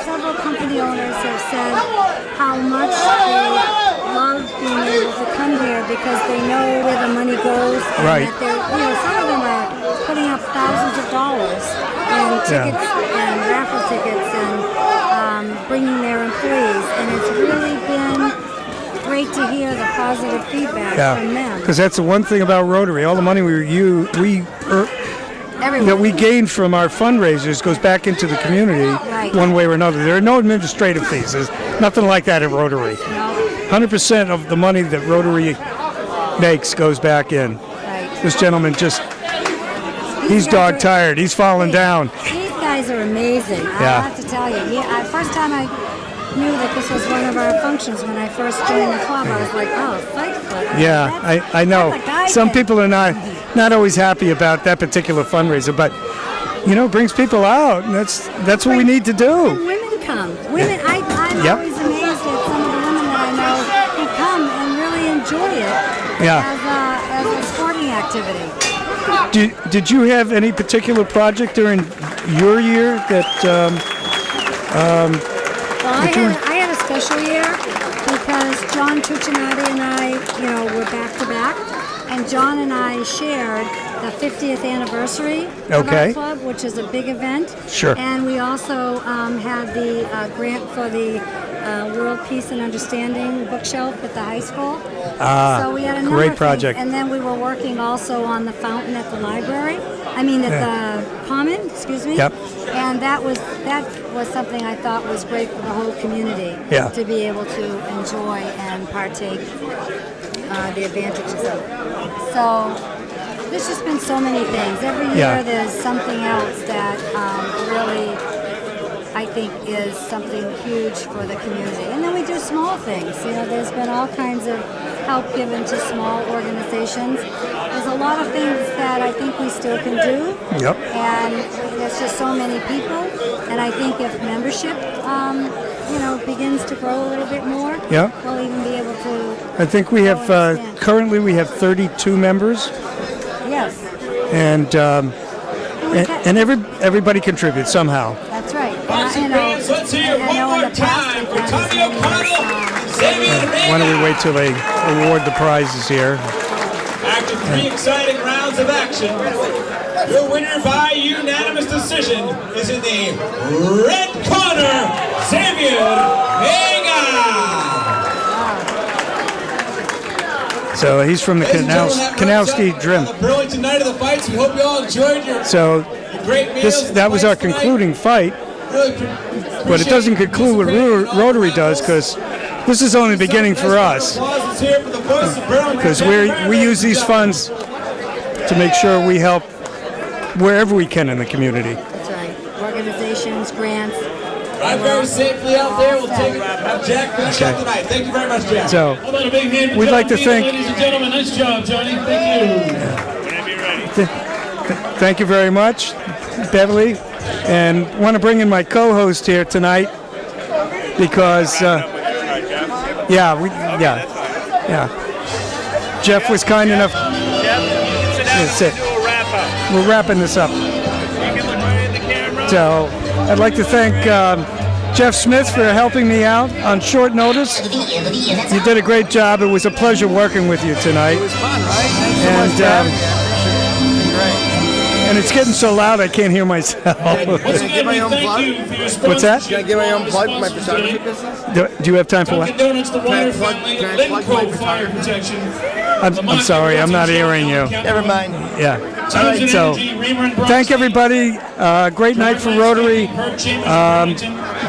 Speaker 15: several company owners have said how much they love being able to come here because they know where the money goes, and that they're, some of them are putting up thousands of dollars in tickets and raffle tickets and bringing their employees, and it's really been great to hear the positive feedback from them.
Speaker 1: Because that's the one thing about Rotary. All the money that we gain from our fundraisers goes back into the community one way or another. There are no administrative fees. There's nothing like that at Rotary. 100% of the money that Rotary makes goes back in. This gentleman he's dog tired. He's falling down.
Speaker 15: These guys are amazing. I have to tell you. First time I knew that this was one of our functions when I first joined the club, I was like, oh, fight club.
Speaker 1: Yeah, I know. Some people are not always happy about that particular fundraiser, but it brings people out, and that's what we need to do.
Speaker 15: And women come. Women, I'm always amazed at some of the women that I know who come and really enjoy it as a sporting activity.
Speaker 1: Did you have any particular project during your year that?
Speaker 15: I had a special year because John Tuccinati and I, were back to back, and John and I shared the 50th anniversary of our club, which is a big event.
Speaker 1: Sure.
Speaker 15: And we also had the grant for the World Peace and Understanding bookshelf at the high school. So we had a number
Speaker 1: great
Speaker 15: of
Speaker 1: project.
Speaker 15: Things. And then we were working also on the fountain at the library. At the Common, excuse me.
Speaker 1: Yep.
Speaker 15: And that was something I thought was great for the whole community to be able to enjoy and partake the advantages of. So there's just been so many things. Every year there's something else that really I think is something huge for the community. And then we do small things. There's been all kinds of help given to small organizations. There's a lot of things that I think we still can do.
Speaker 1: Yep.
Speaker 15: And there's just so many people. And I think if membership, begins to grow a little bit more, we'll even be able to.
Speaker 1: I think we have currently we have 32 members.
Speaker 15: Yes.
Speaker 1: And everybody contributes somehow.
Speaker 15: That's right.
Speaker 3: Let's hear one more time for Tommy O'Connell.
Speaker 1: Why don't we wait till they award the prizes here?
Speaker 3: After 3 exciting rounds of action, your winner by unanimous decision is in the red corner, Xavier Vega.
Speaker 1: So he's from the Canal Dream.
Speaker 3: Burlington night of the fights. We hope you all enjoyed your
Speaker 1: So
Speaker 3: great meals.
Speaker 1: that was our concluding fight. But it doesn't conclude what Rotary does, because this is only the beginning for us. Because we use these funds to make sure we help wherever we can in the community.
Speaker 15: That's right. Organizations, grants.
Speaker 3: Drive very safely out there. We'll have Jack finish up tonight. Thank you very much, Jack.
Speaker 1: So,
Speaker 3: How about a big hand for
Speaker 1: we'd like to
Speaker 3: Johnny,
Speaker 1: thank.
Speaker 3: ladies and gentlemen. Nice job, Johnny. Thank you.
Speaker 7: Whenever you're ready.
Speaker 1: Thank you very much, Beverly, and want to bring in my co-host here tonight because, Jeff was kind enough.
Speaker 7: Jeff, you can sit down and do a wrap-up.
Speaker 1: We're wrapping this up.
Speaker 7: You can look right in the camera.
Speaker 1: So, I'd like to thank Jeff Smith for helping me out on short notice. You did a great job. It was a pleasure working with you tonight.
Speaker 2: It was fun, right?
Speaker 1: And,
Speaker 2: Great.
Speaker 1: and it's getting so loud I can't hear myself.
Speaker 2: Can I get my own plug?
Speaker 1: What's that?
Speaker 2: Can I get my own plug for my photography business?
Speaker 1: Do you have time for what?
Speaker 2: Can I plug my
Speaker 3: Fire
Speaker 2: photography?
Speaker 3: protection.
Speaker 1: I'm sorry, I'm not hearing you.
Speaker 2: Never mind.
Speaker 1: Yeah. All right, so thank everybody. Great night for Rotary.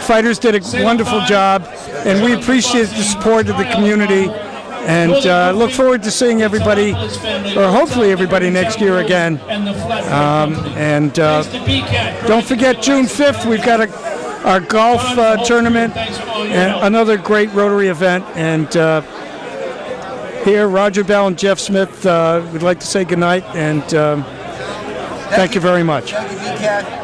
Speaker 1: Fighters did a wonderful job, and we appreciate the support of the community. And look forward to seeing everybody, or hopefully everybody, next year again. Don't forget June 5th, we've got our golf tournament, and another great Rotary event. And here, Roger Bell and Jeff Smith would like to say goodnight, and thank you very much.
Speaker 2: Thank you,